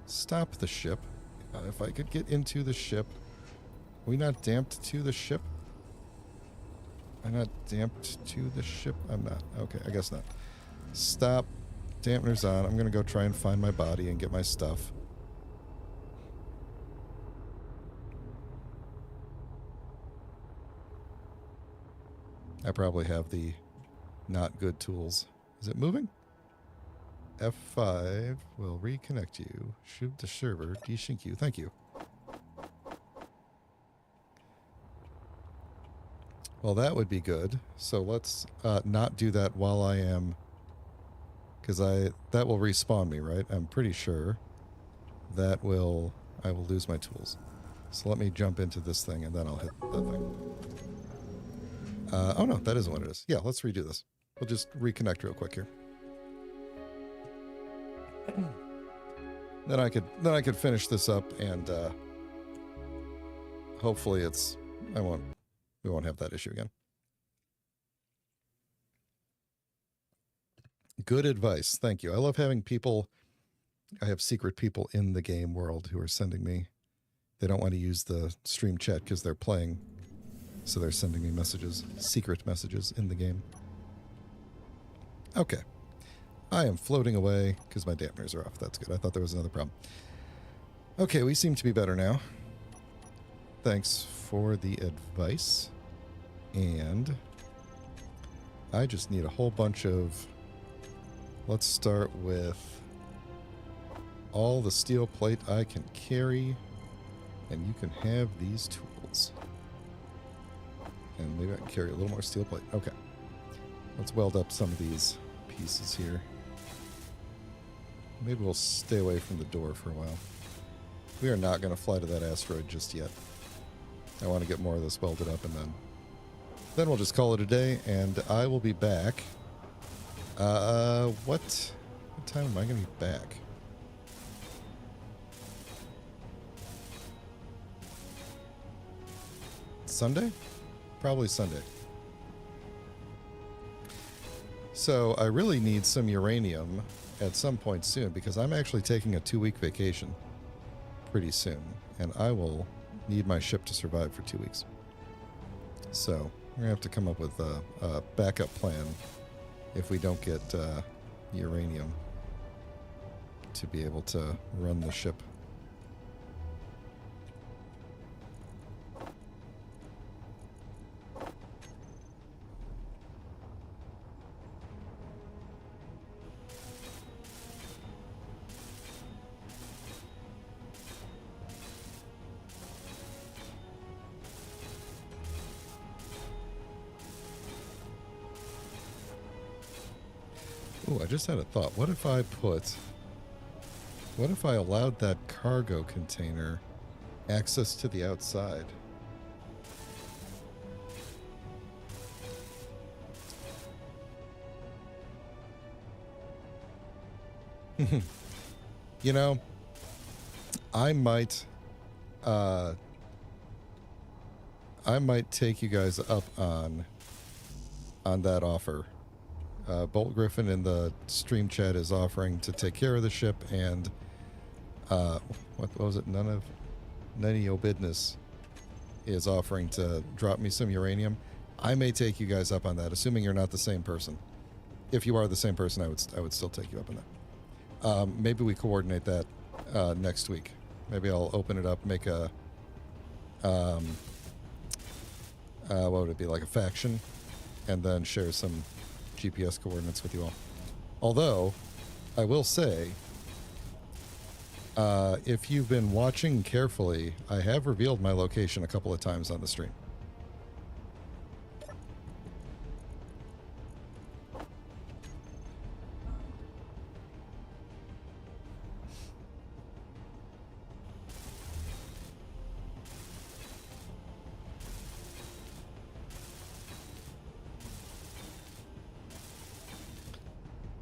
stop the ship. If I could get into the ship. Are we not damped to the ship? I'm not damped to the ship? I'm not. Okay, I guess not. Stop. Dampener's on. I'm going to go try and find my body and get my stuff. I probably have the not good tools. Is it moving? F5 will reconnect you. Shoot the server. Desync you. Thank you. Well, that would be good. So let's not do that while I am... Because that will respawn me, right? I'm pretty sure that will... I will lose my tools. So let me jump into this thing and then I'll hit that thing. Oh no, that isn't what it is. Yeah, let's redo this. We'll just reconnect real quick here. Then I could finish this up and hopefully we won't have that issue again. Good advice. Thank you. I love having people I have secret people in the game world who are sending me. They don't want to use the stream chat because they're playing. So they're sending me messages, secret messages in the game. Okay. I am floating away because my dampeners are off. That's good. I thought there was another problem. Okay, we seem to be better now. Thanks for the advice. And I just need a whole bunch of... Let's start with all the steel plate I can carry. And you can have these tools. And maybe I can carry a little more steel plate. Okay. Let's weld up some of these pieces here. Maybe we'll stay away from the door for a while. We are not going to fly to that asteroid just yet. I want to get more of this welded up, and then we'll just call it a day, and I will be back. What time am I going to be back? Sunday? Probably Sunday. So I really need some uranium at some point soon because I'm actually taking a 2-week vacation pretty soon, and I will need my ship to survive for 2 weeks. So we're gonna have to come up with a backup plan if we don't get uranium to be able to run the ship. Ooh, I just had a thought. What if I allowed that cargo container access to the outside? You know, I might take you guys up on that offer. Bolt Griffin in the stream chat is offering to take care of the ship, and what was it? None of your business is offering to drop me some uranium. I may take you guys up on that, assuming you're not the same person. If you are the same person, I would still take you up on that. Maybe we coordinate that next week. Maybe I'll open it up, make a what would it be, like a faction, and then share some GPS coordinates with you all. Although, I will say, if you've been watching carefully, I have revealed my location a couple of times on the stream.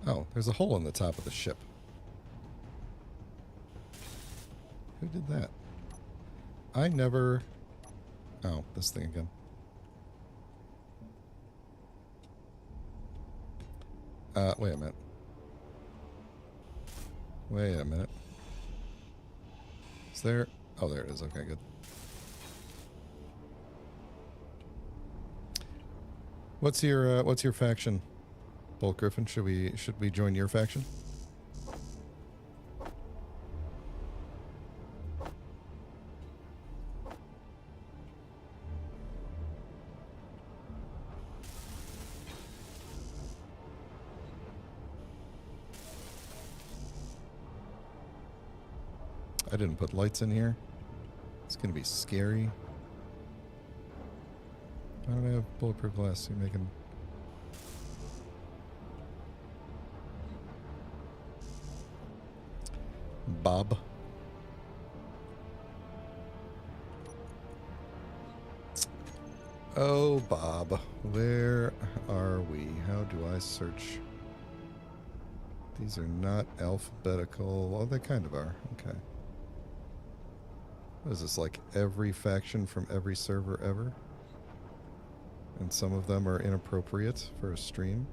Oh, there's a hole in the top of the ship. Who did that? I never... Oh, this thing again. Wait a minute. Wait a minute. Is there... Oh, there it is. Okay, good. What's your faction? Bolt Griffin, should we join your faction? I didn't put lights in here. It's gonna be scary. I don't have bulletproof glass. You're making... Bob. Oh, Bob. Where are we? How do I search? These are not alphabetical. Well, they kind of are. Okay. What is this, like every faction from every server ever? And some of them are inappropriate for a stream?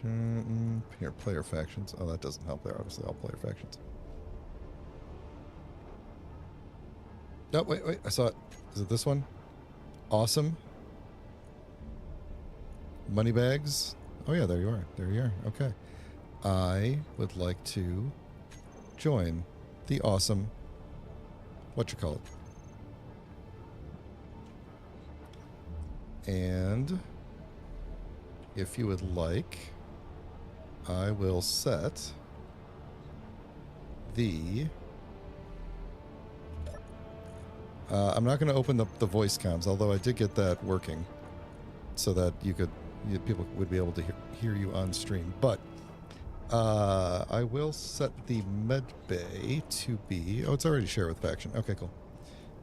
Here, player factions. Oh, that doesn't help. They're obviously all player factions. No, wait. I saw it. Is it this one? Awesome. Moneybags. Oh, yeah, there you are. There you are. Okay. I would like to join the awesome... What you call it? And if you would like, I will set the... I'm not going to open the voice comms, although I did get that working so that people would be able to hear you on stream. But I will set the med bay to be... Oh, it's already shared with faction. Okay, cool.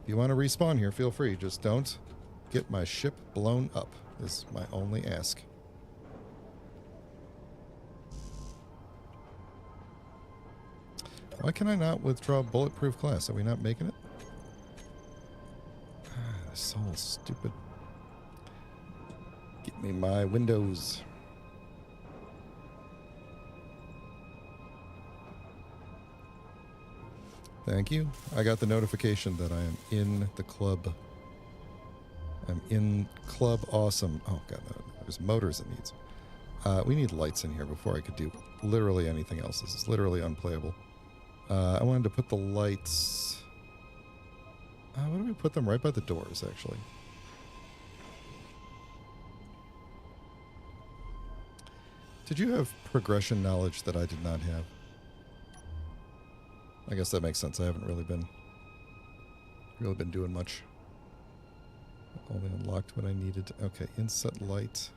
If you want to respawn here, feel free. Just don't get my ship blown up, is my only ask. Why can I not withdraw bulletproof glass? Are we not making it? This is all stupid. Get me my windows. Thank you. I got the notification that I am in the club. I'm in Club Awesome. Oh, God, no, there's motors it needs. We need lights in here before I could do literally anything else. This is literally unplayable. I wanted to put the lights... why don't we put them right by the doors, actually? Did you have progression knowledge that I did not have? I guess that makes sense. I haven't really been doing much. Only unlocked what I needed. Okay, inset light.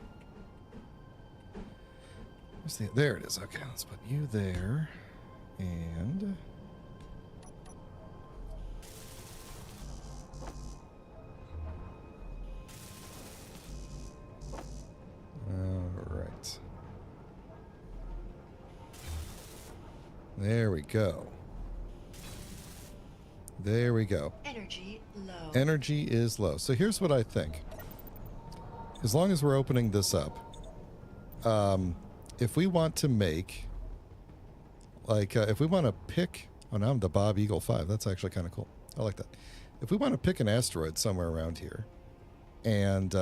There it is. Okay, let's put you there. And... Alright. There we go. There we go. Energy low. Energy is low. So here's what I think. As long as we're opening this up, if we want to make, like, if we want to pick, oh, now I'm the Bob Eagle 5. That's actually kind of cool. I like that. If we want to pick an asteroid somewhere around here and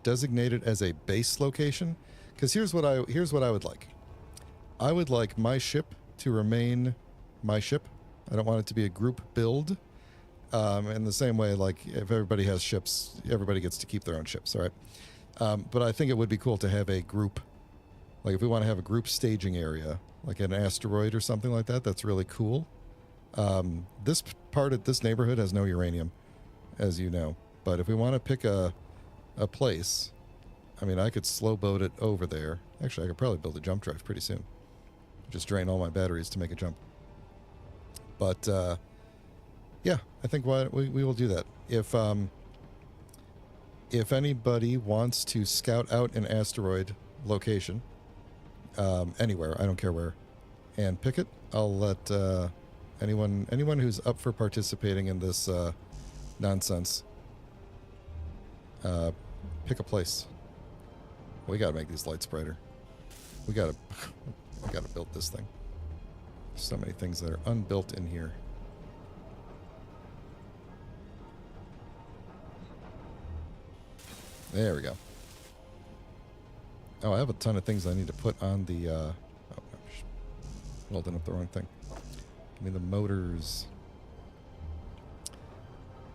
designate it as a base location, because here's what I would like. I would like my ship to remain my ship. I don't want it to be a group build. In the same way, like, if everybody has ships, everybody gets to keep their own ships, all right? But I think it would be cool to have a group, like if we want to have a group staging area, like an asteroid or something like that, that's really cool. This part of this neighborhood has no uranium, as you know. But if we want to pick a place, I mean, I could slow boat it over there. Actually, I could probably build a jump drive pretty soon. Just drain all my batteries to make a jump. But, yeah, I think we will do that. If anybody wants to scout out an asteroid location, anywhere, I don't care where, and pick it, I'll let anyone who's up for participating in this nonsense pick a place. We gotta make these lights brighter. We gotta build this thing. So many things that are unbuilt in here. There we go. Oh, I have a ton of things I need to put on the... oh, no, welding up the wrong thing. Give me the motors.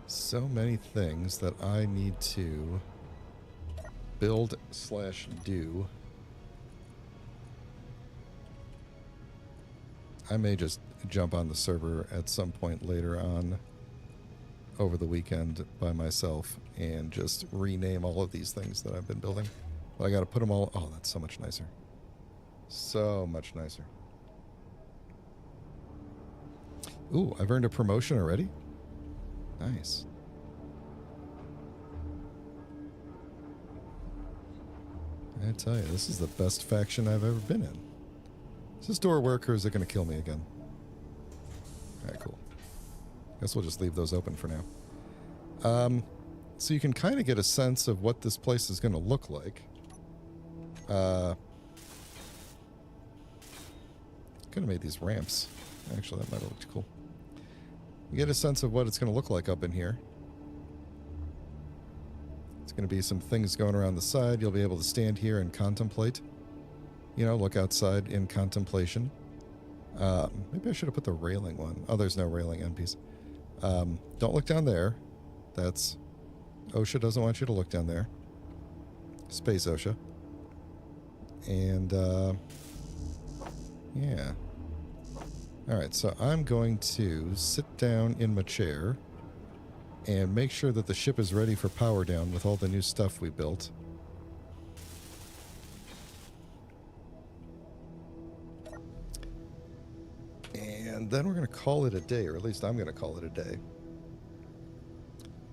So many things that I need to build/do. I may just jump on the server at some point later on over the weekend by myself and just rename all of these things that I've been building. But I got to put them all... Oh, that's so much nicer. So much nicer. Ooh, I've earned a promotion already? Nice. I tell you, this is the best faction I've ever been in. Is this door work, or is it going to kill me again? Alright, cool. Guess we'll just leave those open for now. So you can kind of get a sense of what this place is going to look like. Could have made these ramps. Actually, that might have looked cool. You get a sense of what it's going to look like up in here. It's going to be some things going around the side. You'll be able to stand here and contemplate. You know, look outside in contemplation. Maybe I should have put the railing one. Oh, there's no railing end piece. Don't look down there. That's... OSHA doesn't want you to look down there. Space OSHA. And, yeah. Alright, so I'm going to sit down in my chair and make sure that the ship is ready for power down with all the new stuff we built. And then we're going to call it a day, or at least I'm going to call it a day.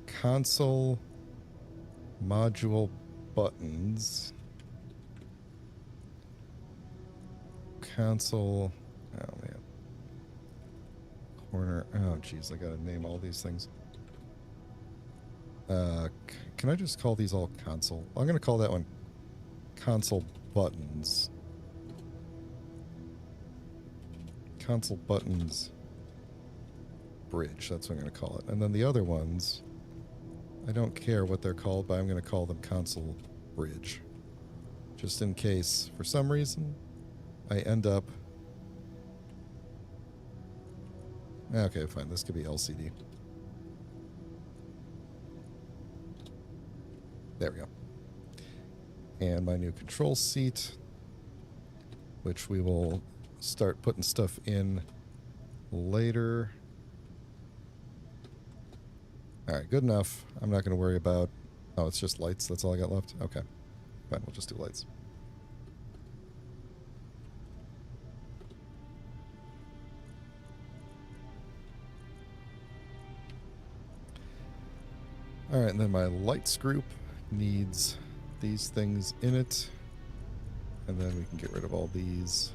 Console module buttons. Console... Oh, man. Corner... Oh, jeez, I gotta name all these things. Can I just call these all console? I'm gonna call that one console buttons. Console buttons bridge, that's what I'm gonna call it. And then the other ones, I don't care what they're called, but I'm gonna call them console bridge. Just in case, for some reason, I end up... Okay, fine. This could be LCD. There we go. And my new control seat, which we will start putting stuff in later. Alright, good enough. I'm not going to worry about... Oh, it's just lights. That's all I got left? Okay. Fine, we'll just do lights. Alright, and then my lights group needs these things in it. And then we can get rid of all these.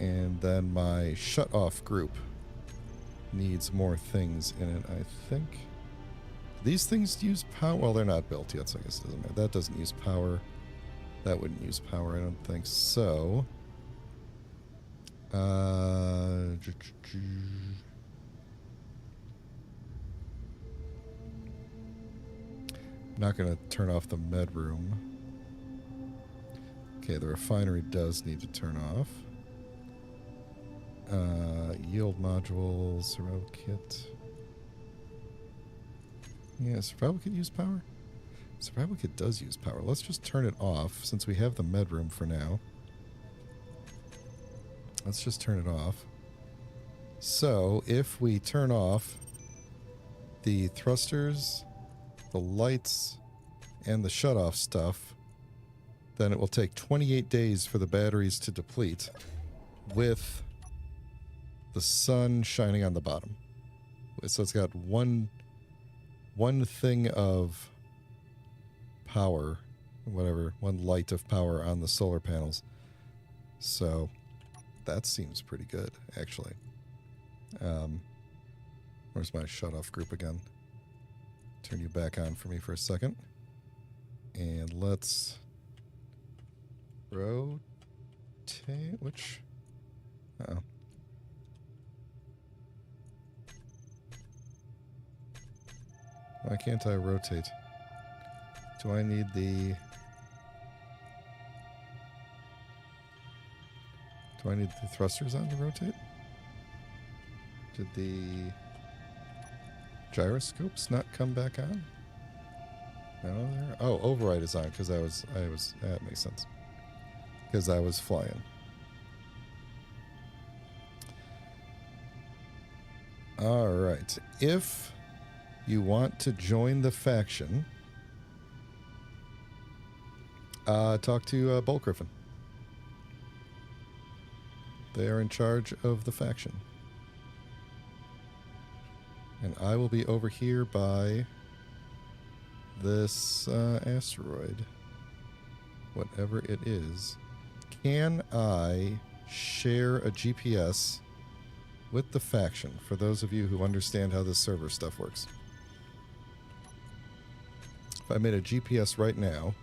And then my shut-off group needs more things in it, I think. These things use power. Well, they're not built yet, so I guess it doesn't matter. That doesn't use power. That wouldn't use power, I don't think. So... I'm not going to turn off the med room. Okay, the refinery does need to turn off. Yield module, survival kit. Yeah, survival kit use power? Survival kit does use power. Let's just turn it off since we have the med room for now. Let's just turn it off. So, if we turn off the thrusters, the lights, and the shut-off stuff, then it will take 28 days for the batteries to deplete with the sun shining on the bottom. So it's got one thing of power, whatever, one light of power on the solar panels. So that seems pretty good, actually. Where's my shut-off group again? Turn you back on for me for a second. And let's rotate. Which? Uh-oh. Why can't I rotate? Do I need the... Do I need the thrusters on to rotate? Did the gyroscopes not come back on? No, there. Oh, override is on because I was. That makes sense. Because I was flying. All right. If you want to join the faction, talk to Bolt Griffin. They are in charge of the faction. And I will be over here by this asteroid. Whatever it is. Can I share a GPS with the faction, for those of you who understand how this server stuff works? If I made a GPS right now,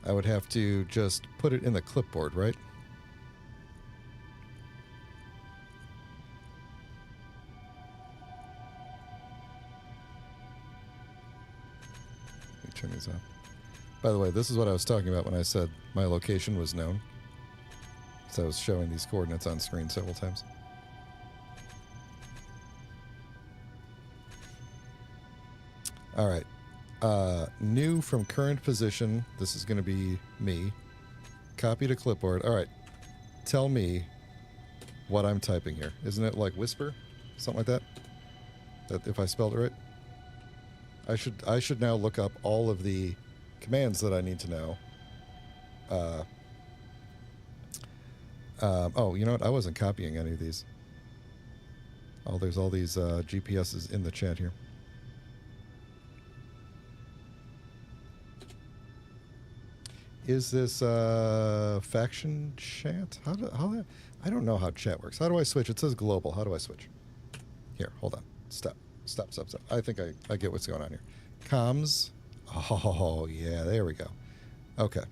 I would have to just put it in the clipboard, right? turn these off. By the way, this is what I was talking about when I said my location was known. So I was showing these coordinates on screen several times. All right. New from current position. This is going to be me. Copy to clipboard. All right. Tell me what I'm typing here. Isn't it like whisper? Something like that? That if I spelled it right? I should now look up all of the commands that I need to know. Oh, you know what? I wasn't copying any of these. Oh, there's all these GPSs in the chat here. Is this faction chat? I don't know how chat works. How do I switch? It says global. How do I switch? Here, hold on. Stop. I think I get what's going on here. Comms. Oh, yeah, there we go. Okay.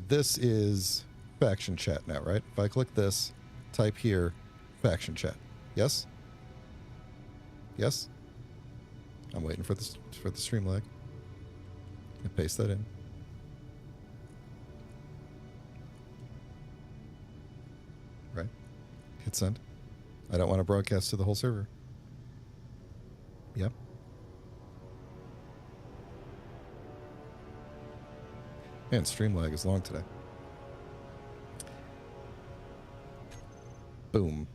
This is faction chat now, right? If I click this, type here, faction chat. Yes? Yes? I'm waiting for the stream lag. And paste that in. Right? Hit send. I don't want to broadcast to the whole server. Yep. Man, stream lag is long today. Boom.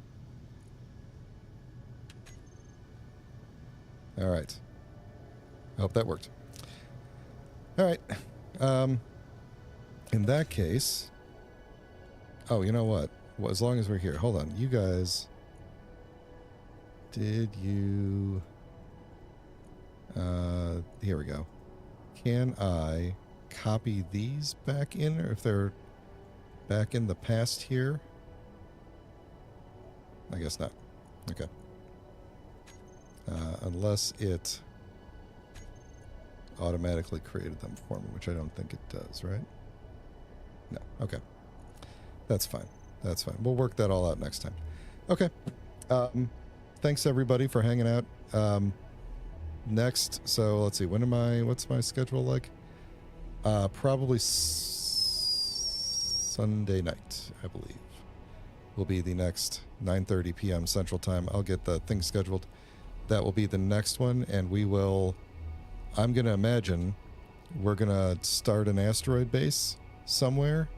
All right. I hope that worked. All right. In that case... Oh, you know what? Well, as long as we're here. Hold on. You guys... Did you... here we go. Can I copy these back in, or if they're back in the past here? I guess not. Okay. Unless it automatically created them for me, which I don't think it does, right? No. Okay. That's fine. That's fine. We'll work that all out next time. Okay. Thanks everybody for hanging out. Next, so let's see, what's my schedule like? Probably Sunday night, I believe, will be the next 9:30 p.m. Central Time. I'll get the thing scheduled. That will be the next one, and I'm going to imagine we're going to start an asteroid base somewhere,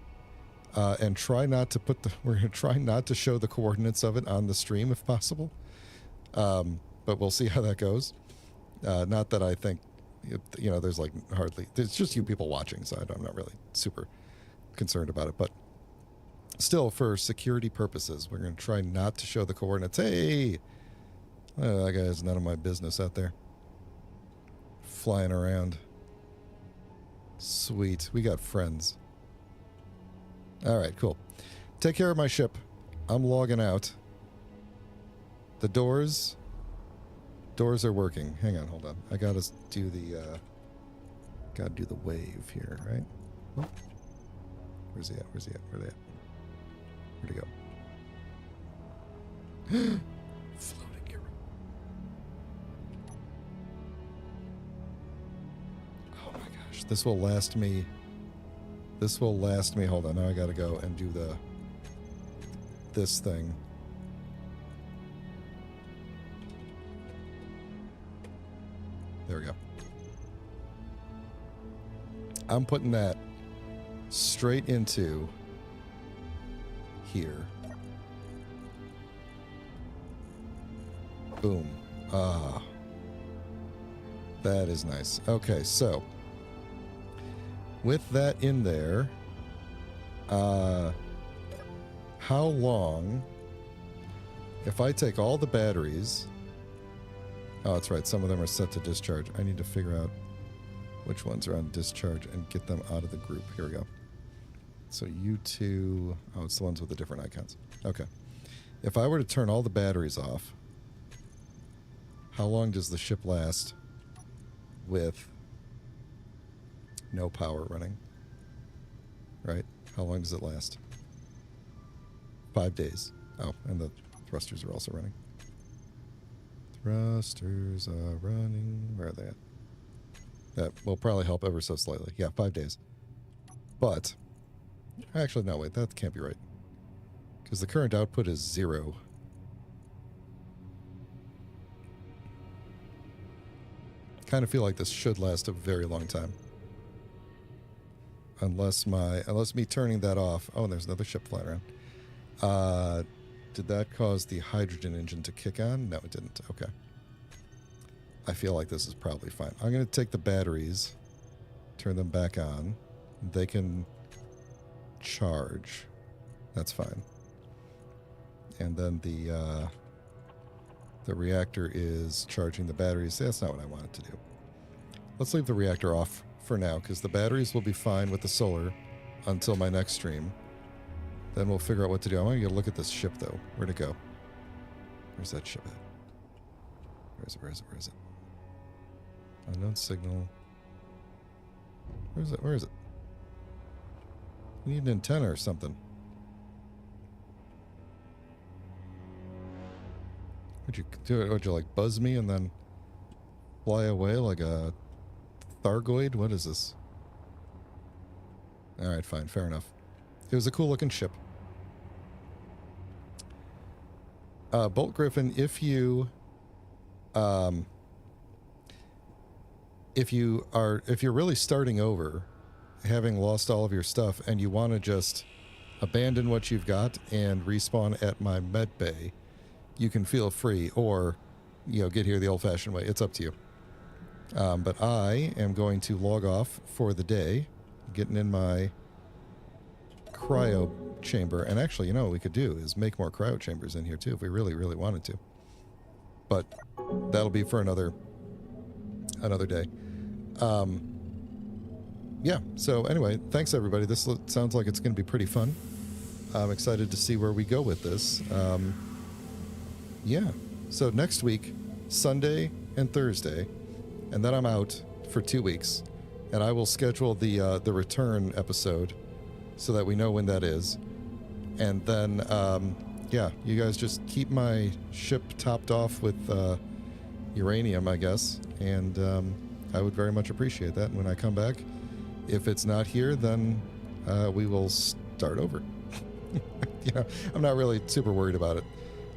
and we're going to try not to show the coordinates of it on the stream if possible. But we'll see how that goes. Not that I think, there's there's just you people watching, so I'm not really super concerned about it. But still, for security purposes, we're going to try not to show the coordinates. Hey, that guy has none of my business out there. Flying around. Sweet. We got friends. All right, cool. Take care of my ship. I'm logging out. The doors are working. Hang on, hold on. I gotta do the wave here, right? Oh. Where's he at? Where they at? Where'd he go? Floating arrow. Oh my gosh. This will last me. Hold on, now I gotta go and do this thing. There we go. I'm putting that straight into here. Boom. Ah. That is nice. Okay, so with that in there, how long, if I take all the batteries... Oh, that's right. Some of them are set to discharge. I need to figure out which ones are on discharge and get them out of the group. Here we go. So you two... Oh, it's the ones with the different icons. Okay. If I were to turn all the batteries off, how long does the ship last with no power running? Right? How long does it last? 5 days. Oh, and the thrusters are also running. Thrusters are running. Where are they at? That will probably help ever so slightly. Yeah, 5 days. But, actually, no, wait, that can't be right. Because the current output is 0. Kind of feel like this should last a very long time. Unless me turning that off. Oh, and there's another ship flying around. Did that cause the hydrogen engine to kick on? No, it didn't. Okay. I feel like this is probably fine. I'm going to take the batteries, turn them back on. They can charge. That's fine. And then the reactor is charging the batteries. That's not what I wanted to do. Let's leave the reactor off for now, because the batteries will be fine with the solar until my next stream. Then we'll figure out what to do. I want to get a look at this ship, though. Where'd it go? Where's that ship at? Where is it? Where is it? Where is it? Unknown signal. Where is it? Where is it? We need an antenna or something. Would you do it? Would you like buzz me and then fly away like a Thargoid? What is this? Alright, fine. Fair enough. It was a cool looking ship. Bolt Griffin, if you're really starting over, having lost all of your stuff, and you want to just abandon what you've got and respawn at my med bay, you can feel free, or, get here the old-fashioned way. It's up to you. But I am going to log off for the day, getting in my cryo chamber. And actually, what we could do is make more cryo chambers in here, too, if we really, really wanted to. But that'll be for another day. Yeah, so anyway, thanks, everybody. This sounds like it's going to be pretty fun. I'm excited to see where we go with this. Yeah, so next week, Sunday and Thursday, and then I'm out for 2 weeks, and I will schedule the return episode so that we know when that is. And then, yeah, you guys just keep my ship topped off with uranium, I guess, and I would very much appreciate that. And when I come back, if it's not here, then we will start over. I'm not really super worried about it.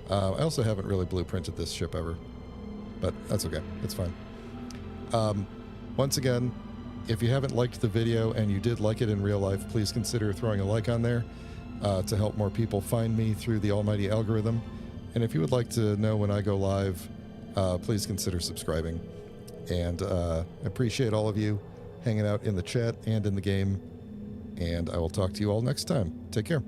I also haven't really blueprinted this ship ever, but that's okay. It's fine. Once again, if you haven't liked the video and you did like it in real life, please consider throwing a like on there to help more people find me through the almighty algorithm. And if you would like to know when I go live, please consider subscribing. And I appreciate all of you hanging out in the chat and in the game. And I will talk to you all next time. Take care.